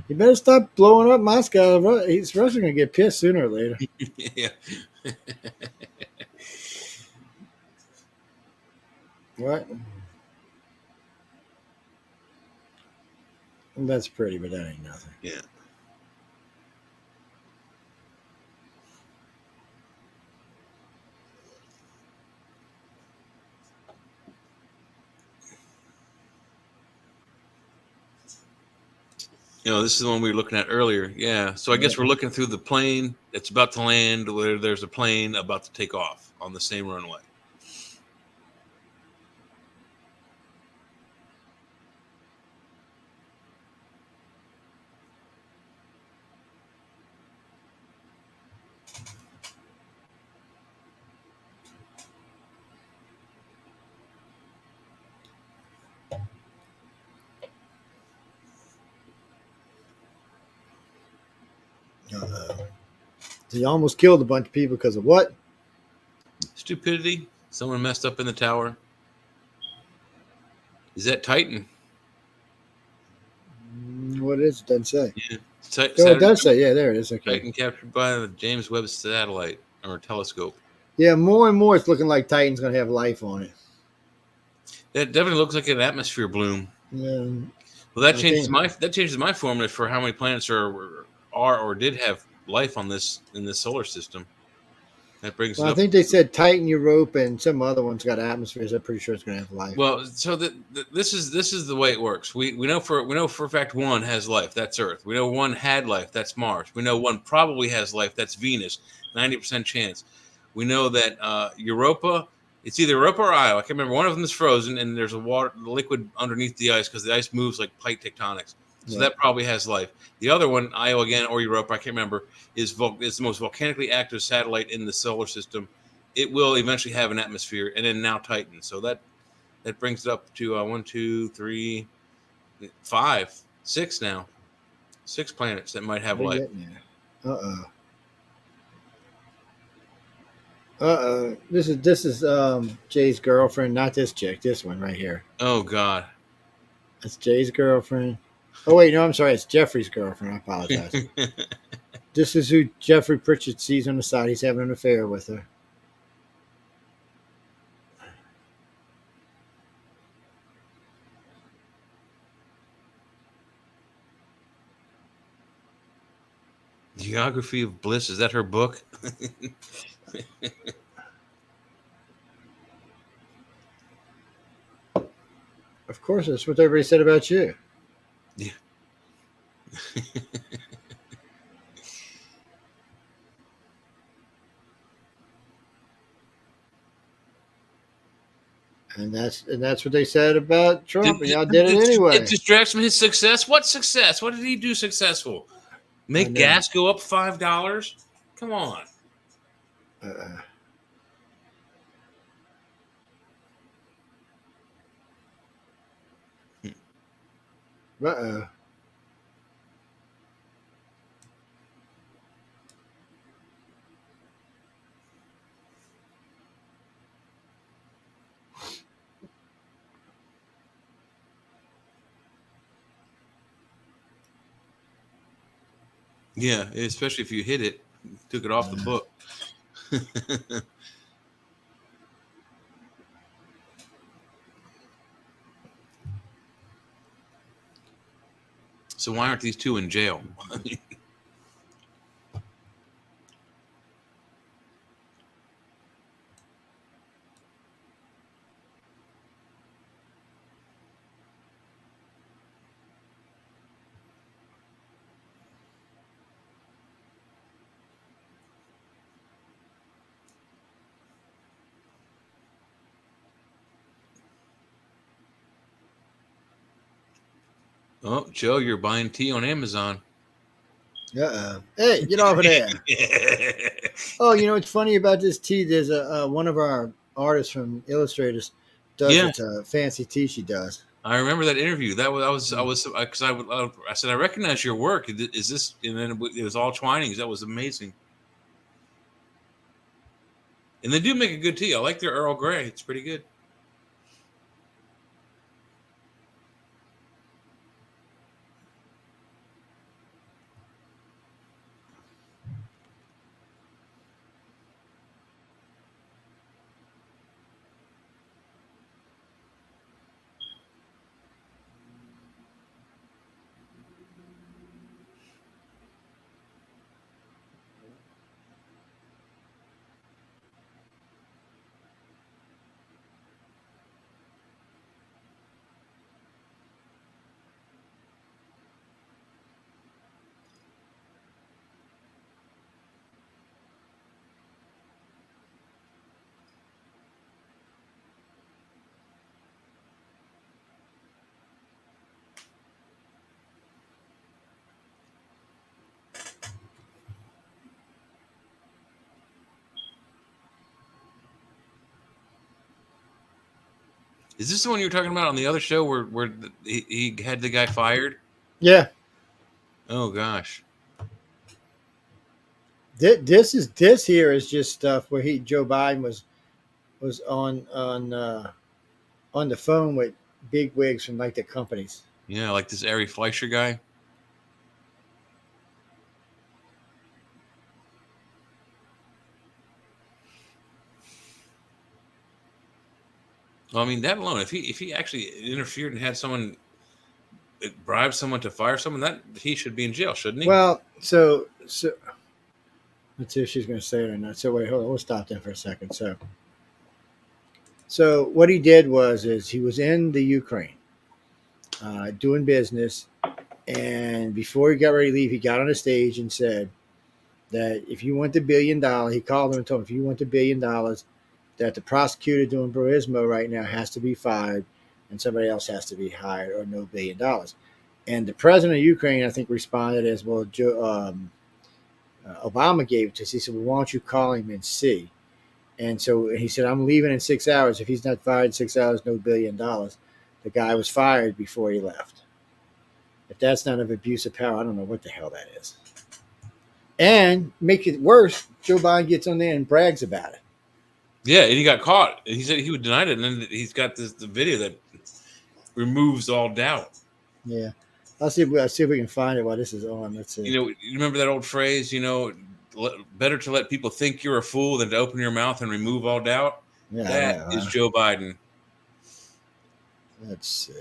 Speaker 3: You better stop blowing up Moscow. Russia's going to get pissed sooner or later.
Speaker 4: Yeah.
Speaker 3: What? That's pretty, but that ain't nothing.
Speaker 4: Yeah. This is the one we were looking at earlier. Yeah. So I guess we're looking through the plane that's about to land, where there's a plane about to take off on the same runway.
Speaker 3: He almost killed a bunch of people because of what?
Speaker 4: Stupidity. Someone messed up in the tower. Is that Titan?
Speaker 3: What is it? Doesn't say.
Speaker 4: Yeah.
Speaker 3: It does say. Yeah, there it is. Okay.
Speaker 4: Titan captured by the James Webb satellite or telescope.
Speaker 3: Yeah, more and more it's looking like Titan's going to have life on it.
Speaker 4: That definitely looks like an atmosphere bloom.
Speaker 3: Yeah.
Speaker 4: Well, that changes my formula for how many planets are or did have life on this in this solar system. That brings.
Speaker 3: Well, I think they said Titan, Europa, and some other ones got atmospheres. I'm pretty sure it's going to have life.
Speaker 4: Well, so this is the way it works. We know for a fact one has life. That's Earth. We know one had life. That's Mars. We know one probably has life. That's Venus. 90% chance. We know that Europa. It's either Europa or Io. I can't remember. One of them is frozen, and there's a liquid underneath the ice because the ice moves like plate tectonics. So that probably has life. The other one, Io again or Europa, I can't remember, is the most volcanically active satellite in the solar system. It will eventually have an atmosphere, and then now Titan. So that brings it up to 1, 2, 3, 5, 6 now. 6 planets that might have life.
Speaker 3: This is Jay's girlfriend, not this chick. This one right here.
Speaker 4: Oh God.
Speaker 3: That's Jay's girlfriend. Oh wait, no, I'm sorry. It's Jeffrey's girlfriend. I apologize. This is who Jeffrey Pritchett sees on the side. He's having an affair with her.
Speaker 4: Geography of Bliss. Is that her book?
Speaker 3: Of course, that's what everybody said about you.
Speaker 4: Yeah.
Speaker 3: And that's what they said about Trump. And y'all did it anyway.
Speaker 4: It distracts from his success. What success? What did he do successful? Make gas go up $5? Come on. Yeah, especially if you hit it, took it off the book. So why aren't these two in jail? Oh, Joe, you're buying tea on Amazon.
Speaker 3: Hey, get off of there. Oh, you know what's funny about this tea? There's a one of our artists from Illustrators does
Speaker 4: Yeah.
Speaker 3: this fancy tea she does.
Speaker 4: I remember that interview. That was because I said I recognize your work. Is this? And then it was all Twinings. That was amazing. And they do make a good tea. I like their Earl Grey. It's pretty good. Is this the one you were talking about on the other show where he had the guy fired?
Speaker 3: Yeah.
Speaker 4: Oh gosh.
Speaker 3: This here is just stuff where Joe Biden was on the phone with big wigs from like the companies.
Speaker 4: Yeah, like this Ari Fleischer guy. Well, I mean, that alone, if he actually interfered and had someone bribe someone to fire someone, that he should be in jail, shouldn't he?
Speaker 3: Well, so let's see if she's going to say it or not. So wait, hold on, we'll stop there for a second. So what he did is he was in the Ukraine doing business, and before he got ready to leave, he got on a stage and said that if you want the $1 billion, he called him and told him, if you want the $1 billion, that the prosecutor doing Burisma right now has to be fired and somebody else has to be hired or no $1 billion. And the president of Ukraine, I think, responded as well. Obama gave it to us. He said, well, why don't you call him and see? And so he said, I'm leaving in 6 hours. If he's not fired in 6 hours, no $1 billion. The guy was fired before he left. If that's not an abuse of power, I don't know what the hell that is. And make it worse, Joe Biden gets on there and brags about it.
Speaker 4: Yeah, and he got caught. He said he would deny it, and then he's got the video that removes all doubt.
Speaker 3: Yeah. I'll see if we can find it while this is on. Let's see.
Speaker 4: You remember that old phrase, better to let people think you're a fool than to open your mouth and remove all doubt? Yeah, that is Joe Biden.
Speaker 3: Let's see.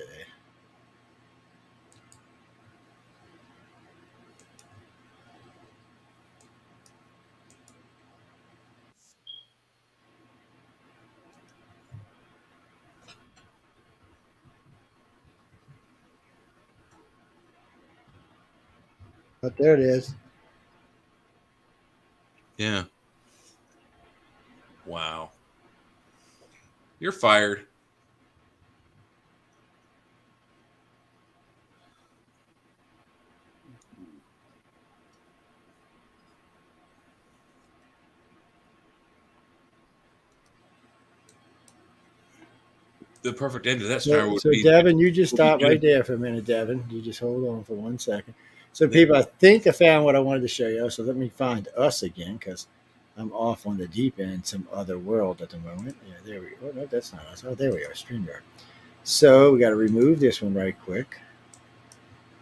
Speaker 3: But there it is.
Speaker 4: Yeah. Wow. You're fired. The perfect end to that scenario would be.
Speaker 3: So, Devin, you just stop right there for a minute, Devin. You just hold on for 1 second. So, people, I think I found what I wanted to show you. So, let me find us again because I'm off on the deep end, some other world at the moment. Yeah, there we go. Oh, no, that's not us. Oh, there we are, StreamYard. So, we got to remove this one right quick.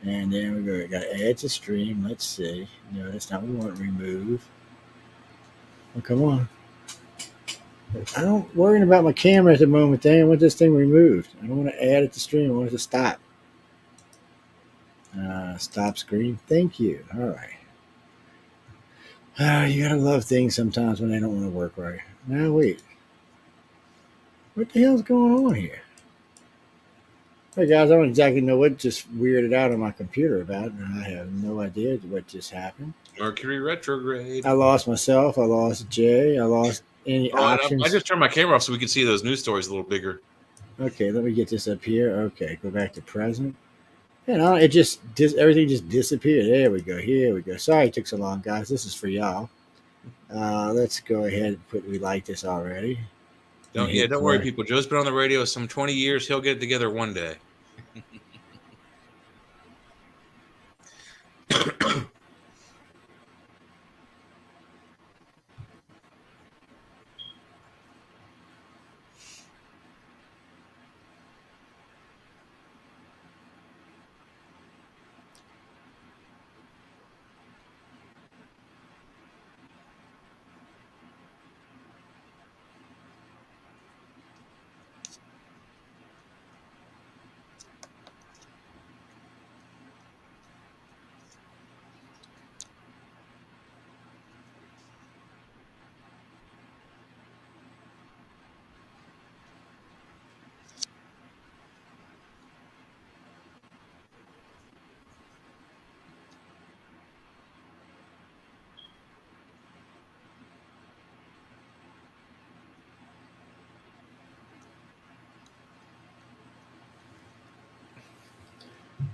Speaker 3: And then we got to add to stream. Let's see. No, that's not what we want to remove. Oh, come on. I don't worry about my camera at the moment. I want this thing removed. I don't want to add it to stream. I want it to stop. Stop screen. Thank you. All right. You gotta love things sometimes when they don't want to work right. Now wait. What the hell's going on here? Hey guys, I don't exactly know what just weirded out on my computer about. I have no idea what just happened.
Speaker 4: Mercury retrograde.
Speaker 3: I lost myself. I lost Jay. I lost any options.
Speaker 4: I just turned my camera off so we could see those news stories a little bigger.
Speaker 3: Okay, let me get this up here. Okay, go back to present. It just everything just disappeared. There we go. Here we go. Sorry it took so long, guys. This is for y'all. Let's go ahead and put we like this already.
Speaker 4: Don't worry, people. Joe's been on the radio some 20 years. He'll get it together one day.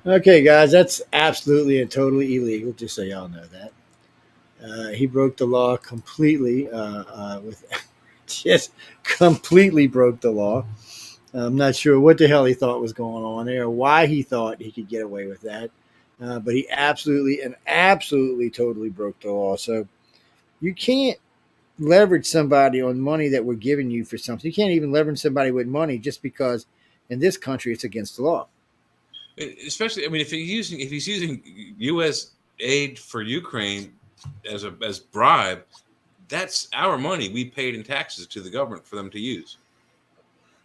Speaker 3: Okay, guys, that's absolutely and totally illegal. Just so y'all know that he broke the law completely. With just completely broke the law. I'm not sure what the hell he thought was going on there, or why he thought he could get away with that. But he absolutely totally broke the law. So you can't leverage somebody on money that we're giving you for something. You can't even leverage somebody with money just because in this country it's against the law.
Speaker 4: Especially, I mean, if he's using U.S. aid for Ukraine as bribe, that's our money we paid in taxes to the government for them to use.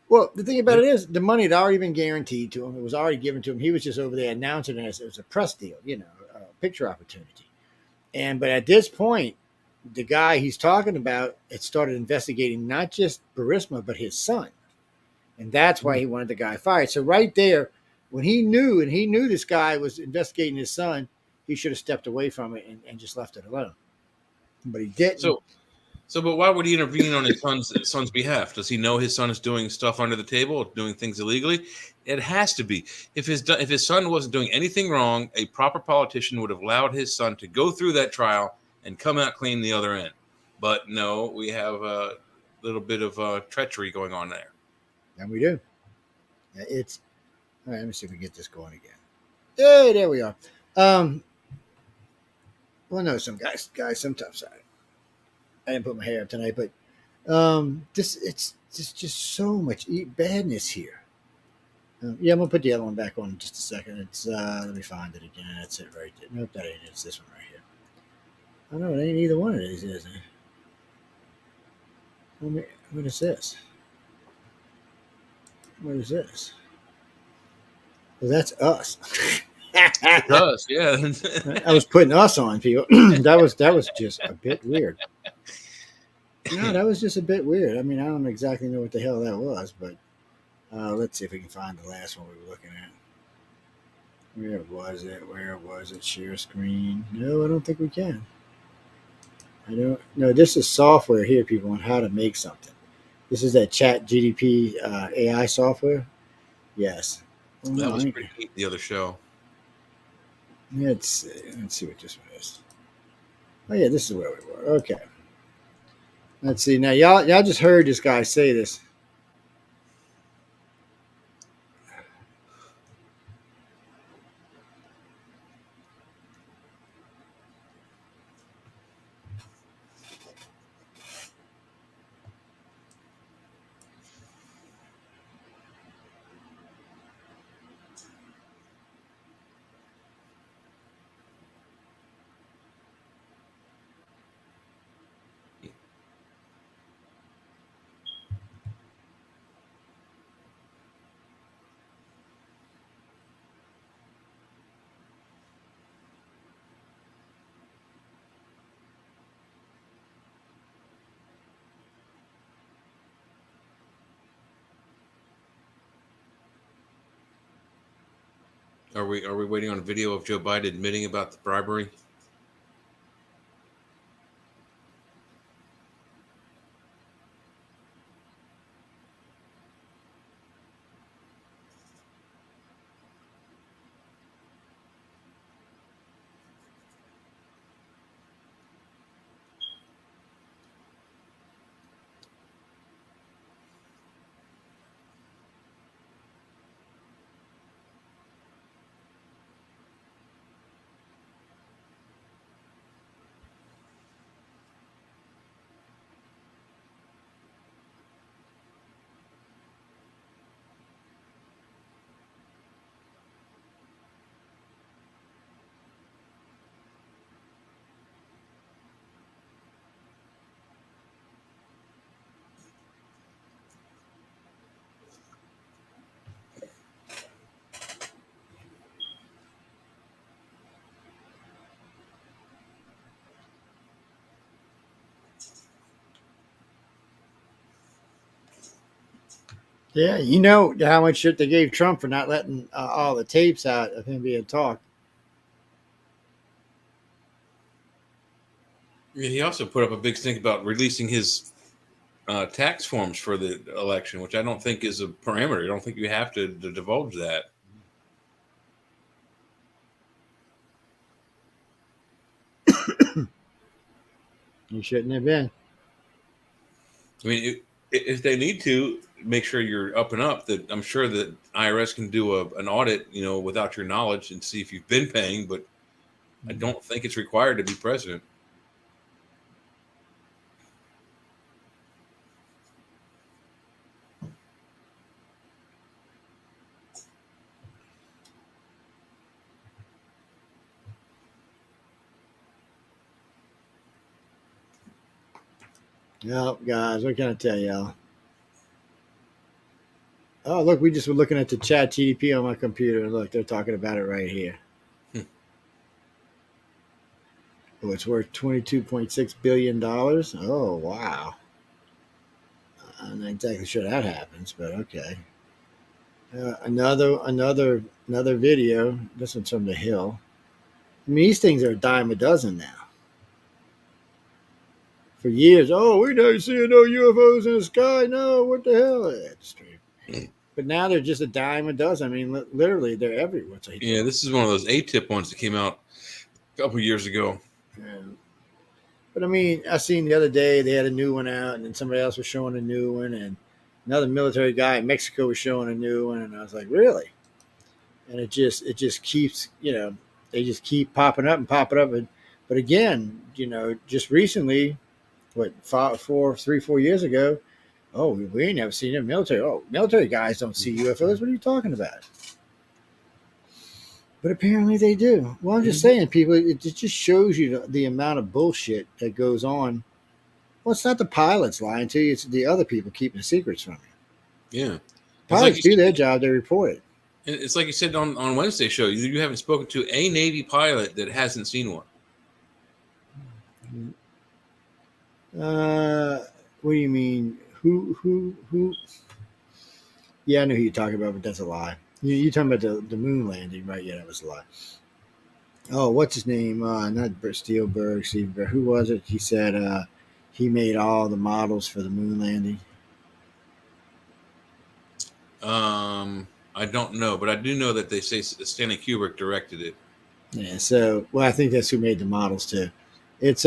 Speaker 3: Well, the thing about it is the money had already been guaranteed to him. It was already given to him. He was just over there announcing it as it was a press deal, a picture opportunity. But at this point, the guy he's talking about had started investigating not just Burisma, but his son. And that's why he wanted the guy fired. So right there, when he knew this guy was investigating his son, he should have stepped away from it and just left it alone. But he didn't.
Speaker 4: But why would he intervene on his son's behalf? Does he know his son is doing stuff under the table, doing things illegally? It has to be. If his son wasn't doing anything wrong, a proper politician would have allowed his son to go through that trial and come out clean the other end. But no, we have a little bit of treachery going on there.
Speaker 3: And we do. It's all right. Let me see if we get this going again. Hey, there we are. Well, no, guys, sometimes I didn't put my hair up tonight, but it's just so much badness here. Yeah, I'm gonna put the other one back on in just a second. It's let me find it again. That's it right there. Nope, that ain't it. It's this one right here. Oh no, it ain't either one of these, is it? What is this? What is this? Well, that's us.
Speaker 4: It's us, yeah.
Speaker 3: I was putting us on people. that was just a bit weird. No, that was just a bit weird. I mean, I don't exactly know what the hell that was, but let's see if we can find the last one we were looking at. Where was it? Where was it? Share screen. No, I don't think we can. I don't. No, this is software here, people, on how to make something. This is that Chat GDP AI software. Yes.
Speaker 4: Well, that was pretty neat, the other show.
Speaker 3: Let's see what this one is. Oh yeah, this is where we were. Okay. Let's see. Now y'all just heard this guy say this.
Speaker 4: Are we waiting on a video of Joe Biden admitting about the bribery?
Speaker 3: Yeah, you know how much shit they gave Trump for not letting all the tapes out of him being talked.
Speaker 4: Yeah, he also put up a big stink about releasing his tax forms for the election, which I don't think is a parameter. I don't think you have to divulge that.
Speaker 3: You shouldn't have been.
Speaker 4: I mean, if they need to make sure you're up and up, that I'm sure that IRS can do an audit, without your knowledge and see if you've been paying. But I don't think it's required to be president.
Speaker 3: No, guys, what can I tell y'all? Oh, look, we just were looking at the chat GDP on my computer, and look, they're talking about it right here. Oh, it's worth $22.6 billion. Oh, wow. I'm not exactly sure that happens, but okay. Another video. This one's from the Hill. I mean, these things are a dime a dozen now. For years, we're not seeing no UFOs in the sky. No, what the hell? That's true. But now they're just a dime a dozen. I mean, literally, they're everywhere.
Speaker 4: Yeah, this is one of those A-tip ones that came out a couple years ago.
Speaker 3: Yeah. But I mean, I seen the other day they had a new one out, and then somebody else was showing a new one, and another military guy in Mexico was showing a new one, and I was like, really? And it just keeps, they just keep popping up and popping up. But again, just recently, 4 years ago, we ain't never seen a military. Oh, military guys don't see UFOs. What are you talking about? But apparently they do. Well, I'm just saying, people, it just shows you the amount of bullshit that goes on. Well, it's not the pilots lying to you. It's the other people keeping secrets from you.
Speaker 4: Yeah.
Speaker 3: Pilots do their job. They report it.
Speaker 4: It's like you said on Wednesday's show. You haven't spoken to a Navy pilot that hasn't seen one.
Speaker 3: What do you mean? Who? Yeah, I know who you're talking about, but that's a lie. You're talking about the moon landing, right? Yeah, that was a lie. Oh, what's his name? Not Steelberg. Who was it? He said he made all the models for the moon landing.
Speaker 4: I don't know, but I do know that they say Stanley Kubrick directed it.
Speaker 3: Yeah. So, I think that's who made the models too. It's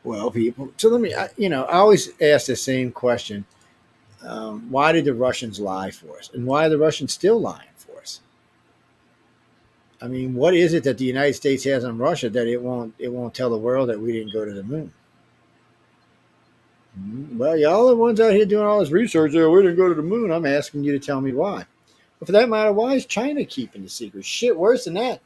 Speaker 3: well, people. So let me. I always ask the same question. Why did the Russians lie for us? And why are the Russians still lying for us? I mean, what is it that the United States has on Russia that it won't tell the world that we didn't go to the moon? Well, y'all are the ones out here doing all this research. We didn't go to the moon. I'm asking you to tell me why. But for that matter, why is China keeping the secret? Shit, worse than that.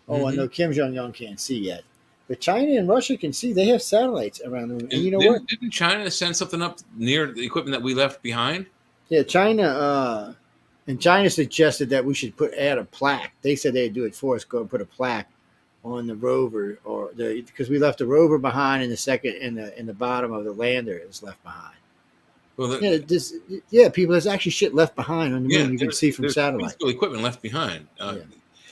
Speaker 3: Oh, I know Kim Jong-un can't see yet. But China and Russia can see. They have satellites around the moon. And you know what?
Speaker 4: Didn't China send something up near the equipment that we left behind?
Speaker 3: Yeah, China. And China suggested that we should add a plaque. They said they'd do it for us. Go and put a plaque on the rover, because we left the rover behind in the bottom of the lander. It was left behind. Well, people. There's actually shit left behind on the moon. You can see from satellite.
Speaker 4: Physical equipment left behind.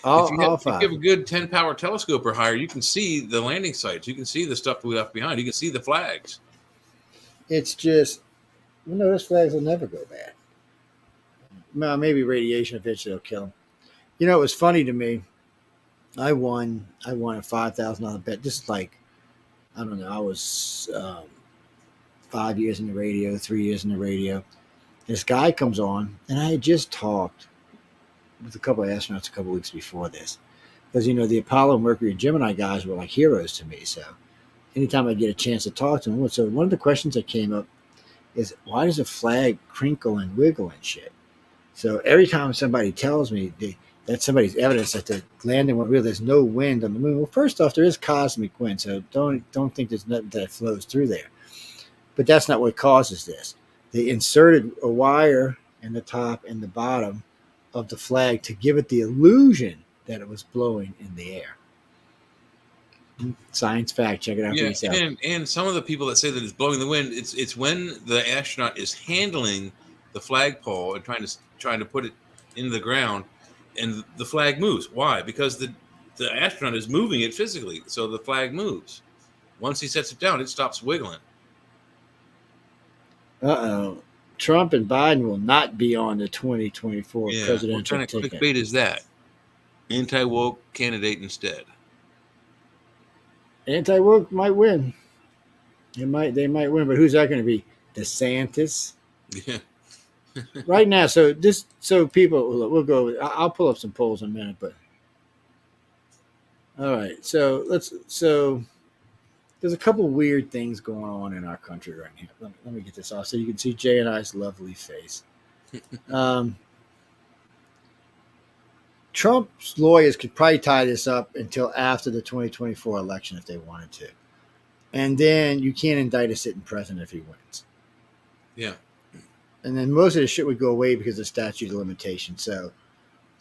Speaker 3: If
Speaker 4: you have a good 10-power telescope or higher, you can see the landing sites. You can see the stuff that we left behind. You can see the flags.
Speaker 3: It's just, those flags will never go bad. Well, maybe radiation eventually will kill them. It was funny to me. I won a $5,000 bet. Just like, I don't know. I was 5 years in the radio, 3 years in the radio. This guy comes on, and I had just talked with a couple of astronauts a couple of weeks before this, because the Apollo, Mercury, and Gemini guys were like heroes to me. So anytime I get a chance to talk to them, so one of the questions that came up is, why does a flag crinkle and wiggle and shit? So every time somebody tells me that somebody's evidence that the landing went real, there's no wind on the moon. Well, first off, there is cosmic wind, so don't think there's nothing that flows through there. But that's not what causes this. They inserted a wire in the top and the bottom of the flag to give it the illusion that it was blowing in the air. Science fact. Check it out for yourself.
Speaker 4: And some of the people that say that it's blowing the wind, it's when the astronaut is handling the flagpole and trying to put it into the ground, and the flag moves. Why? Because the astronaut is moving it physically, so the flag moves. Once he sets it down, it stops wiggling.
Speaker 3: Trump and Biden will not be on the 2024 presidential
Speaker 4: what kind of
Speaker 3: ticket.
Speaker 4: clickbait is that? Anti-woke candidate instead.
Speaker 3: Anti-woke might win. They might win, but who's that going to be? DeSantis.
Speaker 4: Yeah.
Speaker 3: Right now, so people, we'll go. I'll pull up some polls in a minute, but all right. So there's a couple weird things going on in our country right now. Let me get this off so you can see Jay and I's lovely face. Trump's lawyers could probably tie this up until after the 2024 election if they wanted to. And then you can't indict a sitting president if he wins.
Speaker 4: Yeah.
Speaker 3: And then most of the shit would go away because of statute of limitations. So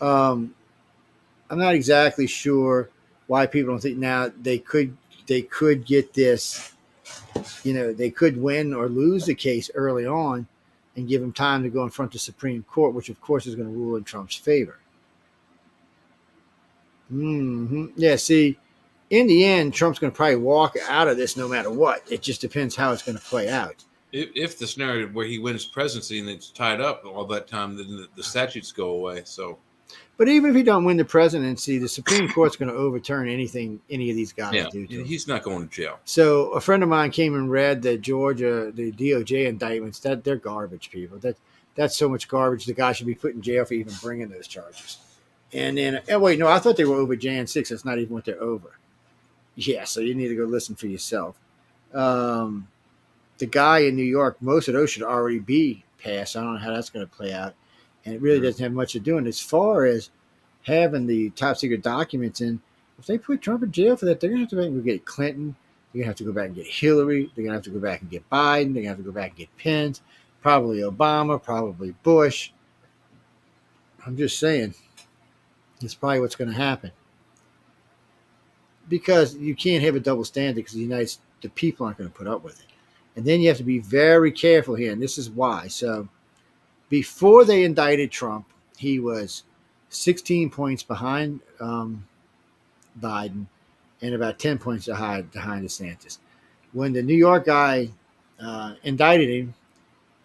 Speaker 3: I'm not exactly sure why people don't think now they could get this, they could win or lose the case early on and give him time to go in front of the Supreme Court, which of course is going to rule in Trump's favor. Yeah, see, in the end, Trump's going to probably walk out of this no matter what. It just depends how it's going to play out.
Speaker 4: If the scenario where he wins presidency and it's tied up all that time, then the statutes go away. So,
Speaker 3: but even if he don't win the presidency, the Supreme Court's going to overturn anything any of these guys do to him.
Speaker 4: He's not going to jail.
Speaker 3: So a friend of mine came and read the Georgia, the DOJ indictments. That they're garbage, people. That's so much garbage. The guy should be put in jail for even bringing those charges. And then, wait, no, I thought they were over Jan 6. That's not even what they're over. Yeah, so you need to go listen for yourself. The guy in New York, most of those should already be passed. I don't know how that's going to play out. And it really doesn't have much to do. And as far as having the top secret documents in, if they put Trump in jail for that, they're going to have to go back and get Clinton. They're going to have to go back and get Hillary. They're going to have to go back and get Biden. They're going to have to go back and get Pence. Probably Obama, probably Bush. I'm just saying. It's probably what's going to happen. Because you can't have a double standard because the people aren't going to put up with it. And then you have to be very careful here, and this is why. So before they indicted Trump, he was 16 points behind Biden and about 10 points behind DeSantis. When the New York guy indicted him,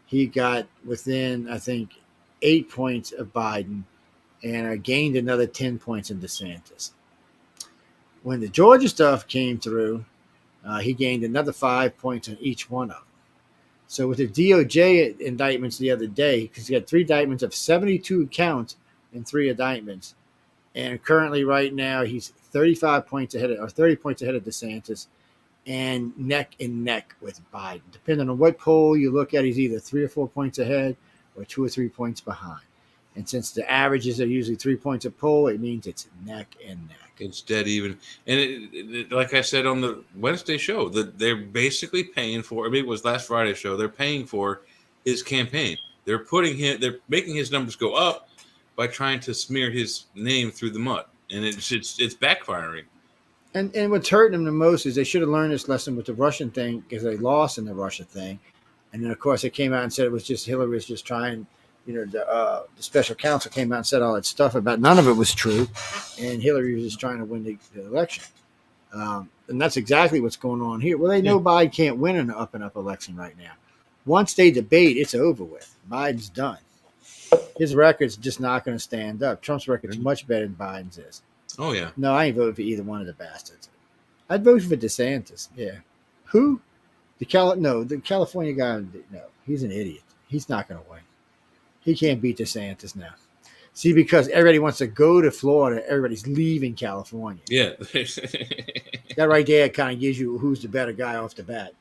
Speaker 3: he got within, I think, 8 points of Biden and gained another 10 points in DeSantis. When the Georgia stuff came through, he gained another 5 points on each one of them. So with the DOJ indictments the other day, because he had 3 indictments of 72 counts and 3 indictments, and currently right now he's 30 points ahead of DeSantis, and neck and neck with Biden. Depending on what poll you look at, he's either 3 or 4 points ahead or 2 or 3 points behind. And since the averages are usually 3 points a poll, it means it's neck and neck.
Speaker 4: It's dead even. And like I said on the Wednesday show, that they're basically paying for, it was last Friday's show, they're paying for his campaign. They're making his numbers go up by trying to smear his name through the mud. And it's backfiring.
Speaker 3: And what's hurting them the most is they should have learned this lesson with the Russian thing because they lost in the Russia thing. And then, of course, they came out and said it was just Hillary was just trying. The special counsel came out and said all that stuff about none of it was true, and Hillary was just trying to win the election. And that's exactly what's going on here. Well, they know Biden can't win an up-and-up election right now. Once they debate, it's over with. Biden's done. His record's just not going to stand up. Trump's record's much better than Biden's is.
Speaker 4: Oh, yeah.
Speaker 3: No, I ain't voting for either one of the bastards. I'd vote for DeSantis. Yeah. Who? The California guy. No, he's an idiot. He's not going to win. He can't beat DeSantis now. See, because everybody wants to go to Florida, everybody's leaving California.
Speaker 4: Yeah.
Speaker 3: That right there kind of gives you who's the better guy off the bat.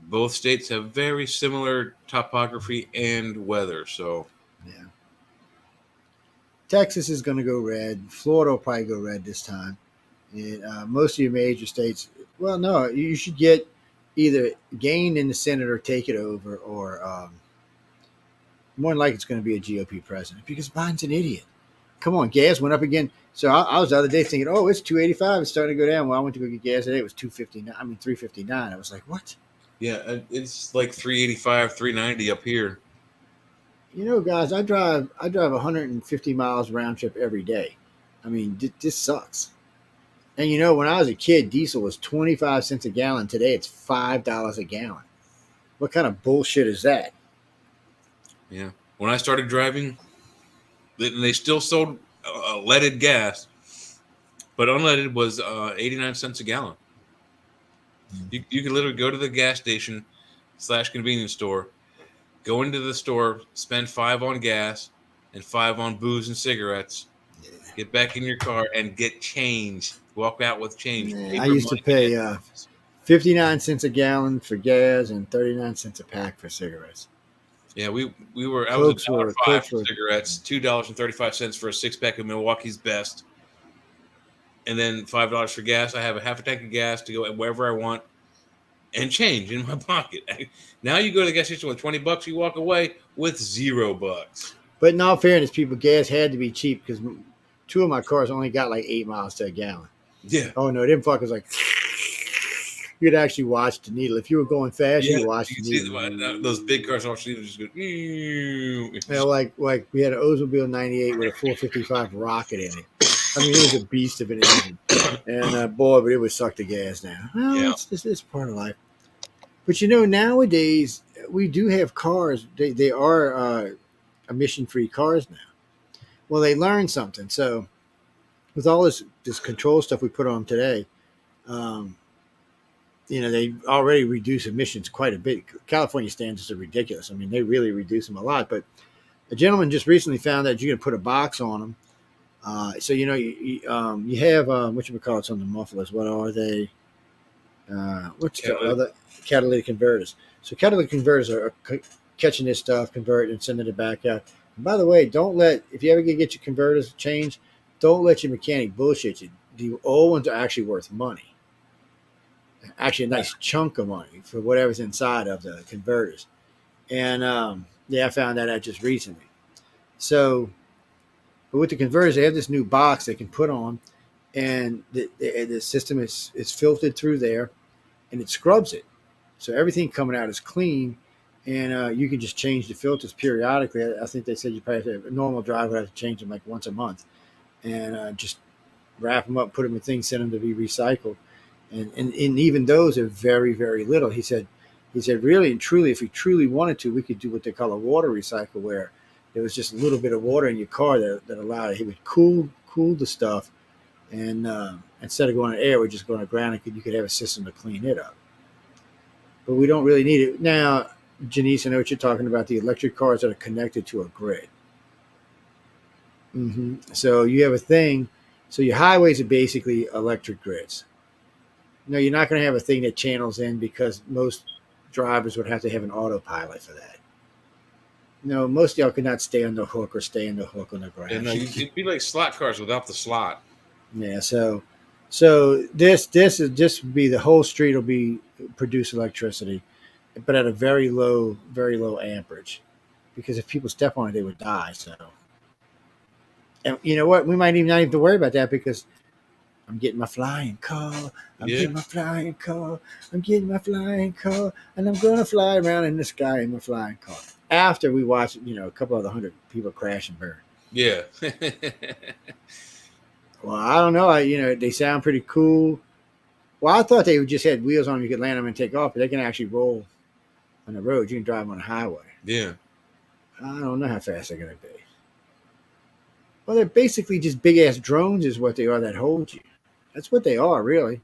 Speaker 4: Both states have very similar topography and weather, so.
Speaker 3: Yeah. Texas is going to go red. Florida will probably go red this time. And most of your major states, well, no, you should get either gain in the Senate or take it over, or more than likely it's going to be a GOP president because Biden's an idiot. Come on, gas went up again. So I was the other day thinking, oh, it's 285. It's starting to go down. Well, I went to go get gas today. It was 259. I mean, 359. I was like, what?
Speaker 4: Yeah, it's like 385, 390 up here.
Speaker 3: You know, guys, I drive 150 miles round trip every day. I mean, this sucks. And you know, when I was a kid, diesel was 25 cents a gallon. Today, it's $5 a gallon. What kind of bullshit is that?
Speaker 4: Yeah. When I started driving, they still sold leaded gas, but unleaded was 89 cents a gallon. You could literally go to the gas station / convenience store, go into the store, spend $5 on gas and $5 on booze and cigarettes, get back in your car and get change. Walk out with change.
Speaker 3: I used to pay 59 cents a gallon for gas and 39 cents a pack for cigarettes.
Speaker 4: Yeah, I was $1.05 for cigarettes, $2.35 for a 6-pack of Milwaukee's Best, and then $5 for gas. I have a half a tank of gas to go wherever I want, and change in my pocket. Now you go to the gas station with $20, you walk away with $0.
Speaker 3: But in all fairness, people, gas had to be cheap because 2 of my cars only got like 8 miles to a gallon.
Speaker 4: Yeah.
Speaker 3: Oh no, them fuckers like you'd actually watch the needle. If you were going fast, you'd watch the needle.
Speaker 4: Those big cars actually just go.
Speaker 3: You know, like we had an Oldsmobile 98 with a 455 rocket in it. I mean, it was a beast of an engine, and boy, but it would suck the gas now. Well, yeah. It's part of life. But you know, nowadays we do have cars. They are emission-free cars now. Well, they learned something. So with all this control stuff we put on them today, you know, they already reduce emissions quite a bit. California standards are ridiculous. I mean, they really reduce them a lot. But a gentleman just recently found that you can put a box on them. So, you know, you have, whatchamacallits on the mufflers. What are they? What's the other? Catalytic converters. So catalytic converters are catching this stuff, convert and sending it back out. And by the way, if you ever get your converters changed, don't let your mechanic bullshit you. The old ones are actually worth money. Actually, a nice chunk of money for whatever's inside of the converters. And I found that out just recently. So, but with the converters, they have this new box they can put on, and the system is filtered through there, and it scrubs it. So everything coming out is clean, and you can just change the filters periodically. I think they said you probably have a normal driver have to change them like once a month, and just wrap them up, put them in things, send them to be recycled. And even those are very, very little. He said, really and truly, if we truly wanted to, we could do what they call a water recycle, where there was just a little bit of water in your car that allowed it. He would cool the stuff, and instead of going to air, it would just go on the ground, and you could have a system to clean it up. But we don't really need it. Now, Janice, I know what you're talking about, the electric cars that are connected to a grid. Mm-hmm. So you have a thing. So your highways are basically electric grids. No, you're not going to have a thing that channels in, because most drivers would have to have an autopilot for that. No, most of y'all could not stay on the hook or stay on the hook on the ground.
Speaker 4: Yeah, no, it'd be like slot cars without the slot.
Speaker 3: Yeah, so this would be, the whole street will be produce electricity, but at a very low amperage, because if people step on it, they would die. So, and you know what? We might not even have to worry about that, because I'm getting my flying car. I'm getting my flying car. I'm getting my flying car, and I'm going to fly around in the sky in my flying car. After we watch, you know, a couple of 100 people crash and burn. Yeah. Well, I don't know. They sound pretty cool. Well, I thought they just had wheels on them. You could land them and take off, but they can actually roll on the road. You can drive them on the highway. Yeah. I don't know how fast they're going to be. Well, they're basically just big-ass drones is what they are that hold you. That's what they are, really.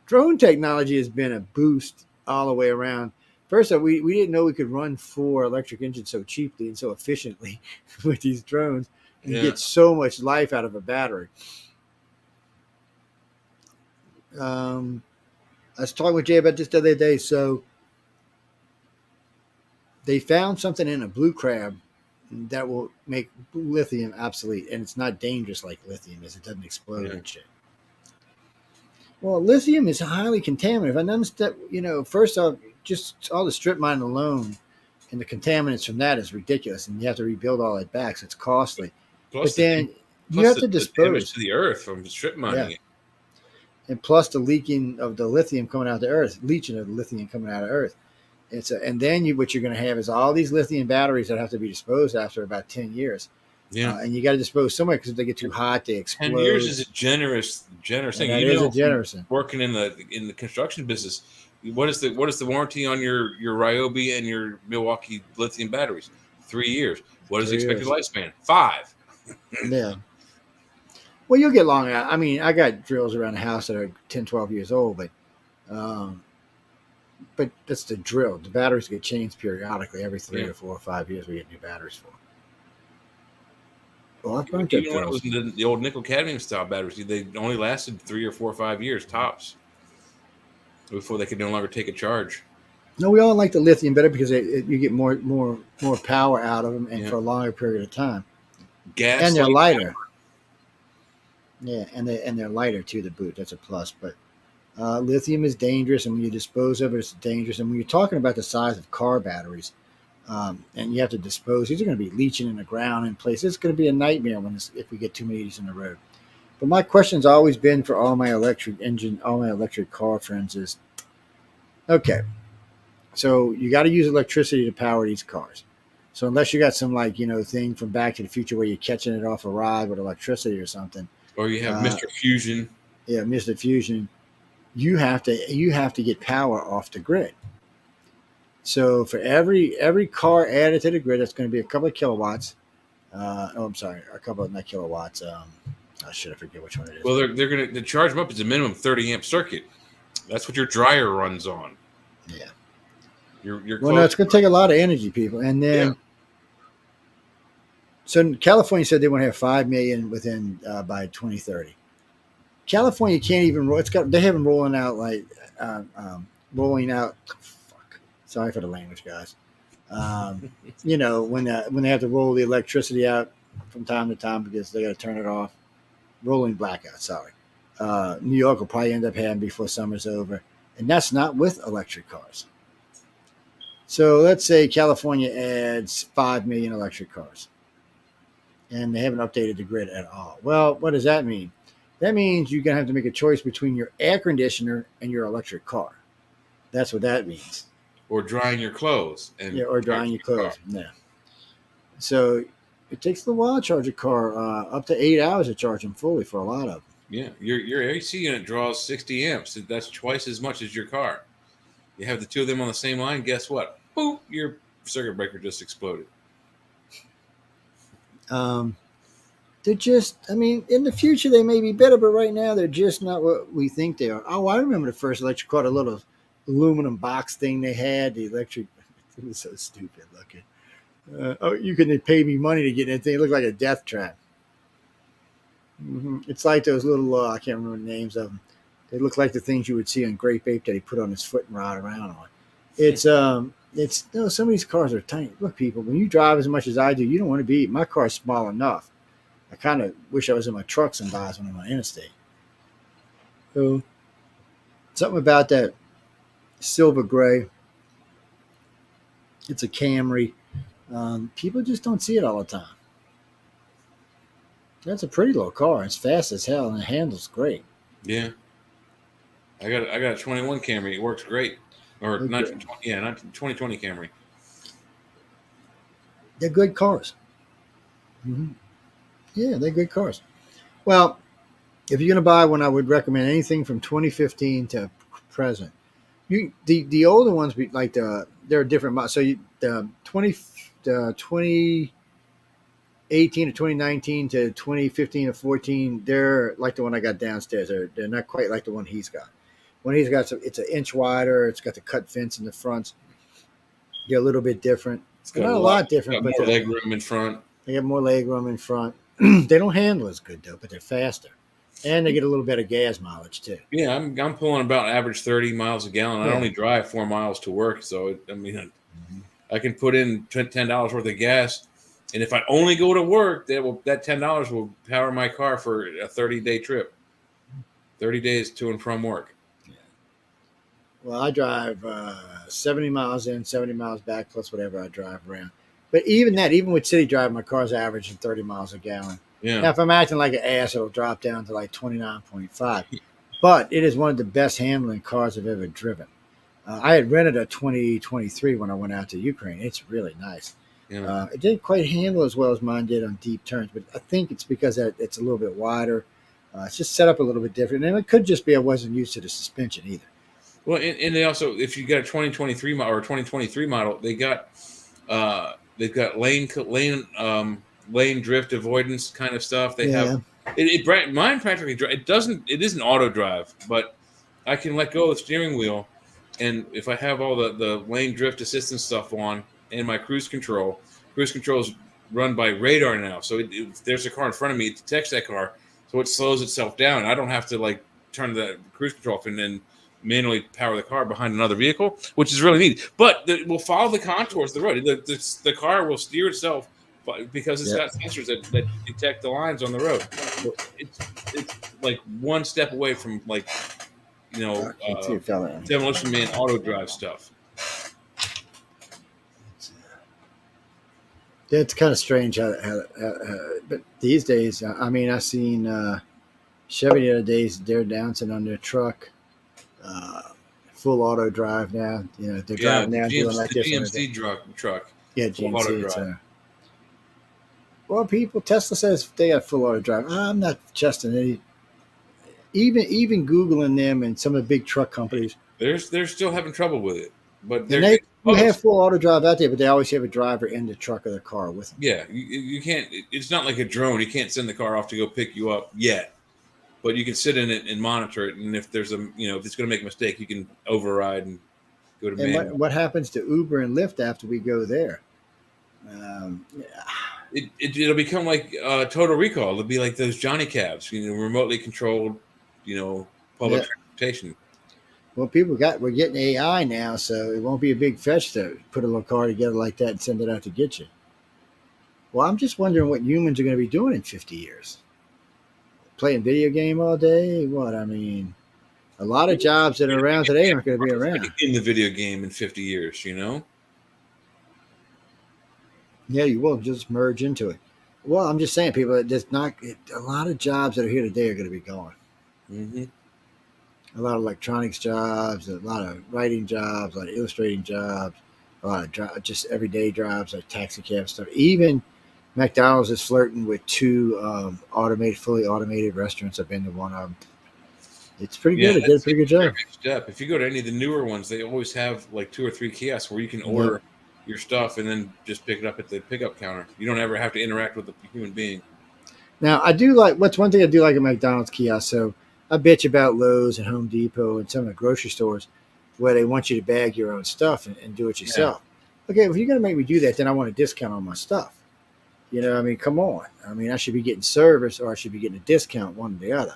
Speaker 3: Drone technology has been a boost all the way around. First off, we didn't know we could run 4 electric engines so cheaply and so efficiently with these drones and get so much life out of a battery. I was talking with Jay about this the other day. So they found something in a blue crab that will make lithium obsolete, and it's not dangerous like lithium is. It doesn't explode and shit. Well, lithium is highly contaminated. I noticed that, first off, just all the strip mine alone and the contaminants from that is ridiculous, and you have to rebuild all that back, so it's costly. But then You have to
Speaker 4: the damage
Speaker 3: dispose.
Speaker 4: to the earth from strip mining it.
Speaker 3: And plus the leaking of the lithium coming out of the earth, leaching of the lithium coming out of Earth. And then what you're going to have is all these lithium batteries that have to be disposed after about 10 years.
Speaker 4: Yeah.
Speaker 3: And you got to dispose somewhere because if they get too hot, they explode.
Speaker 4: 10 years is a generous thing.
Speaker 3: That is a generous thing.
Speaker 4: Working in the construction business, what is the warranty on your Ryobi and your Milwaukee lithium batteries? 3 years. What is the expected lifespan? 5.
Speaker 3: Yeah. Well, you'll get long. I mean, I got drills around the house that are 10, 12 years old, but that's the drill. The batteries get changed periodically every 3 or 4 or 5 years. We get new batteries for. Well,
Speaker 4: Even when it was the old nickel cadmium style batteries, they only lasted 3 or 4 or 5 years tops before they could no longer take a charge.
Speaker 3: No, we all like the lithium better because you get more power out of them and for a longer period of time.
Speaker 4: Gas
Speaker 3: and they're lighter. Yeah, and they're lighter too to boot. That's a plus. But lithium is dangerous, and when you dispose of it, it's dangerous. And when you're talking about the size of car batteries, and you have to dispose, these are going to be leaching in the ground in place. It's going to be a nightmare if we get too many of these in the road. But my question's always been for all my electric car friends is, okay, so you got to use electricity to power these cars. So unless you got some thing from Back to the Future where you're catching it off a rod with electricity or something,
Speaker 4: or you have Mr. Fusion.
Speaker 3: Yeah, Mr. Fusion. You have to get power off the grid. So for every car added to the grid, that's going to be a couple of kilowatts. A couple of not kilowatts. I forget which one it is.
Speaker 4: Well, they're going to charge them up. It's a minimum 30 amp circuit. That's what your dryer runs on.
Speaker 3: Yeah.
Speaker 4: No,
Speaker 3: it's going to take a lot of energy, people. And then, so California said they want to have 5 million within by 2030. California can't even roll. They have them rolling out Sorry for the language, guys. When they have to roll the electricity out from time to time because they got to turn it off. Rolling blackout. Sorry. New York will probably end up having before summer's over, and that's not with electric cars. So let's say California adds 5 million electric cars, and they haven't updated the grid at all. Well, what does that mean? That means you're going to have to make a choice between your air conditioner and your electric car. That's what that means.
Speaker 4: Or drying your clothes.
Speaker 3: Or drying your clothes. Yeah. So it takes a little while to charge a car, up to 8 hours to charge them fully for a lot of them.
Speaker 4: Yeah, your AC unit draws 60 amps. That's twice as much as your car. You have the two of them on the same line, guess what? Boop, your circuit breaker just exploded.
Speaker 3: They're just, in the future they may be better, but right now they're just not what we think they are. Oh, I remember the first electric car, the little aluminum box thing they had, the electric, it was so stupid looking. They paid me money to get in that thing. It looked like a death trap. Mm-hmm. It's like those little, I can't remember the names of them. They look like the things you would see on Grape Ape that he put on his foot and ride around on. Some of these cars are tiny. Look, people, when you drive as much as I do, you don't want to be. My car's small enough. I kind of wish I was in my truck sometimes when I'm on the interstate. So, something about that silver gray. It's a Camry. People just don't see it all the time. That's a pretty little car. It's fast as hell and it handles great.
Speaker 4: Yeah. I got a 21 Camry. It works great. Or not 2020 Camry.
Speaker 3: They're good cars. Mm-hmm. Yeah, they're good cars. Well, if you're going to buy one, I would recommend anything from 2015 to present. The older ones, like they're different. So the 2018 to 2019 to 2015 to 14, they're like the one I got downstairs. They're not quite like the one he's got. One he's got, it's an inch wider. It's got the cut fence in the front. They're a little bit different. It's not a lot different, but
Speaker 4: more leg room in front.
Speaker 3: They have more leg room in front. They don't handle as good though, but they're faster, and they get a little bit of gas mileage too.
Speaker 4: Yeah, I'm pulling about average 30 miles a gallon. Yeah. I only drive 4 miles to work, so I can put in $10 worth of gas, and if I only go to work, that $10 will power my car for a 30-day trip. 30 days to and from work.
Speaker 3: Yeah. Well, I drive 70 miles in, 70 miles back, plus whatever I drive around. But even with city drive, my car's averaging 30 miles a gallon.
Speaker 4: Yeah.
Speaker 3: Now, if I'm acting like an ass, it'll drop down to like 29.5. But it is one of the best handling cars I've ever driven. I had rented a 2023 when I went out to Ukraine. It's really nice.
Speaker 4: Yeah.
Speaker 3: It didn't quite handle as well as mine did on deep turns, but I think it's because it's a little bit wider. It's just set up a little bit different. And it could just be I wasn't used to the suspension either.
Speaker 4: Well, and they also, if you got a 2023 model or 2023 model, they've got lane drift avoidance kind of stuff. They have mine practically. It isn't auto drive, but I can let go of the steering wheel, and if I have all the lane drift assistance stuff on and my cruise control is run by radar now. So if there's a car in front of me, it detects that car, so it slows itself down. I don't have to like turn the cruise control off and then manually power the car behind another vehicle, which is really neat. But we'll follow the contours of the road. The car will steer itself because it's got sensors that detect the lines on the road. It's like one step away from like, Demolition Man auto drive stuff.
Speaker 3: Yeah, it's kind of strange how but these days, I mean, I seen Chevy the other days, they're announcing on their truck, full auto drive now. You know, they're driving now doing like this.
Speaker 4: GMC truck.
Speaker 3: Yeah, GMC. Well, Tesla says they got full auto drive. I'm not trusting any. Even Googling them and some of the big truck companies,
Speaker 4: they're still having trouble with it. But
Speaker 3: they have full auto drive out there, but they always have a driver in the truck or the car with them.
Speaker 4: Yeah, you can't. It's not like a drone. You can't send the car off to go pick you up yet. But you can sit in it and monitor it, and if there's if it's going to make a mistake, you can override and go to manual.
Speaker 3: What happens to Uber and Lyft after we go there?
Speaker 4: It'll become like Total Recall. It'll be like those Johnny Cabs, remotely controlled, public transportation.
Speaker 3: Well, we're getting AI now, so it won't be a big fetch to put a little car together like that and send it out to get you. Well, I'm just wondering what humans are going to be doing in 50 years. Playing video game all day? What? I mean, a lot of jobs that are around today aren't going to be around.
Speaker 4: In the video game in 50 years,
Speaker 3: Yeah, you will just merge into it. Well, I'm just saying, people, a lot of jobs that are here today are going to be gone.
Speaker 4: Mm-hmm.
Speaker 3: A lot of electronics jobs, a lot of writing jobs, a lot of illustrating jobs, a lot of just everyday jobs like taxi cab stuff. Even McDonald's is flirting with two fully automated restaurants. I've been to one of them. It's pretty good. It did a pretty good job.
Speaker 4: Step. If you go to any of the newer ones, they always have like 2 or 3 kiosks where you can order your stuff and then just pick it up at the pickup counter. You don't ever have to interact with a human being.
Speaker 3: Now, I do like what's one thing I do like at McDonald's kiosk. So I bitch about Lowe's and Home Depot and some of the grocery stores where they want you to bag your own stuff and do it yourself. Yeah. Okay, if you're going to make me do that, then I want a discount on my stuff. I mean, come on. I mean, I should be getting service or I should be getting a discount, one or the other.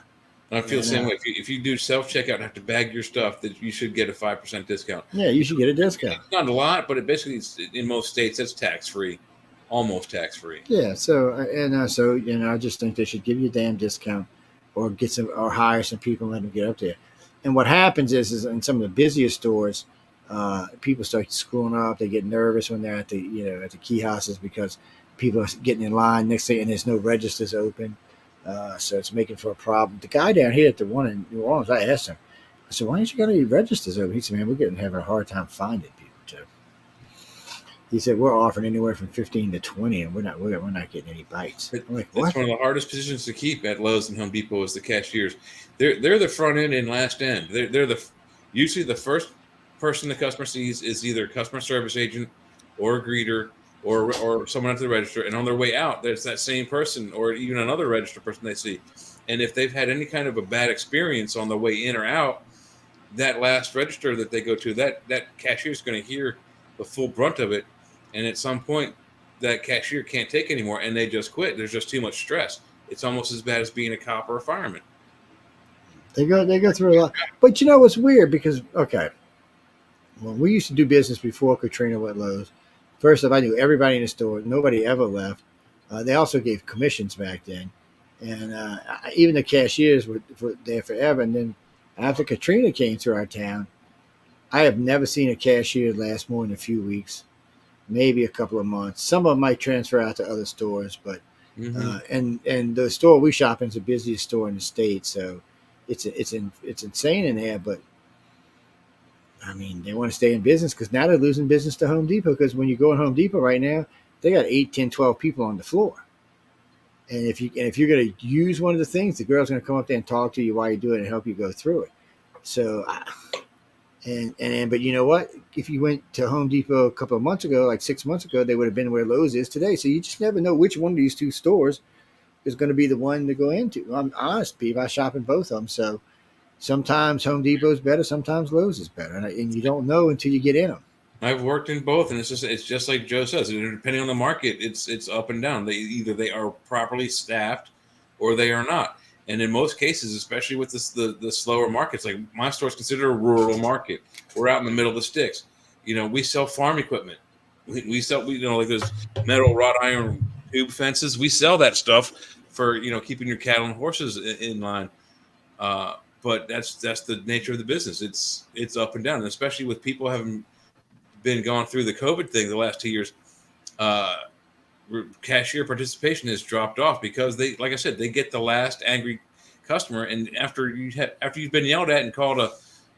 Speaker 4: I feel the same way. If you do self-checkout and have to bag your stuff, that you should get a 5% discount.
Speaker 3: Yeah, you should get a discount.
Speaker 4: It's not a lot, but it basically in most states, that's tax-free, almost tax-free.
Speaker 3: Yeah, so I just think they should give you a damn discount or hire some people and let them get up there. And what happens is in some of the busiest stores, people start screwing up. They get nervous when they're at the kiosks because people are getting in line next thing and there's no registers open. So it's making for a problem. The guy down here at the one in New Orleans, I asked him, I said, why ain't you got any registers open? He said, man, we're having a hard time finding people too. He said, we're offering anywhere from 15 to 20 and we're not getting any bites. I'm like, what?
Speaker 4: It's one of the hardest positions to keep at Lowe's and Home Depot is the cashiers. They're the front end and last end. They're usually the first person the customer sees is either a customer service agent or a greeter or someone at the register, and on their way out, there's that same person or even another register person they see. And if they've had any kind of a bad experience on the way in or out, that last register that they go to, that cashier is going to hear the full brunt of it. And at some point, that cashier can't take anymore, and they just quit. There's just too much stress. It's almost as bad as being a cop or a fireman.
Speaker 3: They go through a lot. But you know what's weird? Because, okay, well, we used to do business before Katrina went Lowe's. First off, I knew everybody in the store. Nobody ever left. They also gave commissions back then. And even the cashiers were there forever. And then after Katrina came through our town, I have never seen a cashier last more than a few weeks, maybe a couple of months. Some of them might transfer out to other stores, but And the store we shop in is the busiest store in the state, so it's insane in there. But I mean, they want to stay in business because now they're losing business to Home Depot. Because when you go in Home Depot right now, they got 8, 10, 12 people on the floor. And if you're going to use one of the things, the girl's going to come up there and talk to you while you do it and help you go through it. So, but you know what? If you went to Home Depot a couple of months ago, like 6 months ago, they would have been where Lowe's is today. So you just never know which one of these two stores is going to be the one to go into. I'm honest, Pete. I shop in both of them. So sometimes Home Depot is better, sometimes Lowe's is better, and you don't know until you get in them.
Speaker 4: I've worked in both, and it's just like Joe says. Depending on the market, it's up and down. They are properly staffed, or they are not. And in most cases, especially with the slower markets, like my store is considered a rural market. We're out in the middle of the sticks. We sell farm equipment. We sell like those metal wrought iron tube fences. We sell that stuff for keeping your cattle and horses in line. But that's the nature of the business. It's up and down, and especially with people having been going through the COVID thing the last 2 years. Cashier participation has dropped off because they, like I said, they get the last angry customer, and after you've been yelled at and called a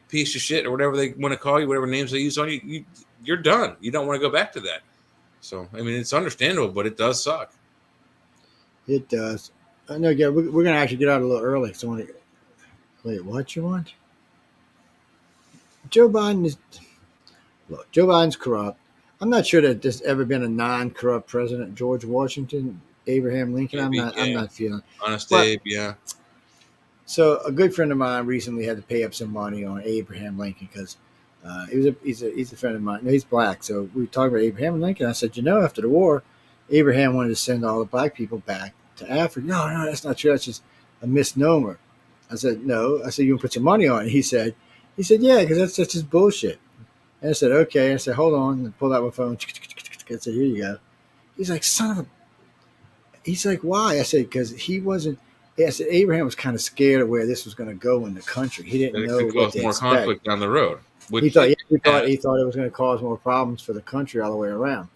Speaker 4: piece of shit or whatever they want to call you, whatever names they use on you, you're done. You don't want to go back to that. So I mean, it's understandable, but it does suck.
Speaker 3: It does. I know. Yeah, we're gonna actually get out a little early. So wait, what you want? Joe Biden's corrupt. I'm not sure that there's ever been a non-corrupt president. George Washington, Abraham Lincoln. I'm not feeling.
Speaker 4: Honest Abe, yeah.
Speaker 3: So a good friend of mine recently had to pay up some money on Abraham Lincoln because he's a friend of mine. No, he's black. So we talked about Abraham Lincoln. I said, after the war, Abraham wanted to send all the black people back to Africa. No, that's not true. That's just a misnomer. I said, no. I said, you can put your money on it. He said, yeah, because that's just bullshit. And I said, okay. I said, hold on. And pulled out my phone. I said, here you go. He's like, he's like, why? I said, because he wasn't. I said, Abraham was kind of scared of where this was going to go in the country. He didn't know what to
Speaker 4: more
Speaker 3: expect.
Speaker 4: Conflict down the road.
Speaker 3: He thought it was going to cause more problems for the country all the way around.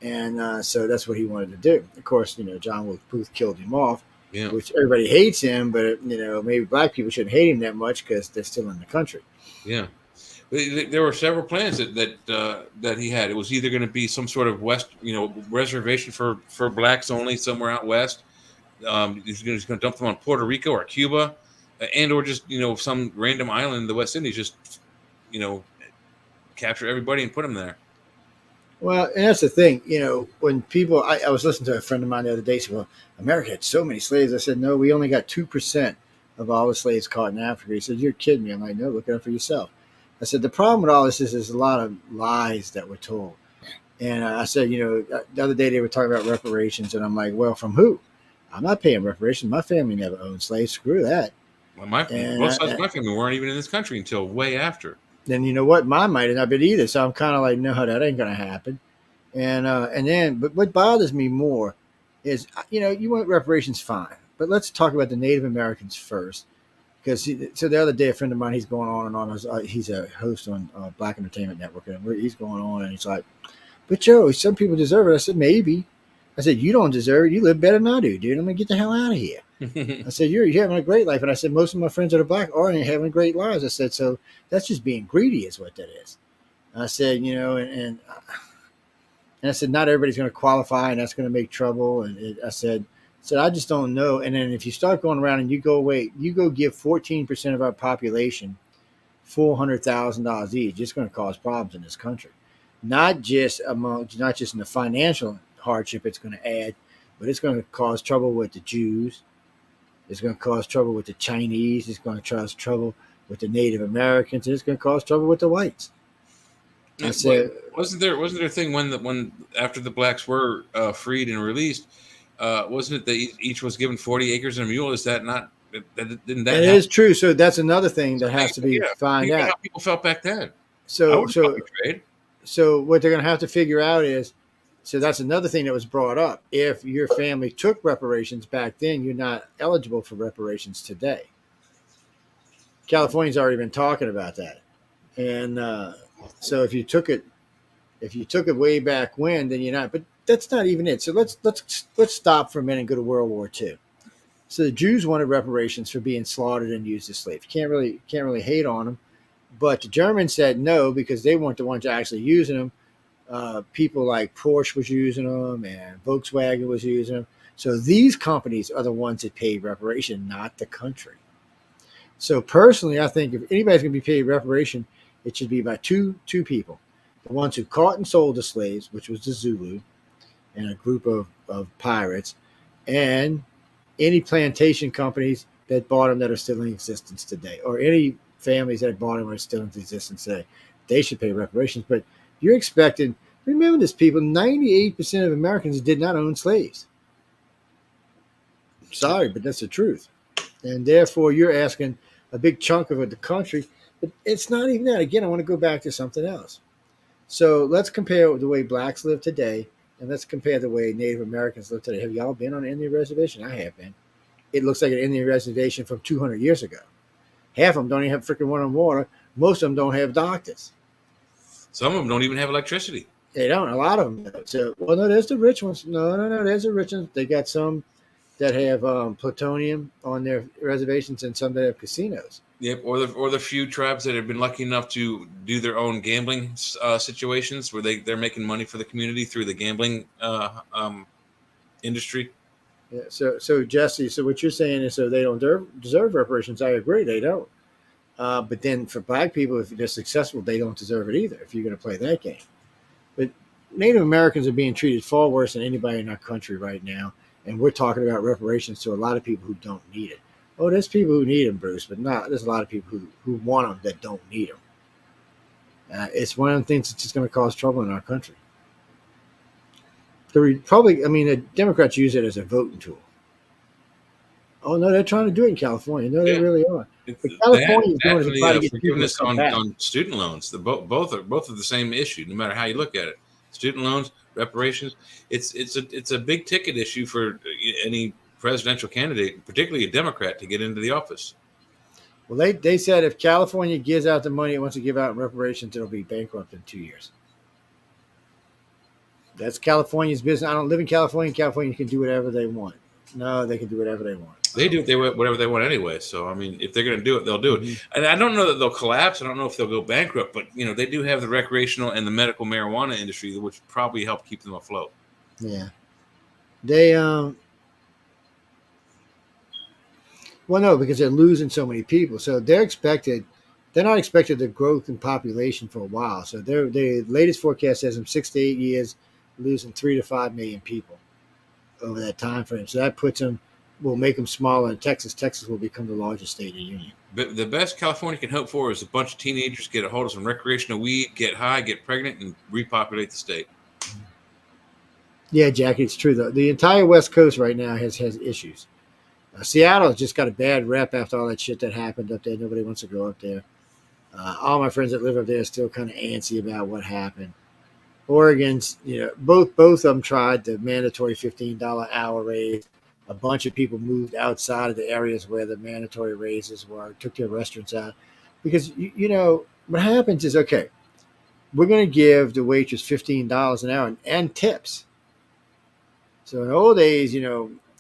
Speaker 3: And so that's what he wanted to do. Of course, John Wilkes Booth killed him off, which everybody hates him, but, maybe black people shouldn't hate him that much because they're still in the country.
Speaker 4: Yeah. There were several plans that he had. It was either going to be some sort of reservation for blacks only somewhere out west. He's going to dump them on Puerto Rico or Cuba, or just some random island in the West Indies. Just capture everybody and put them there.
Speaker 3: Well, and that's the thing. When people, I was listening to a friend of mine the other day. Said, "Well, America had so many slaves." I said, "No, we only got 2% of all the slaves caught in Africa." He said, "You're kidding me." I'm like, "No, look it up for yourself." I said, the problem with all this is there's a lot of lies that were told. And I said, the other day they were talking about reparations, and I'm like, well, from who? I'm not paying reparations. My family never owned slaves. Screw that.
Speaker 4: Well, both sides of my family weren't even in this country until way after.
Speaker 3: Then you know what? Mine might have not been either. So I'm kind of like, no, that ain't going to happen. But what bothers me more is, you want reparations, fine. But let's talk about the Native Americans first. Because so the other day, a friend of mine, he's going on and on. He's a host on Black Entertainment Network, and he's going on, and he's like, "But Joe, some people deserve it." I said, "Maybe." I said, "You don't deserve it. You live better than I do, dude. I'm gonna get the hell out of here." I said, "You're having a great life," and I said, "Most of my friends that are black aren't having great lives." I said, "So that's just being greedy, is what that is." I said, and I said, "Not everybody's gonna qualify, and that's gonna make trouble." And I said, I just don't know. And then if you start going around and you go give 14% of our population $400,000 each, it's going to cause problems in this country. Not just in the financial hardship it's going to add, but it's going to cause trouble with the Jews. It's going to cause trouble with the Chinese. It's going to cause trouble with the Native Americans. It's going to cause trouble with the whites. I said,
Speaker 4: wasn't there a thing when after the blacks were freed and released? Wasn't it that each was given 40 acres and a mule? Is that not? Didn't that?
Speaker 3: That is true. So that's another thing that has to be found out.
Speaker 4: How people felt back then.
Speaker 3: So what they're going to have to figure out is, so that's another thing that was brought up. If your family took reparations back then, you're not eligible for reparations today. California's already been talking about that, and so if you took it way back when, then you're not. But that's not even it. So let's stop for a minute and go to World War II. So the Jews wanted reparations for being slaughtered and used as slaves. Can't really hate on them, but the Germans said no because they weren't the ones actually using them. People like Porsche was using them and Volkswagen was using them. So these companies are the ones that paid reparation, not the country. So personally, I think if anybody's going to be paid reparation, it should be by two people: the ones who caught and sold the slaves, which was the Zulu, and a group of pirates, and any plantation companies that bought them that are still in existence today, or any families that bought them are still in existence today. They should pay reparations. But you're expected, remember this, people, 98% of Americans did not own slaves. Sorry, but that's the truth. And therefore, you're asking a big chunk of the country, but it's not even that. Again, I want to go back to something else. So let's compare the way blacks live today, and let's compare the way Native Americans live today. Have y'all been on an Indian reservation? I have been. It looks like an Indian reservation from 200 years ago. Half of them don't even have freaking running water. Most of them don't have doctors.
Speaker 4: Some of them don't even have electricity.
Speaker 3: They don't. A lot of them don't. So, well, no, there's the rich ones. No, there's the rich ones. They got some that have plutonium on their reservations and some that have casinos.
Speaker 4: Yep, or the few tribes that have been lucky enough to do their own gambling situations where they're making money for the community through the gambling industry.
Speaker 3: Yeah. So Jesse, so what you're saying is so they don't deserve reparations. I agree, they don't. But then for black people, if they're successful, they don't deserve it either. If you're going to play that game, but Native Americans are being treated far worse than anybody in our country right now, and we're talking about reparations to a lot of people who don't need it. Oh, there's people who need them, Bruce, but there's a lot of people who want them that don't need them. It's one of the things that's just going to cause trouble in our country. The Democrats use it as a voting tool. Oh, no, they're trying to do it in California. No, they really are. But California is doing it to try to get
Speaker 4: forgiveness on student loans. Both are the same issue, no matter how you look at it. Student loans, reparations. It's a big ticket issue for any presidential candidate, particularly a Democrat, to get into the office.
Speaker 3: Well, they said if California gives out the money it wants to give out in reparations, it'll be bankrupt in 2 years. That's California's business. I don't live in California. California can do whatever they want. No, they can do whatever they want.
Speaker 4: They do whatever they want anyway. So, I mean, if they're going to do it, they'll do it. Mm-hmm. And I don't know that they'll collapse. I don't know if they'll go bankrupt. But, they do have the recreational and the medical marijuana industry, which probably help keep them afloat.
Speaker 3: Yeah. They well, no, because they're losing so many people. So they're not expected the growth in population for a while. So their latest forecast says in 6 to 8 years, losing 3 to 5 million people over that time frame. So that will make them smaller in Texas. Texas will become the largest state in the union.
Speaker 4: But the best California can hope for is a bunch of teenagers get a hold of some recreational weed, get high, get pregnant, and repopulate the state.
Speaker 3: Yeah, Jackie, it's true, though. The entire West Coast right now has issues. Seattle just got a bad rep after all that shit that happened up there. Nobody wants to go up there. All my friends that live up there are still kind of antsy about what happened. Oregon's, both of them tried the mandatory $15 hour raise. A bunch of people moved outside of the areas where the mandatory raises were, took their restaurants out. Because, what happens is, okay, we're going to give the waitress $15 an hour and tips. So in the old days,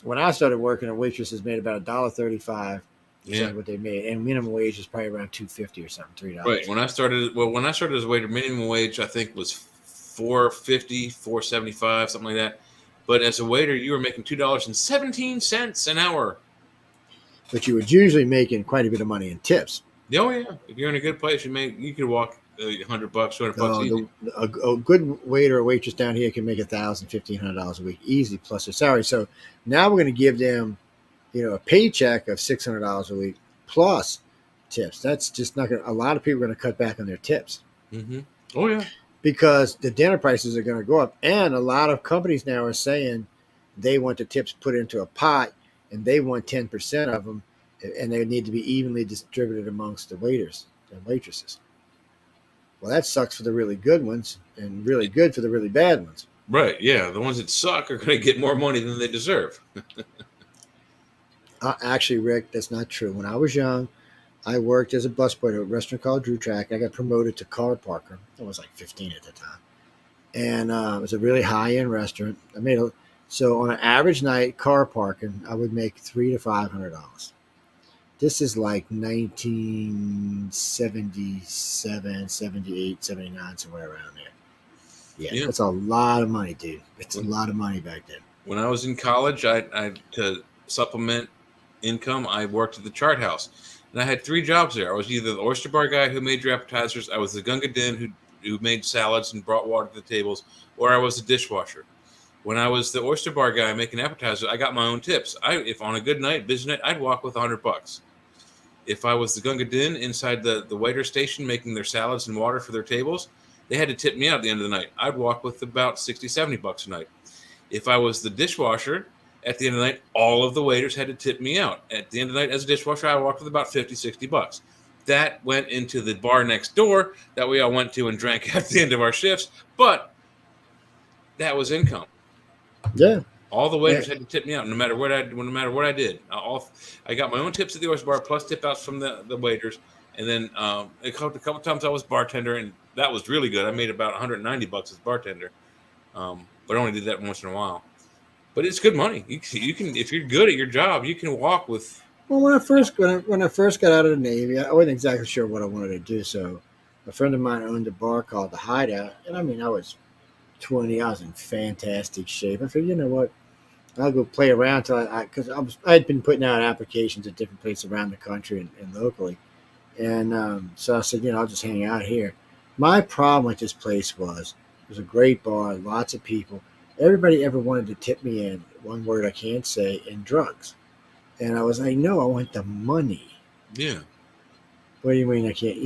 Speaker 3: when I started working, a waitress has made about $1.35. Yeah, what they made, and minimum wage is probably around $2.50 or something, $3.
Speaker 4: Right. When I started as a waiter, minimum wage I think was $4.50, $4.75, something like that. But as a waiter, you were making $2.17 an hour.
Speaker 3: But you were usually making quite a bit of money in tips.
Speaker 4: Oh yeah, if you're in a good place, you could walk $100, $200 easy.
Speaker 3: A good waiter or waitress down here can make $1,000, $1,500 a week easy plus their salary. So now we're going to give them, a paycheck of $600 a week plus tips. That's just not going to. A lot of people are going to cut back on their tips.
Speaker 4: Mm-hmm. Oh yeah,
Speaker 3: because the dinner prices are going to go up, and a lot of companies now are saying they want the tips put into a pot, and they want 10% of them, and they need to be evenly distributed amongst the waiters and waitresses. Well, that sucks for the really good ones and really good for the really bad ones.
Speaker 4: Right, yeah. The ones that suck are going to get more money than they deserve.
Speaker 3: Actually, Rick, that's not true. When I was young, I worked as a busboy at a restaurant called Drew Track. I got promoted to car parker. I was like 15 at the time. and it was a really high end restaurant. So on an average night car parking, I would make $300 to $500. This is like 1977, 78, 79, somewhere around there. Yeah, that's a lot of money, dude. It's a lot of money back then.
Speaker 4: When I was in college, I to supplement income, I worked at the Chart House, and I had 3 jobs there. I was either the oyster bar guy who made your appetizers, I was the Gunga Din who made salads and brought water to the tables, or I was the dishwasher. When I was the oyster bar guy making appetizers, I got my own tips. If on a good night, busy night, I'd walk with $100. If I was the Gunga Din inside the waiter station making their salads and water for their tables, they had to tip me out at the end of the night. I'd walk with about $60, $70 a night. If I was the dishwasher, at the end of the night, all of the waiters had to tip me out. At the end of the night, as a dishwasher, I walked with about $50, $60. That went into the bar next door that we all went to and drank at the end of our shifts. But that was income.
Speaker 3: Yeah.
Speaker 4: All the waiters had to tip me out, no matter what I did. I got my own tips at the oyster bar, plus tip outs from the waiters, and then a couple times I was bartender, and that was really good. I made about $190 as bartender, but I only did that once in a while. But it's good money. You can if you're good at your job, you can walk with.
Speaker 3: Well, when I first got out of the Navy, I wasn't exactly sure what I wanted to do. So a friend of mine owned a bar called the Hideout, and I mean, I was 20. I was in fantastic shape. I figured, you know what? I'll go play around because I had been putting out applications at different places around the country and locally, and so I said, I'll just hang out here. My problem with this place was it was a great bar, lots of people. Everybody ever wanted to tip me in, one word I can't say, in drugs, and I was like, no, I want the money.
Speaker 4: Yeah.
Speaker 3: What do you mean I can't?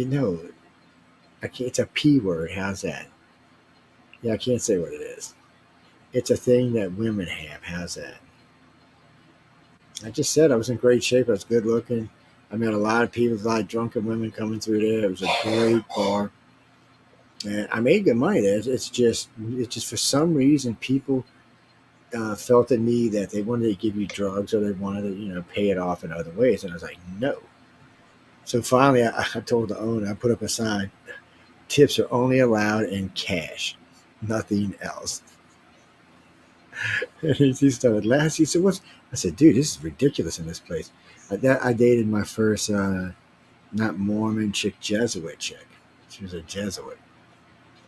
Speaker 3: I can't. It's a P word. How's that? Yeah, I can't say what it is. It's a thing that women have. How's that? I just said I was in great shape. I was good looking. I met a lot of people, a lot of drunken women coming through there. It was a great bar. And I made good money there. It's just for some reason, people felt the need that they wanted to give you drugs or they wanted to, pay it off in other ways. And I was like, no. So finally, I told the owner, I put up a sign, tips are only allowed in cash, nothing else. And he started laughing. He said, "What's?" I said, "Dude, this is ridiculous in this place." I dated my first, not Mormon chick, Jesuit chick. She was a Jesuit.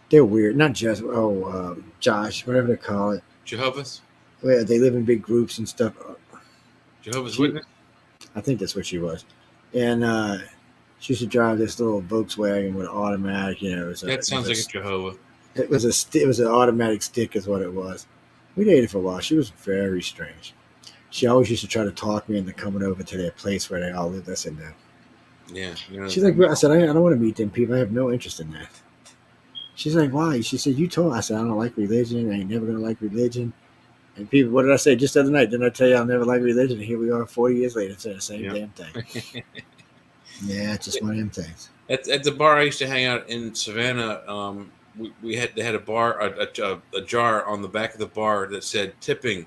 Speaker 3: They're weird. Not Jesuit. Oh, Josh, whatever they call it.
Speaker 4: Jehovah's?
Speaker 3: Well, they live in big groups and stuff.
Speaker 4: Jehovah's Witness?
Speaker 3: I think that's what she was. And she used to drive this little Volkswagen with automatic,
Speaker 4: That sounds like a Jehovah.
Speaker 3: It was an automatic stick is what it was. We dated for a while. She was very strange. She always used to try to talk me into coming over to their place where they all lived. I said no.
Speaker 4: Yeah.
Speaker 3: She's like, I said, I don't want to meet them people. I have no interest in that. She's like, why? She said, you told. I said, I don't like religion. I ain't never going to like religion. And people, what did I say just the other night? Didn't I tell you I'll never like religion? And here we are 40 years later saying the same damn thing. Yeah, it's just one of them things.
Speaker 4: At the bar I used to hang out in Savannah, they had a bar, a jar on the back of the bar that said tipping.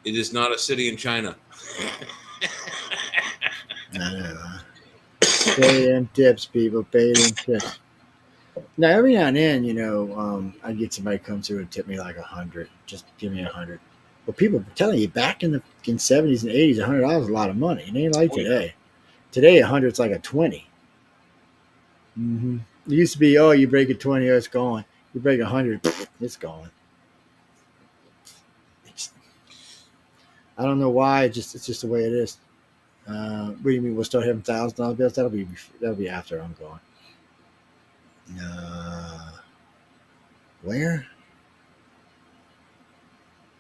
Speaker 4: It is not a city in China.
Speaker 3: I know. Pay them tips, people. Pay them tips. Now, every now and then, I'd get somebody come through and tip me like $100. Just give me $100. Well, people are telling you back in the 70s and 80s, $100 was a lot of money. It ain't like today. Today, $100's like a 20. Mm-hmm. It used to be, you break a 20, it's gone. You break 100, it's gone. I don't know why. It's just the way it is. What do you mean? We'll start having $1,000 bills. That'll be after I'm gone. Where?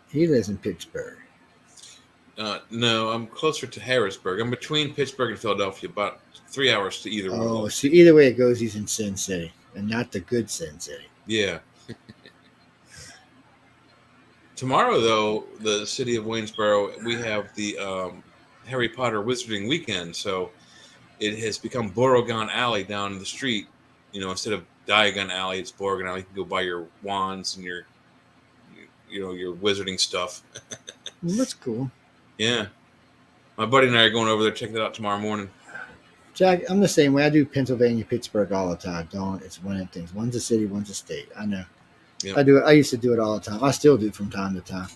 Speaker 3: He lives in Pittsburgh.
Speaker 4: No, I'm closer to Harrisburg. I'm between Pittsburgh and Philadelphia, about 3 hours to either one.
Speaker 3: Oh, so either way it goes, he's in Sin City, and not the good Sin City.
Speaker 4: Yeah. Tomorrow, though, the city of Waynesboro, we have the Harry Potter Wizarding Weekend, so it has become Beauregard Alley down the street. Instead of Diagon Alley, it's Beauregard Alley. You can go buy your wands and your wizarding stuff.
Speaker 3: Well, that's cool.
Speaker 4: Yeah. My buddy and I are going over there, checking it out tomorrow morning.
Speaker 3: Jack, I'm the same way. I do Pennsylvania, Pittsburgh all the time. It's one of them things. One's a city, one's a state. I know.
Speaker 4: Yeah.
Speaker 3: I do it. I used to do it all the time. I still do from time to time.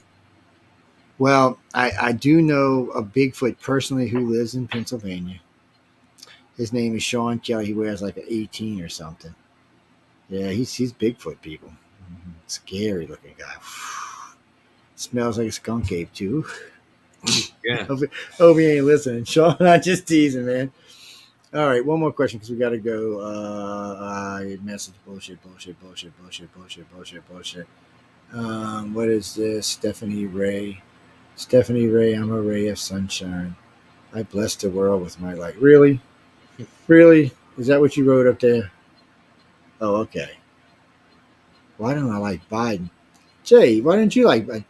Speaker 3: Well, I do know a Bigfoot personally who lives in Pennsylvania. His name is Sean Kelly. He wears like an 18 or something. Yeah, he's Bigfoot, people. Scary looking guy. Smells like a skunk ape too.
Speaker 4: Yeah.
Speaker 3: Hope he ain't listening, Sean. I'm just teasing, man. All right, one more question because we got to go. Message bullshit. What is this? Stephanie Ray. Stephanie Ray, I'm a ray of sunshine. I bless the world with my light. Really? Really? Is that what you wrote up there? Oh, okay. Why don't I like Biden? Jay, why don't you like Biden?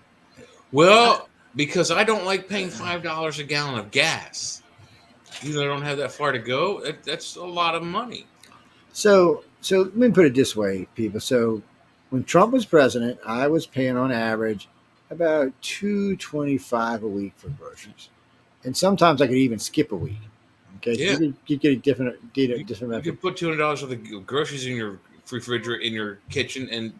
Speaker 4: Well, because I don't like paying $5 a gallon of gas. You know, I don't have that far to go. That's a lot of money.
Speaker 3: So let me put it this way, people. So when Trump was president, I was paying on average about $2.25 a week for groceries, and sometimes I could even skip a week. Okay,
Speaker 4: Yeah.
Speaker 3: you get a different
Speaker 4: You could put $200 worth of groceries in your refrigerator in your kitchen and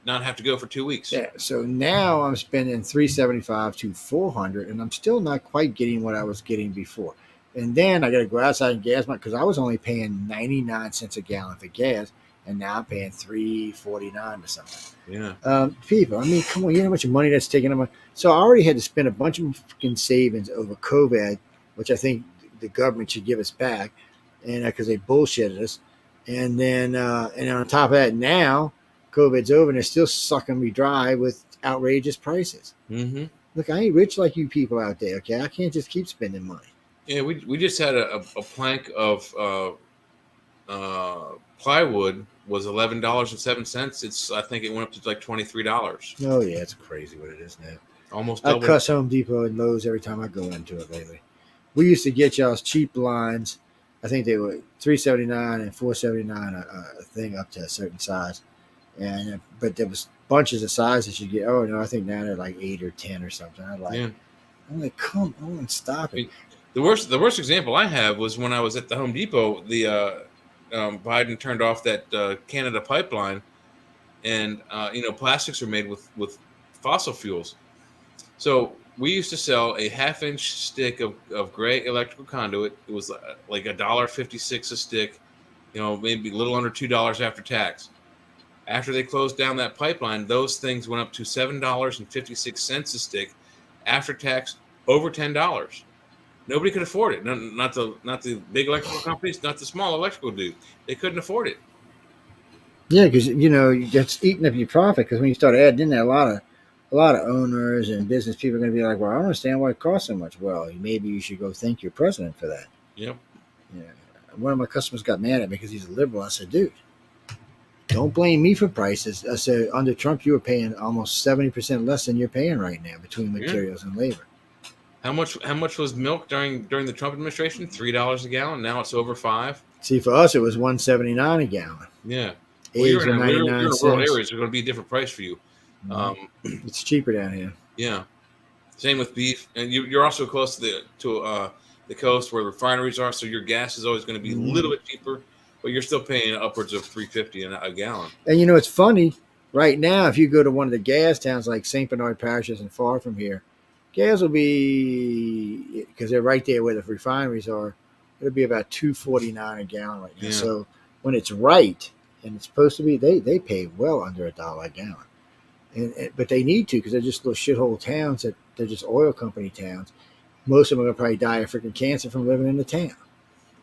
Speaker 4: not have to go for 2 weeks.
Speaker 3: Yeah. So now I'm spending $375 to $400, and I'm still not quite getting what I was getting before. And then I got to go outside and gas because I was only paying 99 cents a gallon for gas, and now I'm paying $3.49 or something.
Speaker 4: Yeah.
Speaker 3: People, I mean, come on, you know how much money that's taking them. So I already had to spend a bunch of fucking savings over COVID, which I think the government should give us back, and because they bullshitted us. And then, and on top of that, now COVID's over, and they're still sucking me dry with outrageous prices.
Speaker 4: Mm-hmm.
Speaker 3: Look, I ain't rich like you people out there. Okay, I can't just keep spending money.
Speaker 4: Yeah, we just had a plank of plywood was $11.07. I think it went up to like $23.
Speaker 3: Oh yeah, it's crazy what it is now.
Speaker 4: Almost
Speaker 3: I
Speaker 4: double.
Speaker 3: cuss Home Depot and Lowe's every time I go into it lately. We used to get y'all's cheap blinds. I think they were $3.79 and $4.79 a thing up to a certain size, and but there was bunches of sizes you get. Oh no, I think now they're like 8 or 10 or something. I'm like, come on, stop it.
Speaker 4: The worst example I have was when I was at the Home Depot. The Biden turned off that Canada pipeline, and plastics are made with fossil fuels. So we used to sell a half-inch stick of gray electrical conduit. It was like $1.56 a stick, maybe a little under $2 after tax. After they closed down that pipeline, those things went up to $7.56 a stick after tax, over $10. Nobody could afford it. Not the big electrical companies, not the small electrical dude. They couldn't afford it.
Speaker 3: Yeah, because that's eating up your profit. Because when you start adding in there, a lot of owners and business people are going to be like, "Well, I don't understand why it costs so much." Well, maybe you should go thank your president for that.
Speaker 4: Yep.
Speaker 3: Yeah. One of my customers got mad at me because he's a liberal. I said, "Dude, don't blame me for prices." I said, "Under Trump, you were paying almost 70% less than you're paying right now between materials and labor."
Speaker 4: How much was milk during the Trump administration? $3 a gallon. Now it's over $5.
Speaker 3: See, for us, it was $1.79 a gallon.
Speaker 4: Yeah.
Speaker 3: Eggs are 99
Speaker 4: you're in
Speaker 3: cents.
Speaker 4: rural areas. They're going to be a different price for you.
Speaker 3: It's cheaper down here.
Speaker 4: Yeah. Same with beef, and you're also close to the coast where the refineries are, so your gas is always going to be a little bit cheaper, but you're still paying upwards of $3.50 a gallon.
Speaker 3: And it's funny. Right now, if you go to one of the gas towns like St. Bernard Parish isn't far from here, gas will be, because they're right there where the refineries are, it'll be about $2.49 a gallon right now. Yeah. So when it's right, and it's supposed to be, they pay well under $1 a gallon. But they need to, because they're just little shithole towns that they're just oil company towns. Most of them are going to probably die of freaking cancer from living in the town.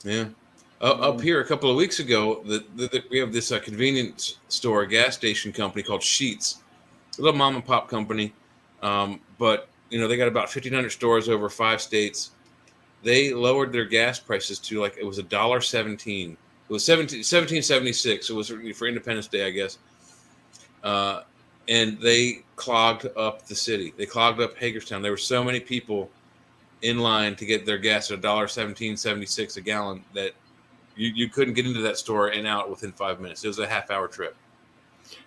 Speaker 4: Yeah. Up here a couple of weeks ago, we have this convenience store, gas station company called Sheetz, a little mom and pop company, but they got about 1,500 stores over 5 states. They lowered their gas prices to it was $1.17. It was $17.76. It was for Independence Day, I guess. And they clogged up the city. They clogged up Hagerstown. There were so many people in line to get their gas at $1.1776 a gallon that you couldn't get into that store and out within 5 minutes. It was a half-hour trip.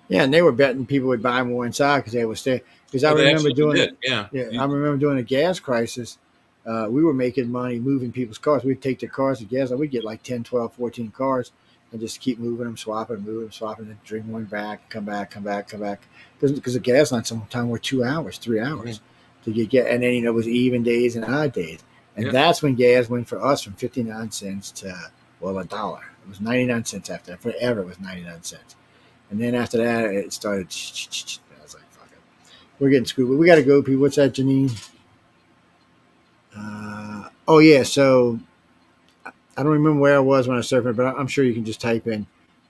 Speaker 3: Yeah, and they were betting people would buy more inside because they would stay. Because I remember doing it.
Speaker 4: Yeah.
Speaker 3: I remember doing a gas crisis. We were making money moving people's cars. We'd take their cars to gas. We'd get like 10, 12, 14 cars, and just keep moving them, swapping, and bring one back, come back. Because the gas line sometimes were 2 hours, 3 hours to get, and then it was even days and odd days, and that's when gas went for us from 59 cents to $1. It was 99 cents after that. Forever it was 99 cents, and then after that it started. I was like, fuck it, we're getting screwed. But we got to go, people. What's that, Janine? Oh yeah, so I don't remember where I was when I was surfing, but I'm sure you can just type in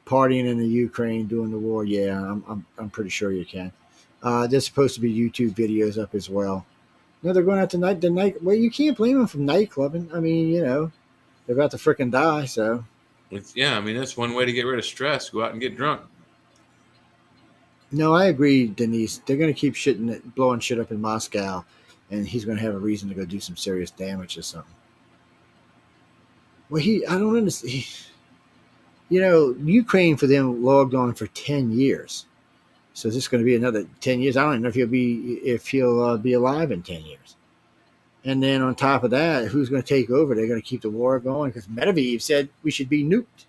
Speaker 3: "partying in the Ukraine during the war." Yeah, I'm pretty sure you can. There's supposed to be YouTube videos up as well. No, they're going out tonight. The night. Well, you can't blame them from nightclubbing. I mean, they're about to frickin' die. So.
Speaker 4: I mean, that's one way to get rid of stress. Go out and get drunk.
Speaker 3: No, I agree, Denise. They're going to keep blowing shit up in Moscow, and he's going to have a reason to go do some serious damage or something. Well, I don't understand. Ukraine for them logged on for 10 years. So is this going to be another 10 years? I don't even know if he'll be alive in 10 years. And then on top of that, who's going to take over? They're going to keep the war going because Medvedev said we should be nuked.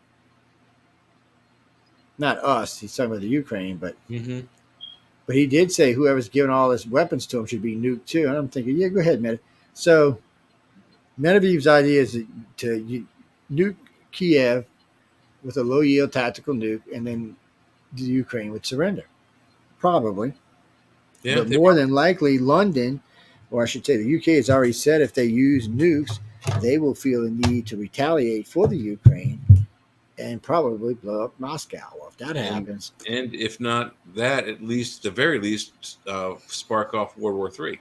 Speaker 3: Not us. He's talking about the Ukraine, but he did say whoever's giving all his weapons to him should be nuked too. And I'm thinking, yeah, go ahead, Medvedev. So Medvedev's idea is to nuke Kiev with a low-yield tactical nuke, and then the Ukraine would surrender. Probably. Yeah, but more than likely, London, or I should say the UK, has already said if they use nukes, they will feel the need to retaliate for the Ukraine and probably blow up Moscow. Well, if that happens.
Speaker 4: And if not that, at the very least, spark off World War III.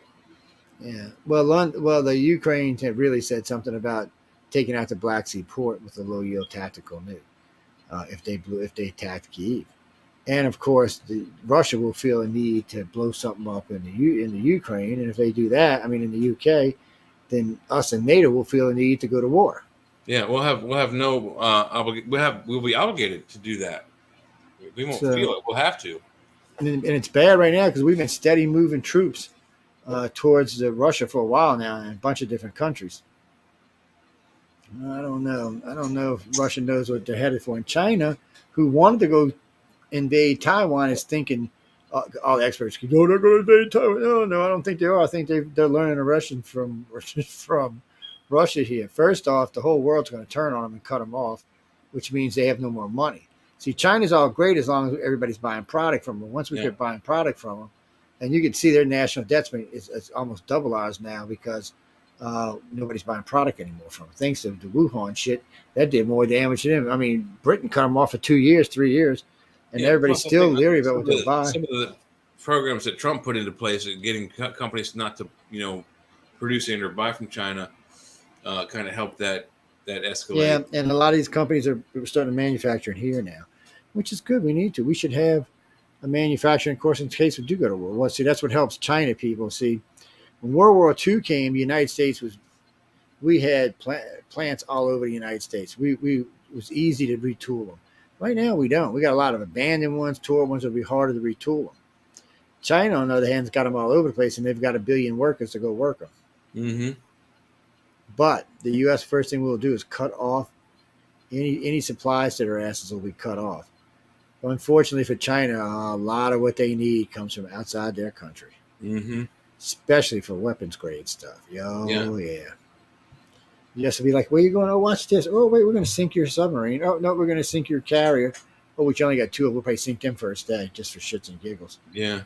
Speaker 3: Yeah. Well, the Ukraine had really said something about taking out the Black Sea port with a low-yield tactical nuke if they attacked Kyiv. And of course, Russia will feel a need to blow something up in the Ukraine, and if they do that, in the UK, then us and NATO will feel a need to go to war.
Speaker 4: Yeah, we'll be obligated to do that. We won't feel it. We'll have to.
Speaker 3: And it's bad right now because we've been steady moving troops towards Russia for a while now in a bunch of different countries. I don't know if Russia knows what they're headed for. And China, who wanted to go invade Taiwan, is thinking all the experts go, "Oh, they're going to invade Taiwan." No, I don't think they are. I think they're learning a Russian from Russia here. First off, the whole world's going to turn on them and cut them off, which means they have no more money. See, China's all great as long as everybody's buying product from them. Once we quit buying product from them, and you can see their national debt is almost double ours now because nobody's buying product anymore from them. Thanks to the Wuhan shit, that did more damage to them. Britain cut them off for 2 years, 3 years. And everybody's still leery about what they buy.
Speaker 4: Some of the programs that Trump put into place, getting companies not to, produce or buy from China, kind of helped that escalate.
Speaker 3: Yeah, and a lot of these companies are starting to manufacture here now, which is good. We need to. We should have a manufacturing course in case we do go to war. Well, see, that's what helps China people. See, when World War II came, the United States we had plants all over the United States. It was easy to retool them. Right now, we don't. We got a lot of abandoned ones, tore ones that will be harder to retool them. China, on the other hand, has got them all over the place, and they've got 1 billion workers to go work them.
Speaker 4: Mm-hmm.
Speaker 3: But the U.S. first thing we'll do is cut off any supplies to their asses will be cut off. But unfortunately for China, a lot of what they need comes from outside their country, especially for weapons grade stuff. Yeah. Yes, it'll be like, where you going? Oh, watch this. Oh, wait, we're going to sink your submarine. Oh, no, we're going to sink your carrier. Oh, which you only got 2 of. We'll probably sink them first day just for shits and giggles.
Speaker 4: Yeah.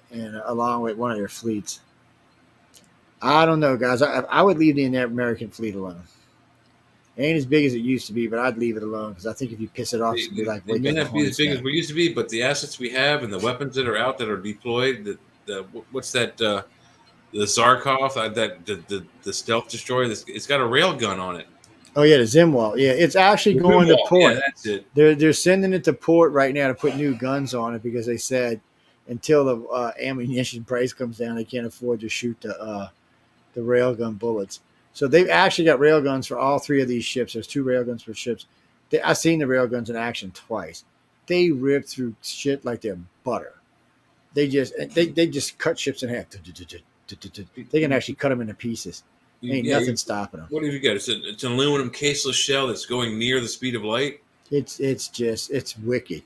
Speaker 3: And along with one of their fleets. I don't know, guys. I would leave the American fleet alone. It ain't as big as it used to be, but I'd leave it alone because I think if you piss it off, it's going to be like...
Speaker 4: It may not be as big as we used to be, but the assets we have and the weapons that are out that are deployed, what's that... the Zarkov, the stealth destroyer, it's got a rail gun on it.
Speaker 3: Oh yeah, the Zimwalt. Yeah, it's actually going to port.
Speaker 4: Yeah, that's it.
Speaker 3: They're sending it to port right now to put new guns on it because they said until the ammunition price comes down, they can't afford to shoot the railgun bullets. So they've actually got railguns for all 3 of these ships. There's 2 railguns per ships. I've seen the railguns in action twice. They rip through shit like they're butter. They just cut ships in half. They can actually cut them into pieces. Ain't nothing stopping them.
Speaker 4: What have you got? It's an aluminum caseless shell that's going near the speed of light.
Speaker 3: It's wicked,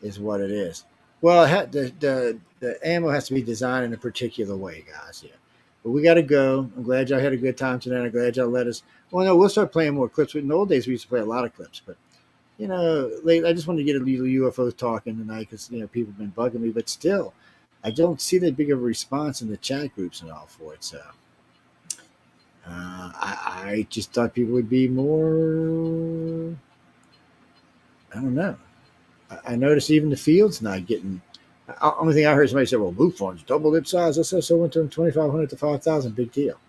Speaker 3: is what it is. Well, the ammo has to be designed in a particular way, guys. Yeah, but we got to go. I'm glad y'all had a good time tonight. I'm glad y'all let us. Well, no, we'll start playing more clips. In the old days, we used to play a lot of clips, but late. I just wanted to get a little UFOs talking tonight because people have been bugging me, but still, I don't see that big of a response in the chat groups and all for it. So I just thought people would be more. I don't know. I noticed even the field's not getting. Only thing I heard somebody say, "Well, blue phones double lip size." I said, "So went from 2,500 to 5,000. Big deal."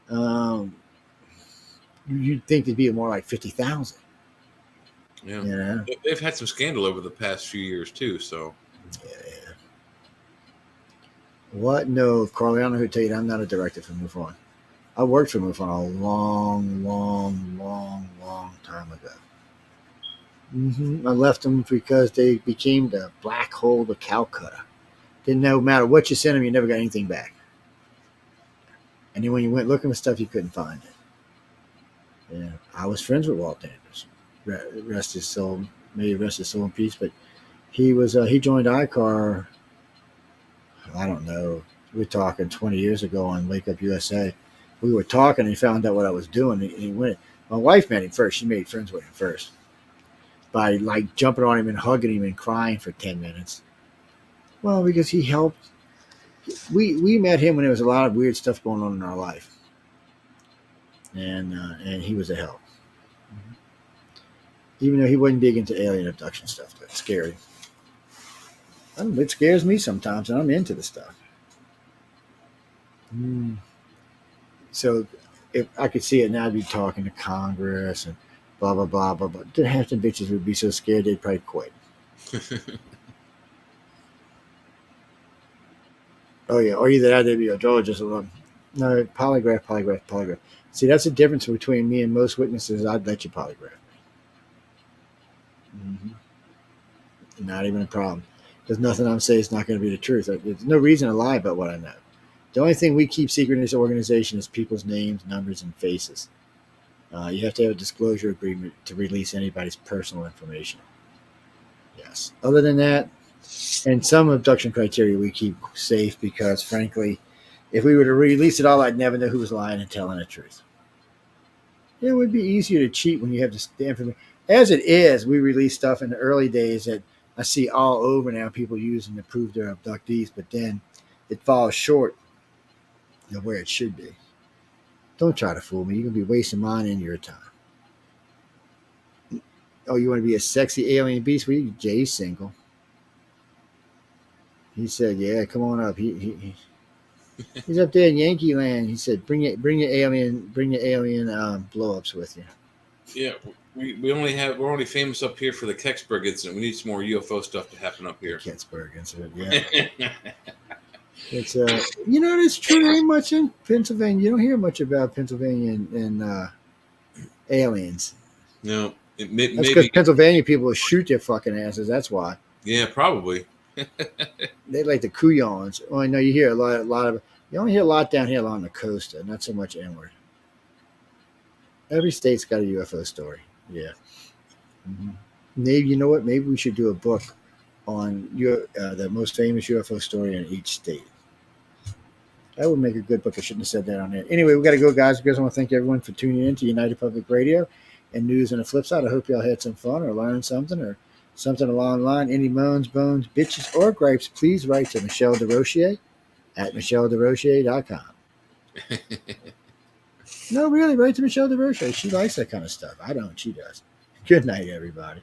Speaker 3: Um, you'd think it'd be more like 50,000.
Speaker 4: Yeah, they've had some scandal over the past few years too. So,
Speaker 3: yeah. What? No, Carly, I don't know who to tell you that I'm not a director for MUFON. I worked for MUFON a long, long, long, long time ago. I left them because they became the black hole of Calcutta. Didn't no matter what you sent them, you never got anything back. And then when you went looking for stuff, you couldn't find it. Yeah, I was friends with Walt Anderson. Rest his soul, may he rest his soul in peace. But he joined ICAR. I don't know. We're talking 20 years ago on Wake Up USA. We were talking and he found out what I was doing. And he went. My wife met him first. She made friends with him first by like jumping on him and hugging him and crying for 10 minutes. Well, because he helped. We met him when there was a lot of weird stuff going on in our life, and he was a help. Even though he wasn't big into alien abduction stuff, that's scary. It scares me sometimes, and I'm into the stuff. So if I could see it now, I'd be talking to Congress and blah, blah, blah, blah, blah. The half the bitches would be so scared they'd probably quit. Oh, yeah. Or either that, they'd be a geologist or no, polygraph. See, that's the difference between me and most witnesses. I'd let you polygraph me. Not even a problem. Because nothing I'm saying is not going to be the truth. There's no reason to lie about what I know. The only thing we keep secret in this organization is people's names, numbers, and faces. You have to have a disclosure agreement to release anybody's personal information. Yes. Other than that, and some abduction criteria we keep safe because, frankly, if we were to release it all, I'd never know who was lying and telling the truth. It would be easier to cheat when you have the information. As it is, we release stuff in the early days that I see all over now, people using to prove they're abductees, but then it falls short of where it should be. Don't try to fool me. You're going to be wasting mine and your time. Oh, you want to be a sexy alien beast? Well, Jay's single. He said, "Yeah, come on up." He's up there in Yankee Land. He said, "Bring your alien blow-ups with you."
Speaker 4: Yeah, we're only famous up here for the Kecksburg incident. We need some more UFO stuff to happen up here.
Speaker 3: Kecksburg incident, yeah. It's it's true. There ain't much in Pennsylvania. You don't hear much about Pennsylvania and aliens.
Speaker 4: No,
Speaker 3: that's because Pennsylvania people will shoot their fucking asses. That's why.
Speaker 4: Yeah, probably.
Speaker 3: They like the Kuyons. Oh, I know you hear a lot of. You only hear a lot down here along the coast, not so much inward. Every state's got a UFO story. Yeah. Maybe you know what? Maybe we should do a book on the most famous UFO story in each state. That would make a good book. I shouldn't have said that on there. Anyway, we got to go, guys. I want to thank everyone for tuning in to United Public Radio and News on the Flip Side. I hope y'all had some fun or learned something or something along the line. Any moans, bones, bitches, or gripes, please write to Michelle DeRochier at michellederochier.com. No, really, write to Michelle DeRochier. She likes that kind of stuff. I don't. She does. Good night, everybody.